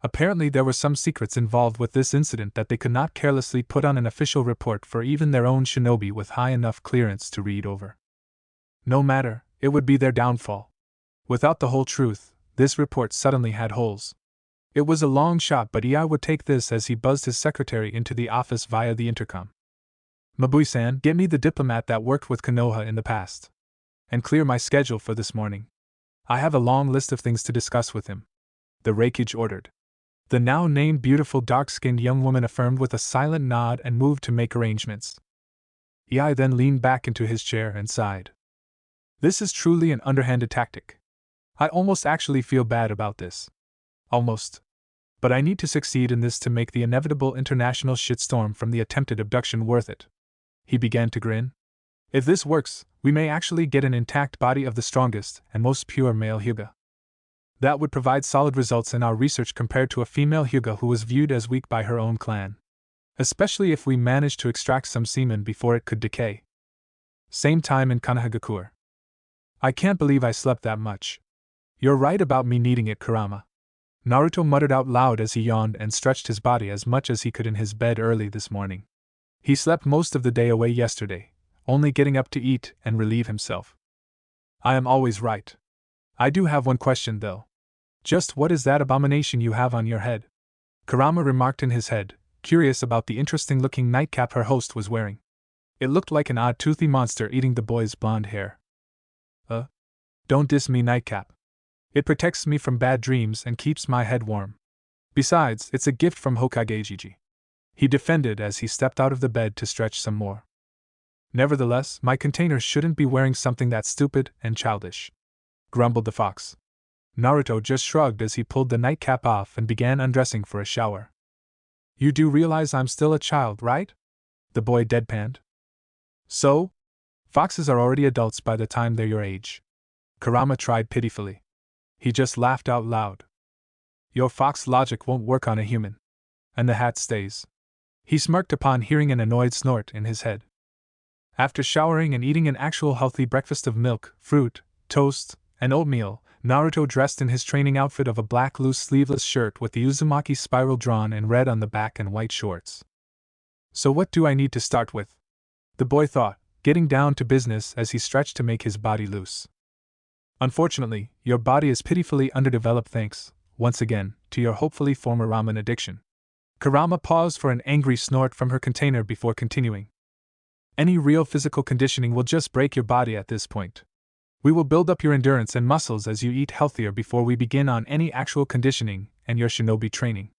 Apparently there were some secrets involved with this incident that they could not carelessly put on an official report for even their own shinobi with high enough clearance to read over. No matter, it would be their downfall. Without the whole truth, this report suddenly had holes. It was a long shot, but Ei would take this as he buzzed his secretary into the office via the intercom. Mabui-san, get me the diplomat that worked with Konoha in the past. And clear my schedule for this morning. I have a long list of things to discuss with him. The Reikage ordered. The now named beautiful dark-skinned young woman affirmed with a silent nod and moved to make arrangements. Ei then leaned back into his chair and sighed. This is truly an underhanded tactic. I almost actually feel bad about this. Almost. But I need to succeed in this to make the inevitable international shitstorm from the attempted abduction worth it. He began to grin. If this works, we may actually get an intact body of the strongest and most pure male Hyuga. That would provide solid results in our research compared to a female Hyuga who was viewed as weak by her own clan. Especially if we manage to extract some semen before it could decay. Same time in Konohagakure. I can't believe I slept that much. You're right about me needing it, Kurama. Naruto muttered out loud as he yawned and stretched his body as much as he could in his bed early this morning. He slept most of the day away yesterday, only getting up to eat and relieve himself. I am always right. I do have one question though. Just what is that abomination you have on your head? Kurama remarked in his head, curious about the interesting-looking nightcap her host was wearing. It looked like an odd toothy monster eating the boy's blonde hair. Don't diss me, nightcap. It protects me from bad dreams and keeps my head warm. Besides, it's a gift from Hokage Jiji. He defended as he stepped out of the bed to stretch some more. Nevertheless, my container shouldn't be wearing something that stupid and childish, grumbled the fox. Naruto just shrugged as he pulled the nightcap off and began undressing for a shower. You do realize I'm still a child, right? The boy deadpanned. So? Foxes are already adults by the time they're your age. Kurama tried pitifully. He just laughed out loud. Your fox logic won't work on a human. And the hat stays. He smirked upon hearing an annoyed snort in his head. After showering and eating an actual healthy breakfast of milk, fruit, toast, and oatmeal, Naruto dressed in his training outfit of a black loose sleeveless shirt with the Uzumaki spiral drawn in red on the back and white shorts. So what do I need to start with? The boy thought, getting down to business as he stretched to make his body loose. Unfortunately, your body is pitifully underdeveloped thanks, once again, to your hopefully former ramen addiction. Kurama paused for an angry snort from her container before continuing. Any real physical conditioning will just break your body at this point. We will build up your endurance and muscles as you eat healthier before we begin on any actual conditioning and your shinobi training.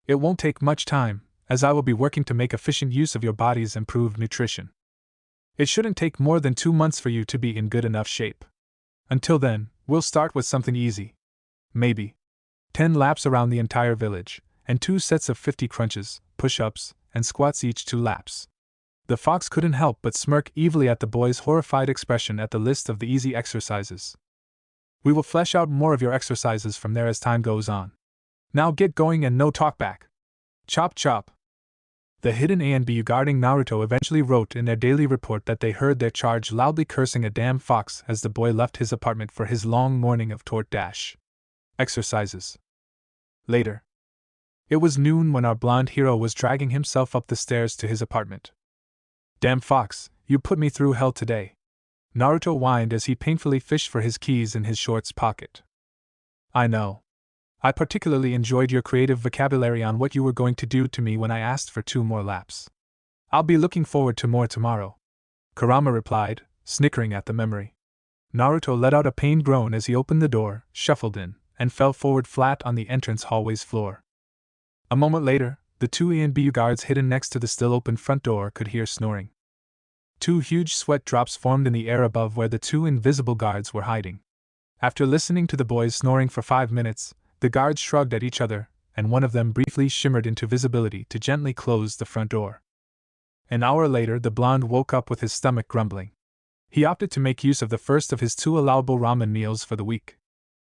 It won't take much time, as I will be working to make efficient use of your body's improved nutrition. It shouldn't take more than 2 months for you to be in good enough shape. Until then, we'll start with something easy. Maybe 10 laps around the entire village, and 2 sets of 50 crunches, push-ups, and squats each 2 laps. The fox couldn't help but smirk evilly at the boy's horrified expression at the list of the easy exercises. We will flesh out more of your exercises from there as time goes on. Now get going and no talkback. Chop chop. The hidden A and B regarding Naruto eventually wrote in their daily report that they heard their charge loudly cursing a damn fox as the boy left his apartment for his long morning of tort dash exercises. Later. It was noon when our blonde hero was dragging himself up the stairs to his apartment. Damn fox, you put me through hell today. Naruto whined as he painfully fished for his keys in his shorts pocket. I know. I particularly enjoyed your creative vocabulary on what you were going to do to me when I asked for 2 more laps. I'll be looking forward to more tomorrow. Kurama replied, snickering at the memory. Naruto let out a pained groan as he opened the door, shuffled in, and fell forward flat on the entrance hallway's floor. A moment later, the 2 A and B guards hidden next to the still open front door could hear snoring. 2 huge sweat drops formed in the air above where the 2 invisible guards were hiding. After listening to the boys snoring for 5 minutes, the guards shrugged at each other, and one of them briefly shimmered into visibility to gently close the front door. An hour later, the blonde woke up with his stomach grumbling. He opted to make use of the first of his 2 allowable ramen meals for the week.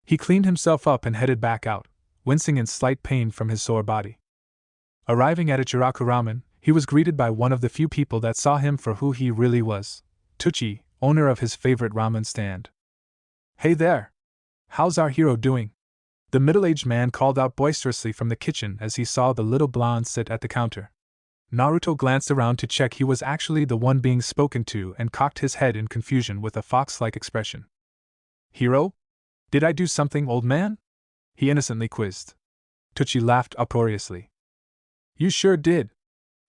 He cleaned himself up and headed back out, wincing in slight pain from his sore body. Arriving at Ichiraku Ramen, he was greeted by one of the few people that saw him for who he really was, Tucci, owner of his favorite ramen stand. Hey there! How's our hero doing? The middle-aged man called out boisterously from the kitchen as he saw the little blonde sit at the counter. Naruto glanced around to check he was actually the one being spoken to and cocked his head in confusion with a fox-like expression. Hero? Did I do something, old man? He innocently quizzed. Tucci laughed uproariously. You sure did.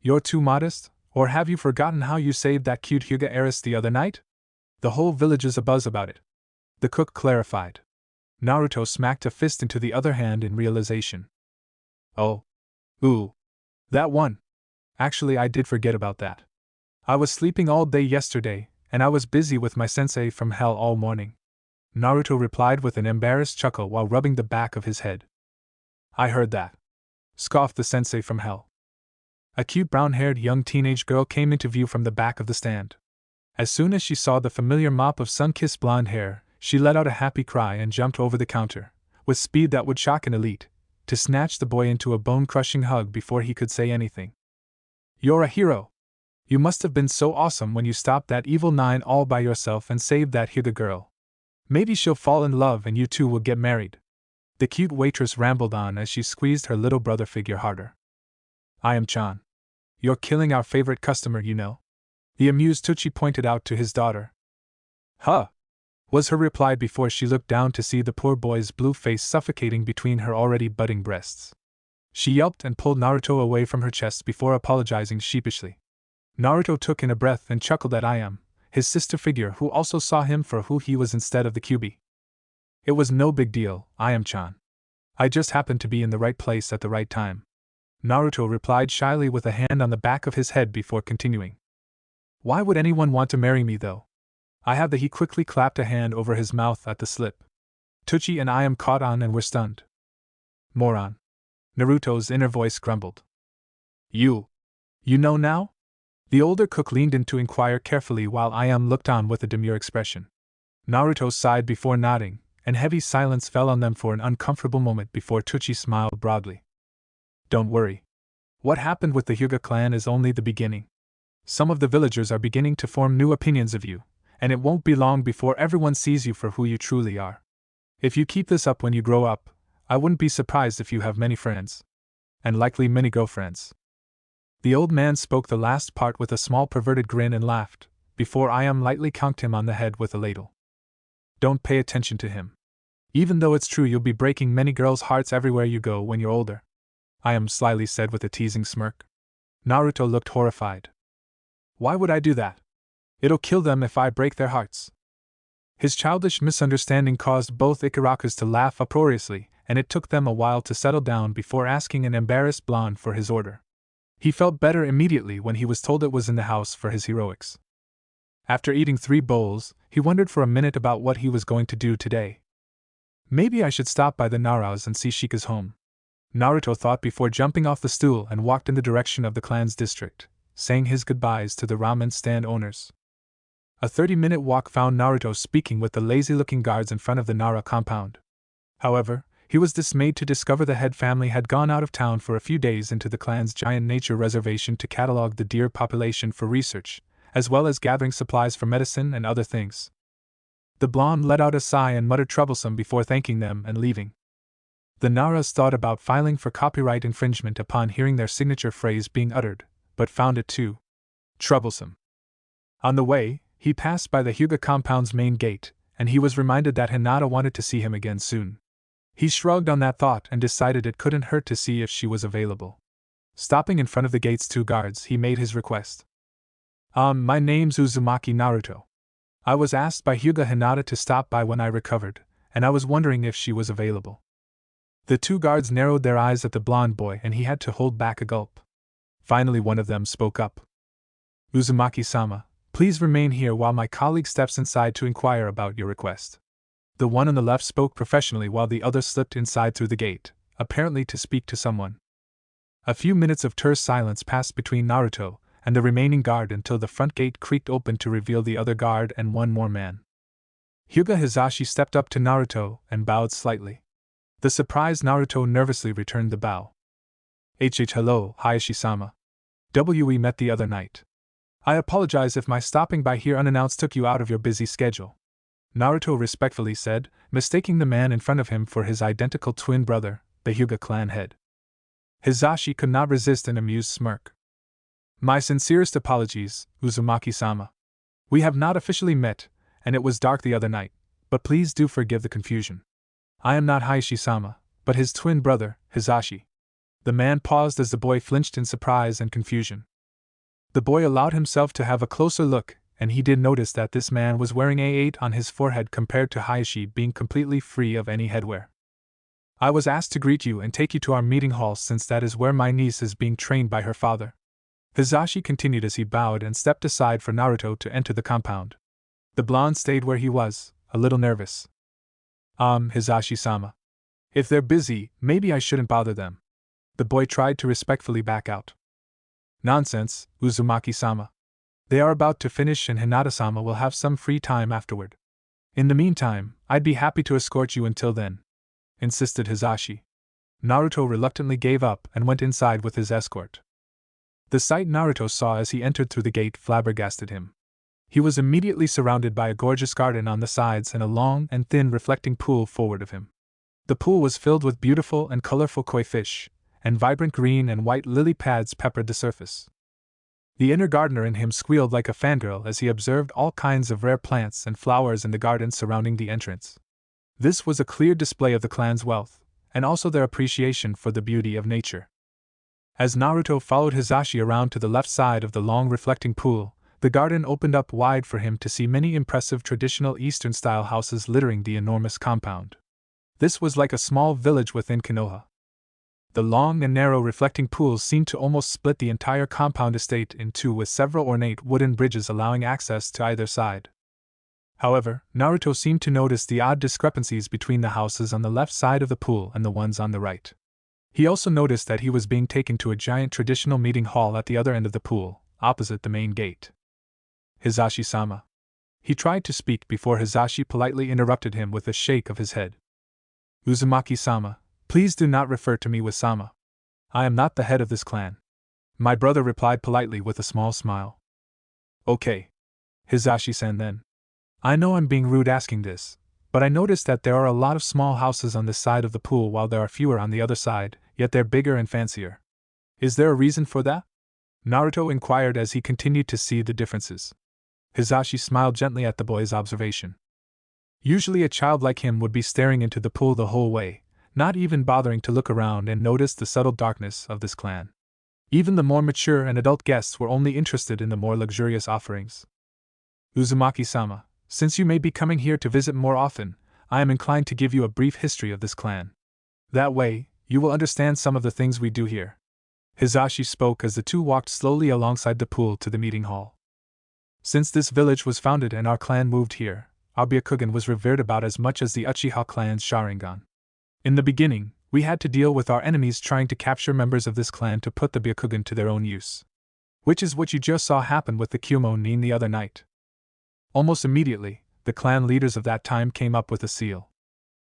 You're too modest, or have you forgotten how you saved that cute Hyuga heiress the other night? The whole village is abuzz about it. The cook clarified. Naruto smacked a fist into the other hand in realization. Oh. Ooh. That one. Actually, I did forget about that. I was sleeping all day yesterday, and I was busy with my sensei from hell all morning. Naruto replied with an embarrassed chuckle while rubbing the back of his head. I heard that. Scoffed the sensei from hell. A cute brown-haired young teenage girl came into view from the back of the stand. As soon as she saw the familiar mop of sun-kissed blonde hair, she let out a happy cry and jumped over the counter, with speed that would shock an elite, to snatch the boy into a bone-crushing hug before he could say anything. You're a hero! You must have been so awesome when you stopped that evil 9 all by yourself and saved that Hyuga girl. Maybe she'll fall in love and you two will get married. The cute waitress rambled on as she squeezed her little brother figure harder. I am Chan. You're killing our favorite customer, you know. The amused Tucci pointed out to his daughter. Huh! Was her reply before she looked down to see the poor boy's blue face suffocating between her already budding breasts. She yelped and pulled Naruto away from her chest before apologizing sheepishly. Naruto took in a breath and chuckled at Ayam, his sister figure, who also saw him for who he was instead of the QB. It was no big deal, Ayam-chan. I just happened to be in the right place at the right time. Naruto replied shyly with a hand on the back of his head before continuing. Why would anyone want to marry me, though? I have the. He quickly clapped a hand over his mouth at the slip. Tucci and Ayam caught on and were stunned. Moron. Naruto's inner voice grumbled. You know now? The older cook leaned in to inquire carefully while Ayam looked on with a demure expression. Naruto sighed before nodding, and heavy silence fell on them for an uncomfortable moment before Tucci smiled broadly. Don't worry. What happened with the Hyuga clan is only the beginning. Some of the villagers are beginning to form new opinions of you, and it won't be long before everyone sees you for who you truly are. If you keep this up when you grow up, I wouldn't be surprised if you have many friends. And likely many girlfriends. The old man spoke the last part with a small perverted grin and laughed, before I lightly conked him on the head with a ladle. Don't pay attention to him. Even though it's true you'll be breaking many girls' hearts everywhere you go when you're older, slyly said with a teasing smirk. Naruto looked horrified. Why would I do that? It'll kill them if I break their hearts. His childish misunderstanding caused both Ikarakas to laugh uproariously, and it took them a while to settle down before asking an embarrassed blonde for his order. He felt better immediately when he was told it was in the house for his heroics. After eating 3 bowls, he wondered for a minute about what he was going to do today. Maybe I should stop by the Naras and see Shika's home, Naruto thought before jumping off the stool and walked in the direction of the clan's district, saying his goodbyes to the ramen stand owners. A 30-minute walk found Naruto speaking with the lazy-looking guards in front of the Nara compound. However, he was dismayed to discover the head family had gone out of town for a few days into the clan's giant nature reservation to catalog the deer population for research, as well as gathering supplies for medicine and other things. The blonde let out a sigh and muttered troublesome before thanking them and leaving. The Naras thought about filing for copyright infringement upon hearing their signature phrase being uttered, but found it too troublesome. On the way, he passed by the Hyuga compound's main gate, and he was reminded that Hinata wanted to see him again soon. He shrugged on that thought and decided it couldn't hurt to see if she was available. Stopping in front of the gate's 2 guards, he made his request. My name's Uzumaki Naruto. I was asked by Hyuga Hinata to stop by when I recovered, and I was wondering if she was available. The 2 guards narrowed their eyes at the blonde boy and he had to hold back a gulp. Finally one of them spoke up. Uzumaki-sama, please remain here while my colleague steps inside to inquire about your request. The one on the left spoke professionally while the other slipped inside through the gate, apparently to speak to someone. A few minutes of terse silence passed between Naruto and the remaining guard until the front gate creaked open to reveal the other guard and one more man. Hyuga Hizashi stepped up to Naruto and bowed slightly. The surprised Naruto nervously returned the bow. Hello, Hayashi-sama. We met the other night. I apologize if my stopping by here unannounced took you out of your busy schedule, Naruto respectfully said, mistaking the man in front of him for his identical twin brother, the Hyuga clan head. Hizashi could not resist an amused smirk. My sincerest apologies, Uzumaki-sama. We have not officially met, and it was dark the other night, but please do forgive the confusion. I am not Hayashi-sama, but his twin brother, Hizashi. The man paused as the boy flinched in surprise and confusion. The boy allowed himself to have a closer look, and he did notice that this man was wearing A8 on his forehead compared to Hayashi being completely free of any headwear. I was asked to greet you and take you to our meeting hall since that is where my niece is being trained by her father. Hizashi continued as he bowed and stepped aside for Naruto to enter the compound. The blonde stayed where he was, a little nervous. Hizashi-sama. If they're busy, maybe I shouldn't bother them. The boy tried to respectfully back out. Nonsense, Uzumaki-sama. They are about to finish and Hinata-sama will have some free time afterward. In the meantime, I'd be happy to escort you until then, insisted Hizashi. Naruto reluctantly gave up and went inside with his escort. The sight Naruto saw as he entered through the gate flabbergasted him. He was immediately surrounded by a gorgeous garden on the sides and a long and thin reflecting pool forward of him. The pool was filled with beautiful and colorful koi fish, and vibrant green and white lily pads peppered the surface. The inner gardener in him squealed like a fangirl as he observed all kinds of rare plants and flowers in the garden surrounding the entrance. This was a clear display of the clan's wealth, and also their appreciation for the beauty of nature. As Naruto followed Hizashi around to the left side of the long reflecting pool, the garden opened up wide for him to see many impressive traditional Eastern-style houses littering the enormous compound. This was like a small village within Konoha. The long and narrow reflecting pools seemed to almost split the entire compound estate in two with several ornate wooden bridges allowing access to either side. However, Naruto seemed to notice the odd discrepancies between the houses on the left side of the pool and the ones on the right. He also noticed that he was being taken to a giant traditional meeting hall at the other end of the pool, opposite the main gate. Hizashi-sama. He tried to speak before Hizashi politely interrupted him with a shake of his head. Uzumaki-sama, please do not refer to me with sama. I am not the head of this clan. My brother replied politely with a small smile. Okay. Hizashi-san then. I know I'm being rude asking this, but I noticed that there are a lot of small houses on this side of the pool while there are fewer on the other side, yet they're bigger and fancier. Is there a reason for that? Naruto inquired as he continued to see the differences. Hisashi smiled gently at the boy's observation. Usually a child like him would be staring into the pool the whole way, not even bothering to look around and notice the subtle darkness of this clan. Even the more mature and adult guests were only interested in the more luxurious offerings. Uzumaki-sama, since you may be coming here to visit more often, I am inclined to give you a brief history of this clan. That way, you will understand some of the things we do here. Hisashi spoke as the two walked slowly alongside the pool to the meeting hall. Since this village was founded and our clan moved here, our Byakugan was revered about as much as the Uchiha clan's Sharingan. In the beginning, we had to deal with our enemies trying to capture members of this clan to put the Byakugan to their own use. Which is what you just saw happen with the Kyumonin the other night. Almost immediately, the clan leaders of that time came up with a seal.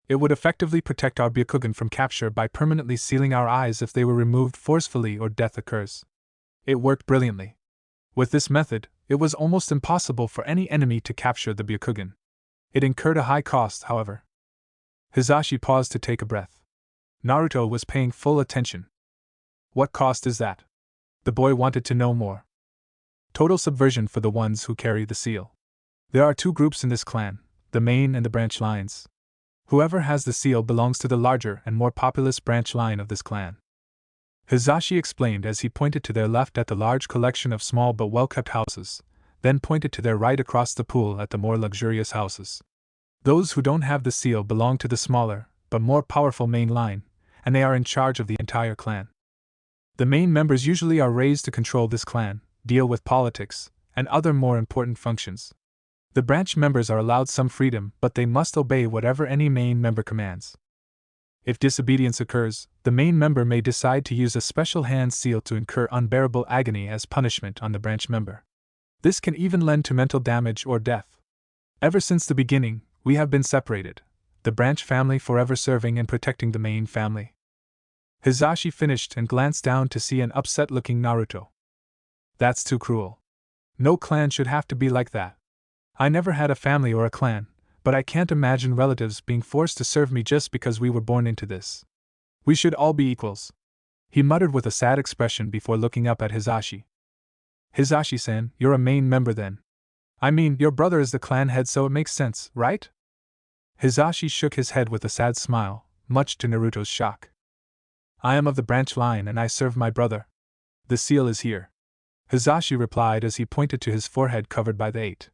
It would effectively protect our Byakugan from capture by permanently sealing our eyes if they were removed forcefully or death occurs. It worked brilliantly. With this method, it was almost impossible for any enemy to capture the Byakugan. It incurred a high cost, however. Hisashi paused to take a breath. Naruto was paying full attention. What cost is that? The boy wanted to know more. Total subversion for the ones who carry the seal. There are two groups in this clan, the main and the branch lines. Whoever has the seal belongs to the larger and more populous branch line of this clan. Hisashi explained as he pointed to their left at the large collection of small but well-kept houses, then pointed to their right across the pool at the more luxurious houses. Those who don't have the seal belong to the smaller, but more powerful main line, and they are in charge of the entire clan. The main members usually are raised to control this clan, deal with politics, and other more important functions. The branch members are allowed some freedom, but they must obey whatever any main member commands. If disobedience occurs, the main member may decide to use a special hand seal to incur unbearable agony as punishment on the branch member. This can even lend to mental damage or death. Ever since the beginning, we have been separated, the branch family forever serving and protecting the main family. Hisashi finished and glanced down to see an upset-looking Naruto. That's too cruel. No clan should have to be like that. I never had a family or a clan, but I can't imagine relatives being forced to serve me just because we were born into this. We should all be equals. He muttered with a sad expression before looking up at Hisashi. Hisashi-san, you're a main member then. I mean, your brother is the clan head, so it makes sense, right? Hisashi shook his head with a sad smile, much to Naruto's shock. I am of the branch line and I serve my brother. The seal is here. Hisashi replied as he pointed to his forehead covered by the 8.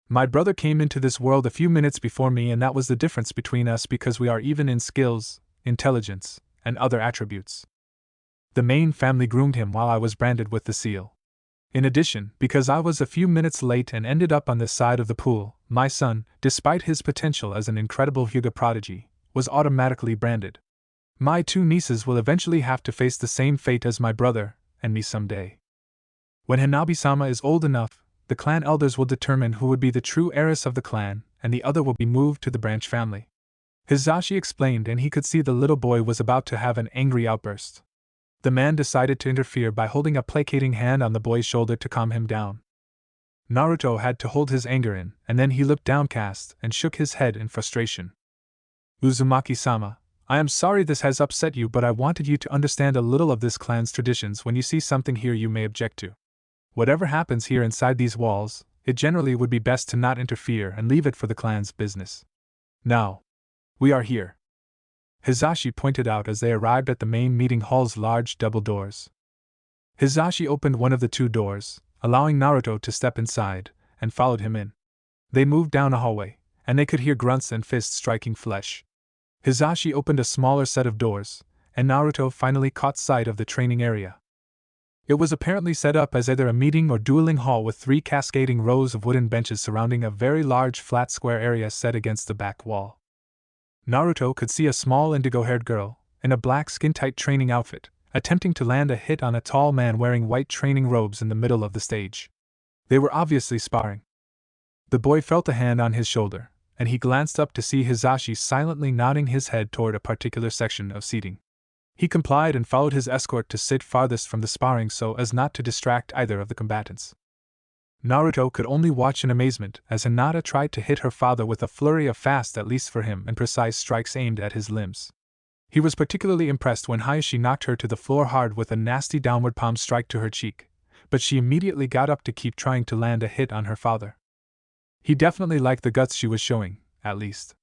My brother came into this world a few minutes before me, and that was the difference between us because we are even in skills, intelligence, and other attributes. The main family groomed him while I was branded with the seal. In addition, because I was a few minutes late and ended up on this side of the pool, my son, despite his potential as an incredible Hyuga prodigy, was automatically branded. My 2 nieces will eventually have to face the same fate as my brother, and me someday. When Hanabi-sama is old enough, the clan elders will determine who would be the true heiress of the clan, and the other will be moved to the branch family. Hisashi explained, and he could see the little boy was about to have an angry outburst. The man decided to interfere by holding a placating hand on the boy's shoulder to calm him down. Naruto had to hold his anger in, and then he looked downcast and shook his head in frustration. Uzumaki-sama, I am sorry this has upset you, but I wanted you to understand a little of this clan's traditions. When you see something here you may object to. Whatever happens here inside these walls, it generally would be best to not interfere and leave it for the clan's business. Now, we are here. Hisashi pointed out as they arrived at the main meeting hall's large double doors. Hisashi opened one of the 2 doors, allowing Naruto to step inside, and followed him in. They moved down a hallway, and they could hear grunts and fists striking flesh. Hisashi opened a smaller set of doors, and Naruto finally caught sight of the training area. It was apparently set up as either a meeting or dueling hall with 3 cascading rows of wooden benches surrounding a very large flat square area set against the back wall. Naruto could see a small indigo-haired girl, in a black skin-tight training outfit, attempting to land a hit on a tall man wearing white training robes in the middle of the stage. They were obviously sparring. The boy felt a hand on his shoulder, and he glanced up to see Hisashi silently nodding his head toward a particular section of seating. He complied and followed his escort to sit farthest from the sparring so as not to distract either of the combatants. Naruto could only watch in amazement as Hinata tried to hit her father with a flurry of fast, at least for him, and precise strikes aimed at his limbs. He was particularly impressed when Hayashi knocked her to the floor hard with a nasty downward palm strike to her cheek, but she immediately got up to keep trying to land a hit on her father. He definitely liked the guts she was showing, at least.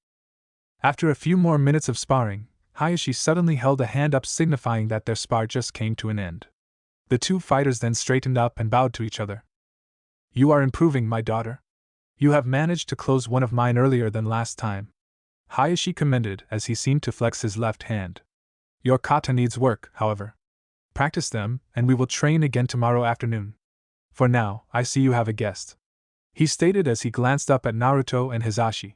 After a few more minutes of sparring, Hayashi suddenly held a hand up signifying that their spar just came to an end. The two fighters then straightened up and bowed to each other. "You are improving, my daughter. You have managed to close one of mine earlier than last time," Hayashi commended as he seemed to flex his left hand. "Your kata needs work, however. Practice them, and we will train again tomorrow afternoon. For now, I see you have a guest," he stated as he glanced up at Naruto and Hisashi.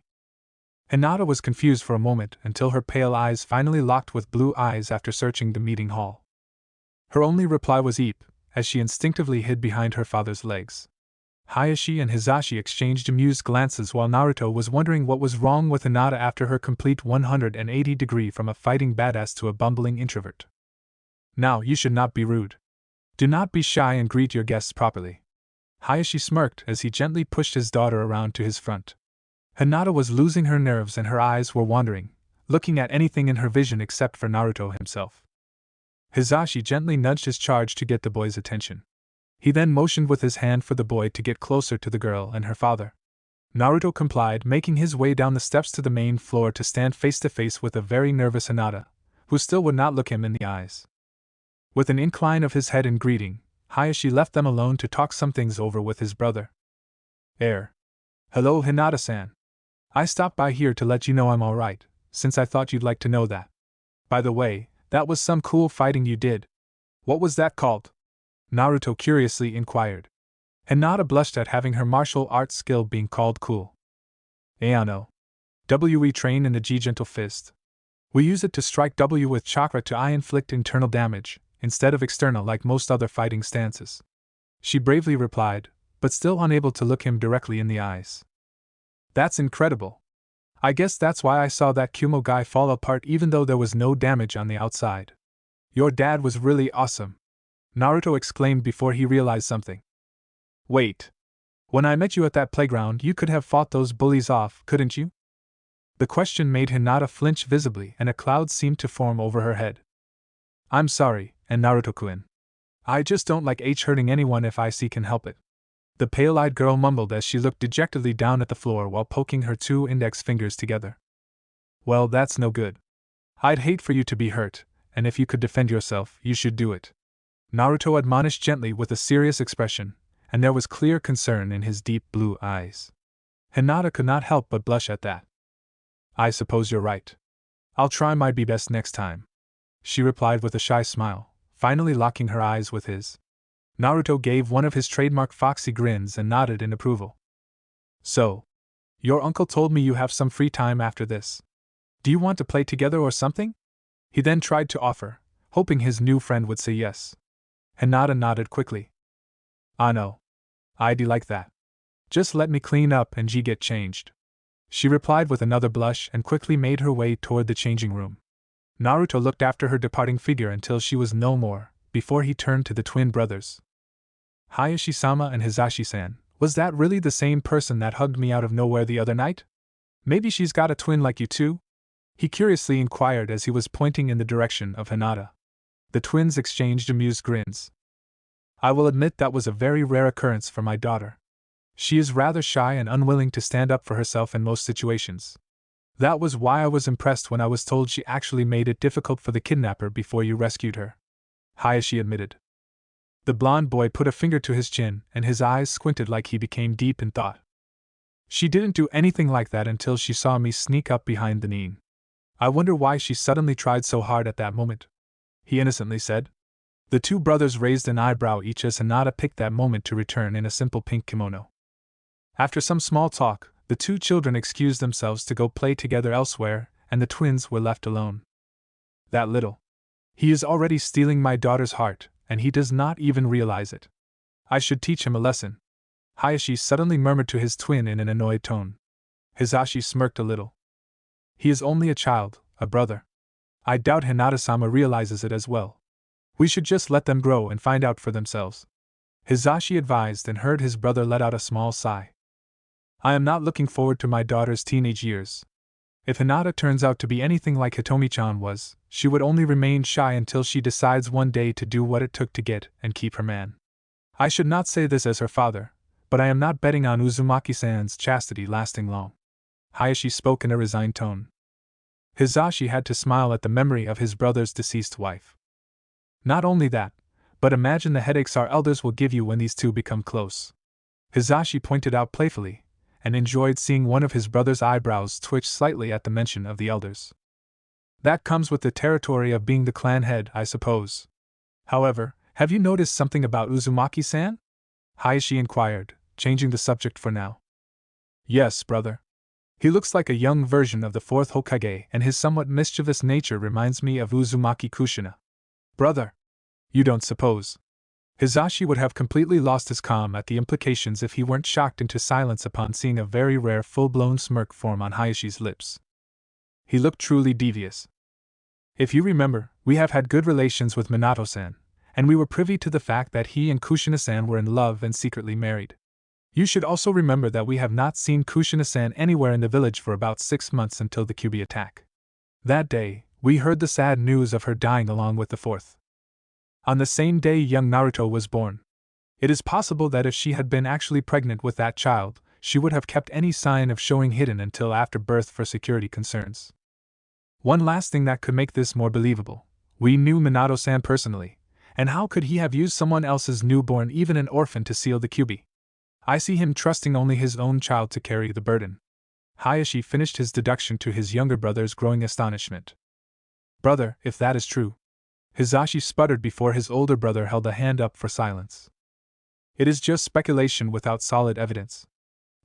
Hinata was confused for a moment until her pale eyes finally locked with blue eyes after searching the meeting hall. Her only reply was "Eep," as she instinctively hid behind her father's legs. Hayashi and Hisashi exchanged amused glances while Naruto was wondering what was wrong with Hinata after her complete 180-degree from a fighting badass to a bumbling introvert. "Now, you should not be rude. Do not be shy and greet your guests properly." Hayashi smirked as he gently pushed his daughter around to his front. Hinata was losing her nerves and her eyes were wandering, looking at anything in her vision except for Naruto himself. Hisashi gently nudged his charge to get the boy's attention. He then motioned with his hand for the boy to get closer to the girl and her father. Naruto complied, making his way down the steps to the main floor to stand face to face with a very nervous Hinata, who still would not look him in the eyes. With an incline of his head in greeting, Hayashi left them alone to talk some things over with his brother. Hello, Hinata-san. I stopped by here to let you know I'm alright, since I thought you'd like to know that. By the way, that was some cool fighting you did. What was that called?" Naruto curiously inquired. Hinata blushed at having her martial arts skill being called cool. "Ayano. We train in the G-Gentle Fist. We use it to strike W with chakra to inflict internal damage, instead of external like most other fighting stances," she bravely replied, but still unable to look him directly in the eyes. "That's incredible. I guess that's why I saw that Kumo guy fall apart even though there was no damage on the outside. Your dad was really awesome," Naruto exclaimed before he realized something. "Wait. When I met you at that playground, you could have fought those bullies off, couldn't you?" The question made Hinata flinch visibly and a cloud seemed to form over her head. "I'm sorry, and Naruto-kun. I just don't like hurting anyone if I can help it," the pale-eyed girl mumbled as she looked dejectedly down at the floor while poking her two index fingers together. "Well, that's no good. I'd hate for you to be hurt, and if you could defend yourself, you should do it," Naruto admonished gently with a serious expression, and there was clear concern in his deep blue eyes. Hinata could not help but blush at that. "I suppose you're right. I'll try my best next time," she replied with a shy smile, finally locking her eyes with his. Naruto gave one of his trademark foxy grins and nodded in approval. "So, your uncle told me you have some free time after this. Do you want to play together or something?" he then tried to offer, hoping his new friend would say yes. Hinata nodded quickly. "Ah no. I'd like that. Just let me clean up and get changed," she replied with another blush and quickly made her way toward the changing room. Naruto looked after her departing figure until she was no more, before he turned to the twin brothers. "Hayashi-sama and Hisashi-san, was that really the same person that hugged me out of nowhere the other night? Maybe she's got a twin like you too?" he curiously inquired as he was pointing in the direction of Hinata. The twins exchanged amused grins. "I will admit that was a very rare occurrence for my daughter. She is rather shy and unwilling to stand up for herself in most situations. That was why I was impressed when I was told she actually made it difficult for the kidnapper before you rescued her," Hayashi admitted. The blond boy put a finger to his chin and his eyes squinted like he became deep in thought. "She didn't do anything like that until she saw me sneak up behind the knee. I wonder why she suddenly tried so hard at that moment," he innocently said. The two brothers raised an eyebrow each as Hinata picked that moment to return in a simple pink kimono. After some small talk, the two children excused themselves to go play together elsewhere, and the twins were left alone. "That little. He is already stealing my daughter's heart, and he does not even realize it. I should teach him a lesson," Hayashi suddenly murmured to his twin in an annoyed tone. Hisashi smirked a little. "He is only a child, a brother. I doubt Hinata-sama realizes it as well. We should just let them grow and find out for themselves," Hisashi advised and heard his brother let out a small sigh. "I am not looking forward to my daughter's teenage years. If Hinata turns out to be anything like Hitomi-chan was, she would only remain shy until she decides one day to do what it took to get and keep her man. I should not say this as her father, but I am not betting on Uzumaki-san's chastity lasting long. Hayashi spoke in a resigned tone. Hizashi had to smile at the memory of his brother's deceased wife. Not only that, but imagine the headaches our elders will give you when these two become close. Hizashi pointed out playfully, and enjoyed seeing one of his brother's eyebrows twitch slightly at the mention of the elders. That comes with the territory of being the clan head, I suppose. However, have you noticed something about Uzumaki-san? Hayashi inquired, changing the subject for now. Yes, brother. He looks like a young version of the fourth Hokage, and his somewhat mischievous nature reminds me of Uzumaki Kushina. Brother! You don't suppose? Hizashi would have completely lost his calm at the implications if he weren't shocked into silence upon seeing a very rare full-blown smirk form on Hayashi's lips. He looked truly devious. If you remember, we have had good relations with Minato-san, and we were privy to the fact that he and Kushina-san were in love and secretly married. You should also remember that we have not seen Kushina-san anywhere in the village for about 6 months until the Kyuubi attack. That day, we heard the sad news of her dying along with the fourth. On the same day young Naruto was born. It is possible that if she had been actually pregnant with that child, she would have kept any sign of showing hidden until after birth for security concerns. One last thing that could make this more believable. We knew Minato-san personally, and how could he have used someone else's newborn, even an orphan, to seal the Kyuubi? I see him trusting only his own child to carry the burden. Hayashi finished his deduction to his younger brother's growing astonishment. Brother, if that is true. Hizashi sputtered before his older brother held a hand up for silence. It is just speculation without solid evidence.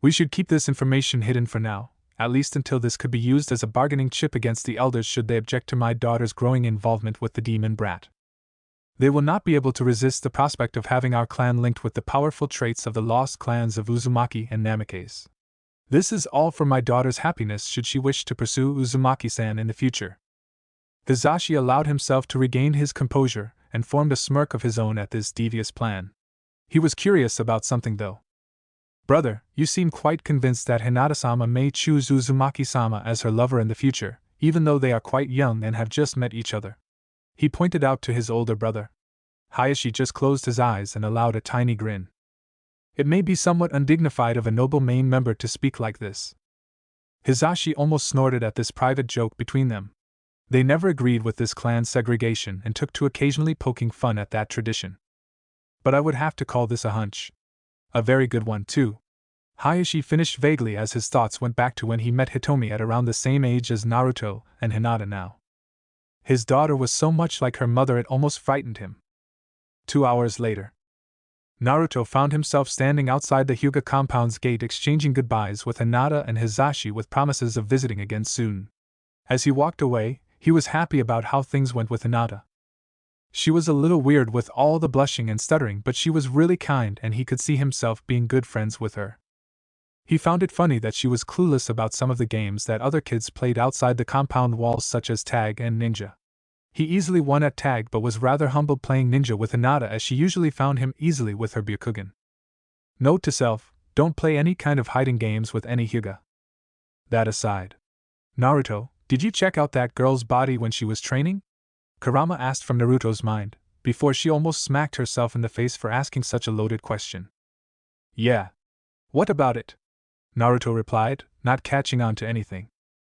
We should keep this information hidden for now, at least until this could be used as a bargaining chip against the elders should they object to my daughter's growing involvement with the demon brat. They will not be able to resist the prospect of having our clan linked with the powerful traits of the lost clans of Uzumaki and Namikaze. This is all for my daughter's happiness should she wish to pursue Uzumaki-san in the future. Hizashi allowed himself to regain his composure and formed a smirk of his own at this devious plan. He was curious about something though. Brother, you seem quite convinced that Hinata-sama may choose Uzumaki-sama as her lover in the future, even though they are quite young and have just met each other. He pointed out to his older brother. Hayashi just closed his eyes and allowed a tiny grin. It may be somewhat undignified of a noble main member to speak like this. Hizashi almost snorted at this private joke between them. They never agreed with this clan segregation and took to occasionally poking fun at that tradition. But I would have to call this a hunch. A very good one, too. Hayashi finished vaguely as his thoughts went back to when he met Hitomi at around the same age as Naruto and Hinata now. His daughter was so much like her mother it almost frightened him. 2 hours later, Naruto found himself standing outside the Hyuga compound's gate exchanging goodbyes with Hinata and Hizashi with promises of visiting again soon. As he walked away, he was happy about how things went with Hinata. She was a little weird with all the blushing and stuttering, but she was really kind and he could see himself being good friends with her. He found it funny that she was clueless about some of the games that other kids played outside the compound walls such as tag and ninja. He easily won at tag but was rather humbled playing ninja with Hinata as she usually found him easily with her Byakugan. Note to self, don't play any kind of hiding games with any Hyuga. That aside. Naruto, did you check out that girl's body when she was training? Kurama asked from Naruto's mind, before she almost smacked herself in the face for asking such a loaded question. Yeah. What about it? Naruto replied, not catching on to anything.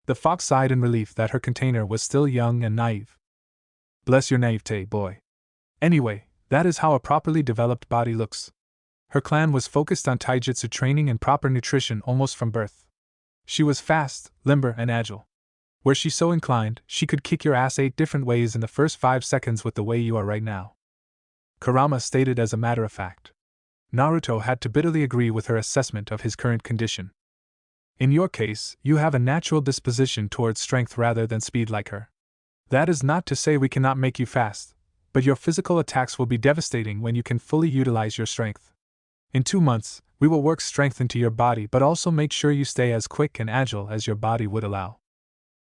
The fox sighed in relief that her container was still young and naive. Bless your naivete, boy. Anyway, that is how a properly developed body looks. Her clan was focused on taijutsu training and proper nutrition almost from birth. She was fast, limber, and agile. Were she so inclined, she could kick your ass 8 different ways in the first 5 seconds with the way you are right now. Kurama stated as a matter of fact. Naruto had to bitterly agree with her assessment of his current condition. In your case, you have a natural disposition towards strength rather than speed like her. That is not to say we cannot make you fast, but your physical attacks will be devastating when you can fully utilize your strength. In 2 months, we will work strength into your body but also make sure you stay as quick and agile as your body would allow.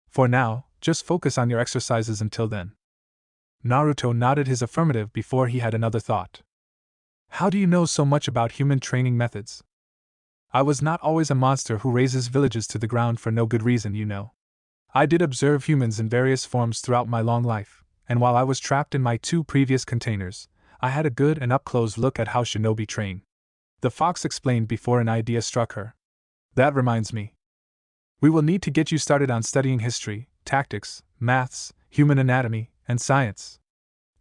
For now, just focus on your exercises until then. Naruto nodded his affirmative before he had another thought. How do you know so much about human training methods? I was not always a monster who razes villages to the ground for no good reason, you know. I did observe humans in various forms throughout my long life, and while I was trapped in my 2 previous containers, I had a good and up-close look at how shinobi train. the fox explained before an idea struck her. That reminds me. We will need to get you started on studying history, tactics, maths, human anatomy, and science.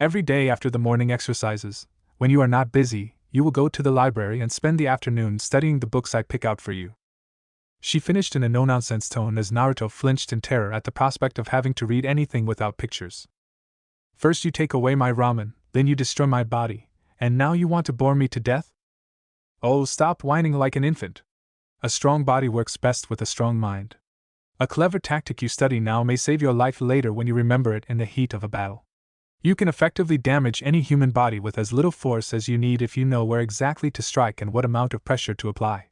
Every day after the morning exercises, when you are not busy, you will go to the library and spend the afternoon studying the books I pick out for you. She finished in a no-nonsense tone as Naruto flinched in terror at the prospect of having to read anything without pictures. First you take away my ramen, then you destroy my body, and now you want to bore me to death? Oh, stop whining like an infant. A strong body works best with a strong mind. A clever tactic you study now may save your life later when you remember it in the heat of a battle. You can effectively damage any human body with as little force as you need if you know where exactly to strike and what amount of pressure to apply.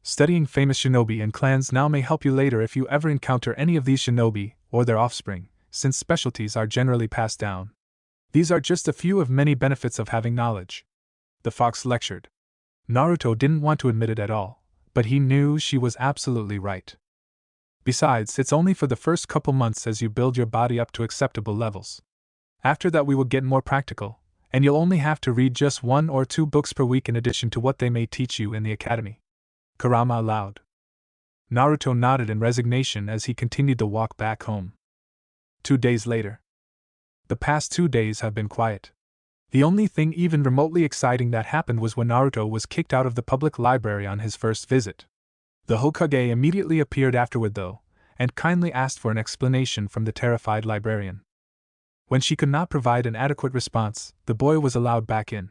Studying famous shinobi and clans now may help you later if you ever encounter any of these shinobi, or their offspring, since specialties are generally passed down. These are just a few of many benefits of having knowledge. The fox lectured. Naruto didn't want to admit it at all, but he knew she was absolutely right. Besides, it's only for the first couple months as you build your body up to acceptable levels. After that we will get more practical, and you'll only have to read just 1 or 2 books per week in addition to what they may teach you in the academy. Kurama allowed. Naruto nodded in resignation as he continued the walk back home. 2 days later. The past 2 days have been quiet. The only thing even remotely exciting that happened was when Naruto was kicked out of the public library on his first visit. The Hokage immediately appeared afterward though, and kindly asked for an explanation from the terrified librarian. When she could not provide an adequate response, the boy was allowed back in.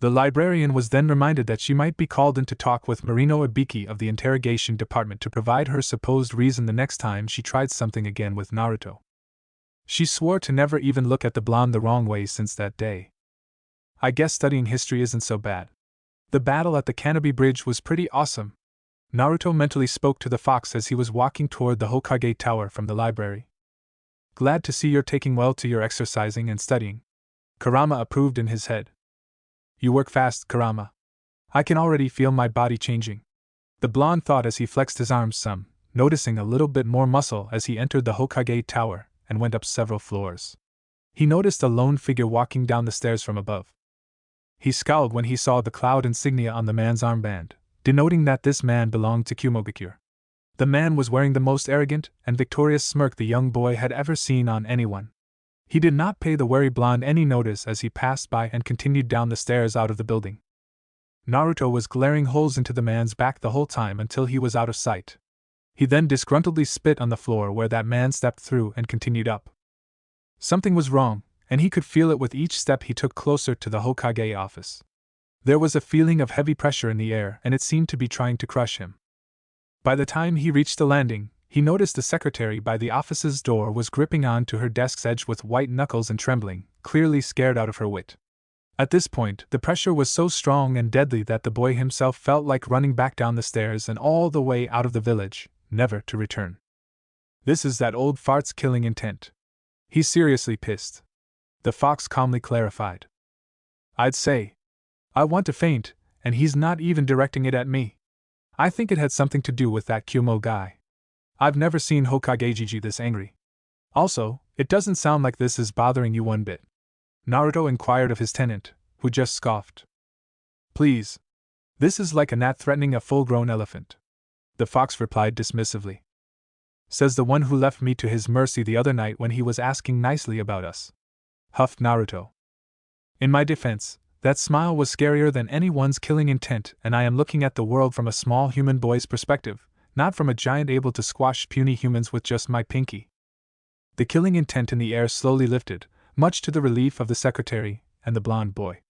The librarian was then reminded that she might be called in to talk with Marino Ibiki of the interrogation department to provide her supposed reason the next time she tried something again with Naruto. She swore to never even look at the blonde the wrong way since that day. I guess studying history isn't so bad. The battle at the Canopy Bridge was pretty awesome. Naruto mentally spoke to the fox as he was walking toward the Hokage Tower from the library. Glad to see you're taking well to your exercising and studying. Kurama approved in his head. You work fast, Kurama. I can already feel my body changing. The blonde thought as he flexed his arms some, noticing a little bit more muscle as he entered the Hokage Tower and went up several floors. He noticed a lone figure walking down the stairs from above. He scowled when he saw the cloud insignia on the man's armband, denoting that this man belonged to Kumogakure. The man was wearing the most arrogant and victorious smirk the young boy had ever seen on anyone. He did not pay the wary blonde any notice as he passed by and continued down the stairs out of the building. Naruto was glaring holes into the man's back the whole time until he was out of sight. He then disgruntledly spit on the floor where that man stepped through and continued up. Something was wrong, and he could feel it with each step he took closer to the Hokage office. There was a feeling of heavy pressure in the air and it seemed to be trying to crush him. By the time he reached the landing, he noticed the secretary by the office's door was gripping on to her desk's edge with white knuckles and trembling, clearly scared out of her wit. At this point, the pressure was so strong and deadly that the boy himself felt like running back down the stairs and all the way out of the village, never to return. This is that old fart's killing intent. He's seriously pissed. The fox calmly clarified. I'd say. I want to faint, and he's not even directing it at me. I think it had something to do with that Kumo guy. I've never seen Hokage Gigi this angry. Also, it doesn't sound like this is bothering you one bit. Naruto inquired of his tenant, who just scoffed. Please. This is like a gnat threatening a full-grown elephant. The fox replied dismissively. Says the one who left me to his mercy the other night when he was asking nicely about us. Huffed Naruto. In my defense, that smile was scarier than anyone's killing intent, and I am looking at the world from a small human boy's perspective, not from a giant able to squash puny humans with just my pinky. The killing intent in the air slowly lifted, much to the relief of the secretary and the blonde boy.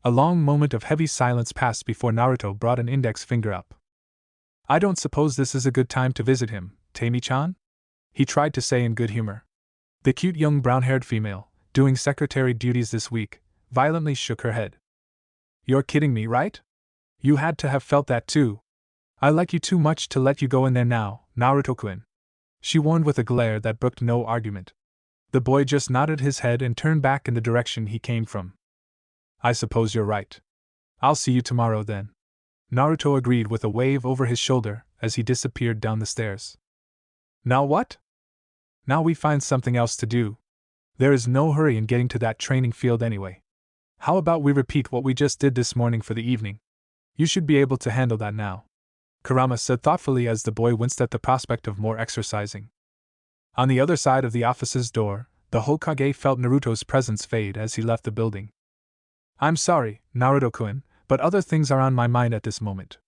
A long moment of heavy silence passed before Naruto brought an index finger up. I don't suppose this is a good time to visit him, Taimi-chan? He tried to say in good humor. The cute young brown-haired female, doing secretary duties this week, violently shook her head. You're kidding me, right? You had to have felt that too. I like you too much to let you go in there now, Naruto-kun. She warned with a glare that brooked no argument. The boy just nodded his head and turned back in the direction he came from. I suppose you're right. I'll see you tomorrow then. Naruto agreed with a wave over his shoulder as he disappeared down the stairs. Now what? Now we find something else to do. There is no hurry in getting to that training field anyway. How about we repeat what we just did this morning for the evening? You should be able to handle that now, Kurama said thoughtfully as the boy winced at the prospect of more exercising. On the other side of the office's door, the Hokage felt Naruto's presence fade as he left the building. I'm sorry, Naruto-kun, but other things are on my mind at this moment,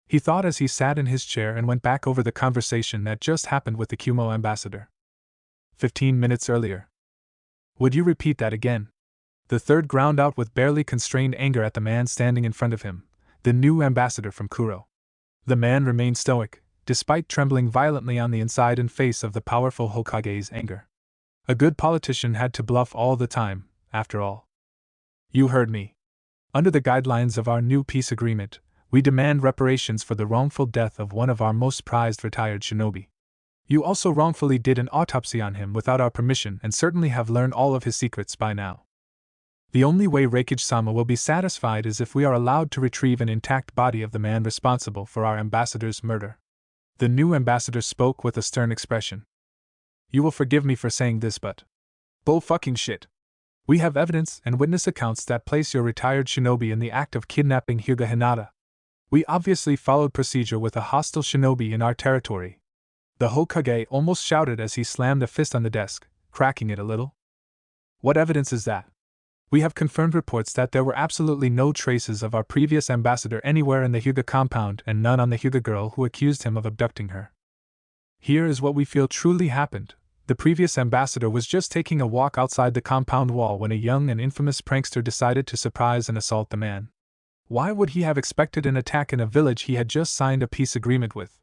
he thought as he sat in his chair and went back over the conversation that just happened with the Kumo ambassador. 15 minutes earlier. Would you repeat that again? The third ground out with barely constrained anger at the man standing in front of him, the new ambassador from Kuro. The man remained stoic, despite trembling violently on the inside and face of the powerful Hokage's anger. A good politician had to bluff all the time, after all. You heard me. Under the guidelines of our new peace agreement, we demand reparations for the wrongful death of one of our most prized retired shinobi. You also wrongfully did an autopsy on him without our permission and certainly have learned all of his secrets by now. The only way Reikage-sama will be satisfied is if we are allowed to retrieve an intact body of the man responsible for our ambassador's murder. The new ambassador spoke with a stern expression. You will forgive me for saying this, but bull fucking shit. We have evidence and witness accounts that place your retired shinobi in the act of kidnapping Hyuga Hinata. We obviously followed procedure with a hostile shinobi in our territory. The Hokage almost shouted as he slammed a fist on the desk, cracking it a little. What evidence is that? We have confirmed reports that there were absolutely no traces of our previous ambassador anywhere in the Hyuga compound and none on the Hyuga girl who accused him of abducting her. Here is what we feel truly happened. The previous ambassador was just taking a walk outside the compound wall when a young and infamous prankster decided to surprise and assault the man. Why would he have expected an attack in a village he had just signed a peace agreement with?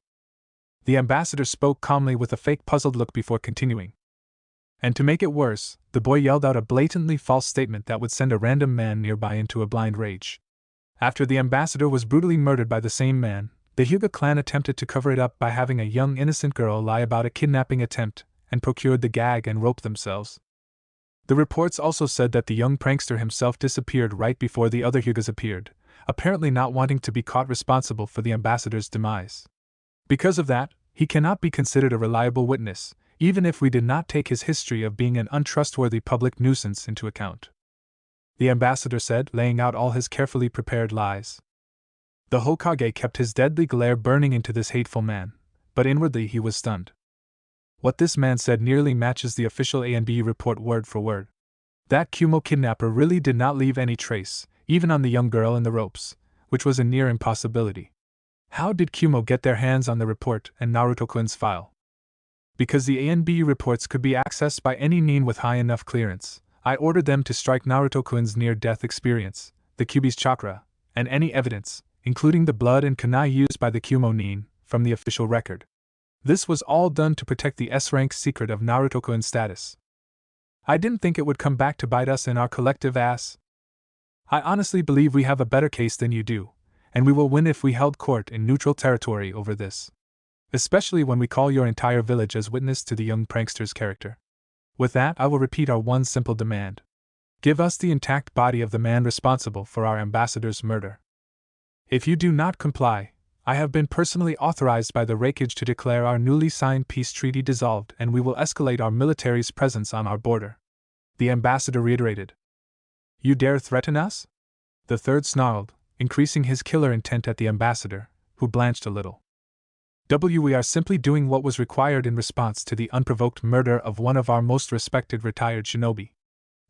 The ambassador spoke calmly with a fake puzzled look before continuing. And to make it worse, the boy yelled out a blatantly false statement that would send a random man nearby into a blind rage. After the ambassador was brutally murdered by the same man, the Hyuga clan attempted to cover it up by having a young innocent girl lie about a kidnapping attempt, and procured the gag and rope themselves. The reports also said that the young prankster himself disappeared right before the other Hyugas appeared, apparently not wanting to be caught responsible for the ambassador's demise. Because of that, he cannot be considered a reliable witness, even if we did not take his history of being an untrustworthy public nuisance into account. The ambassador said, laying out all his carefully prepared lies. The Hokage kept his deadly glare burning into this hateful man, but inwardly he was stunned. What this man said nearly matches the official A&B report word for word. That Kumo kidnapper really did not leave any trace, even on the young girl in the ropes, which was a near impossibility. How did Kumo get their hands on the report and Naruto-kun's file? Because the A&B reports could be accessed by any mean with high enough clearance, I ordered them to strike Naruto-kun's near-death experience, the Kyuubi's chakra, and any evidence, including the blood and kunai used by the Kumo nin, from the official record. This was all done to protect the S-rank secret of Naruto-kun's status. I didn't think it would come back to bite us in our collective ass. I honestly believe we have a better case than you do, and we will win if we held court in neutral territory over this. Especially when we call your entire village as witness to the young prankster's character. With that, I will repeat our one simple demand. Give us the intact body of the man responsible for our ambassador's murder. If you do not comply, I have been personally authorized by the Reikage to declare our newly signed peace treaty dissolved and we will escalate our military's presence on our border. The ambassador reiterated. You dare threaten us? The third snarled, increasing his killer intent at the ambassador, who blanched a little. We are simply doing what was required in response to the unprovoked murder of one of our most respected retired shinobi.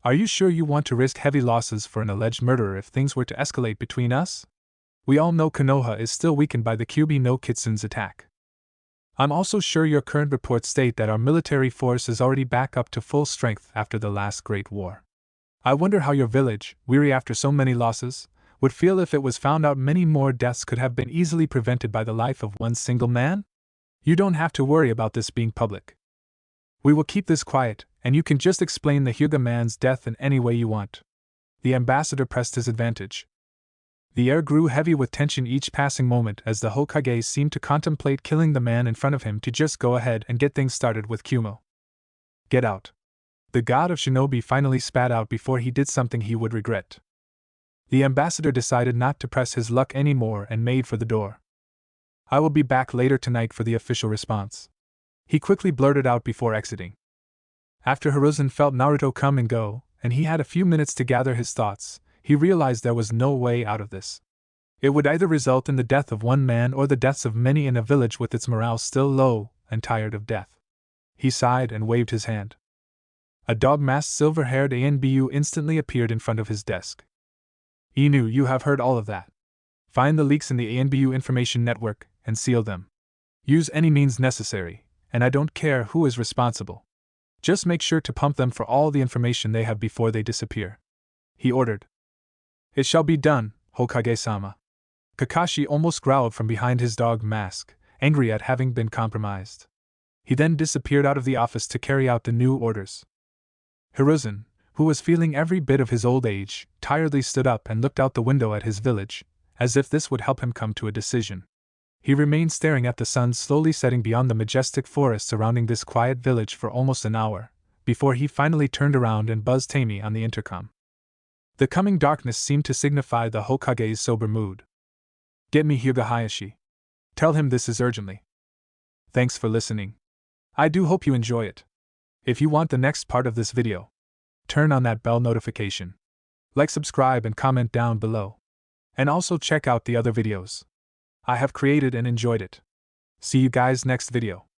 Are you sure you want to risk heavy losses for an alleged murderer if things were to escalate between us? We all know Konoha is still weakened by the Kyuubi no Kitsun's attack. I'm also sure your current reports state that our military force is already back up to full strength after the last Great War. I wonder how your village, weary after so many losses, would feel if it was found out many more deaths could have been easily prevented by the life of one single man? You don't have to worry about this being public. We will keep this quiet, and you can just explain the Hyuga man's death in any way you want. The ambassador pressed his advantage. The air grew heavy with tension each passing moment as the Hokage seemed to contemplate killing the man in front of him to just go ahead and get things started with Kumo. Get out. The god of shinobi finally spat out before he did something he would regret. The ambassador decided not to press his luck anymore and made for the door. I will be back later tonight for the official response. He quickly blurted out before exiting. After Hiruzen felt Naruto come and go, and he had a few minutes to gather his thoughts, he realized there was no way out of this. It would either result in the death of one man or the deaths of many in a village with its morale still low and tired of death. He sighed and waved his hand. A dog-masked silver-haired ANBU instantly appeared in front of his desk. Inu, you have heard all of that. Find the leaks in the ANBU information network and seal them. Use any means necessary, and I don't care who is responsible. Just make sure to pump them for all the information they have before they disappear. He ordered. It shall be done, Hokage-sama. Kakashi almost growled from behind his dog mask, angry at having been compromised. He then disappeared out of the office to carry out the new orders. Hiruzen, who was feeling every bit of his old age, tiredly stood up and looked out the window at his village, as if this would help him come to a decision. He remained staring at the sun slowly setting beyond the majestic forest surrounding this quiet village for almost an hour, before he finally turned around and buzzed Tammy on the intercom. The coming darkness seemed to signify the Hokage's sober mood. Get me Hyuga Hayashi. Tell him this is urgently. Thanks for listening. I do hope you enjoy it. If you want the next part of this video, turn on that bell notification. Like, subscribe, and comment down below. And also check out the other videos I have created and enjoyed it. See you guys next video.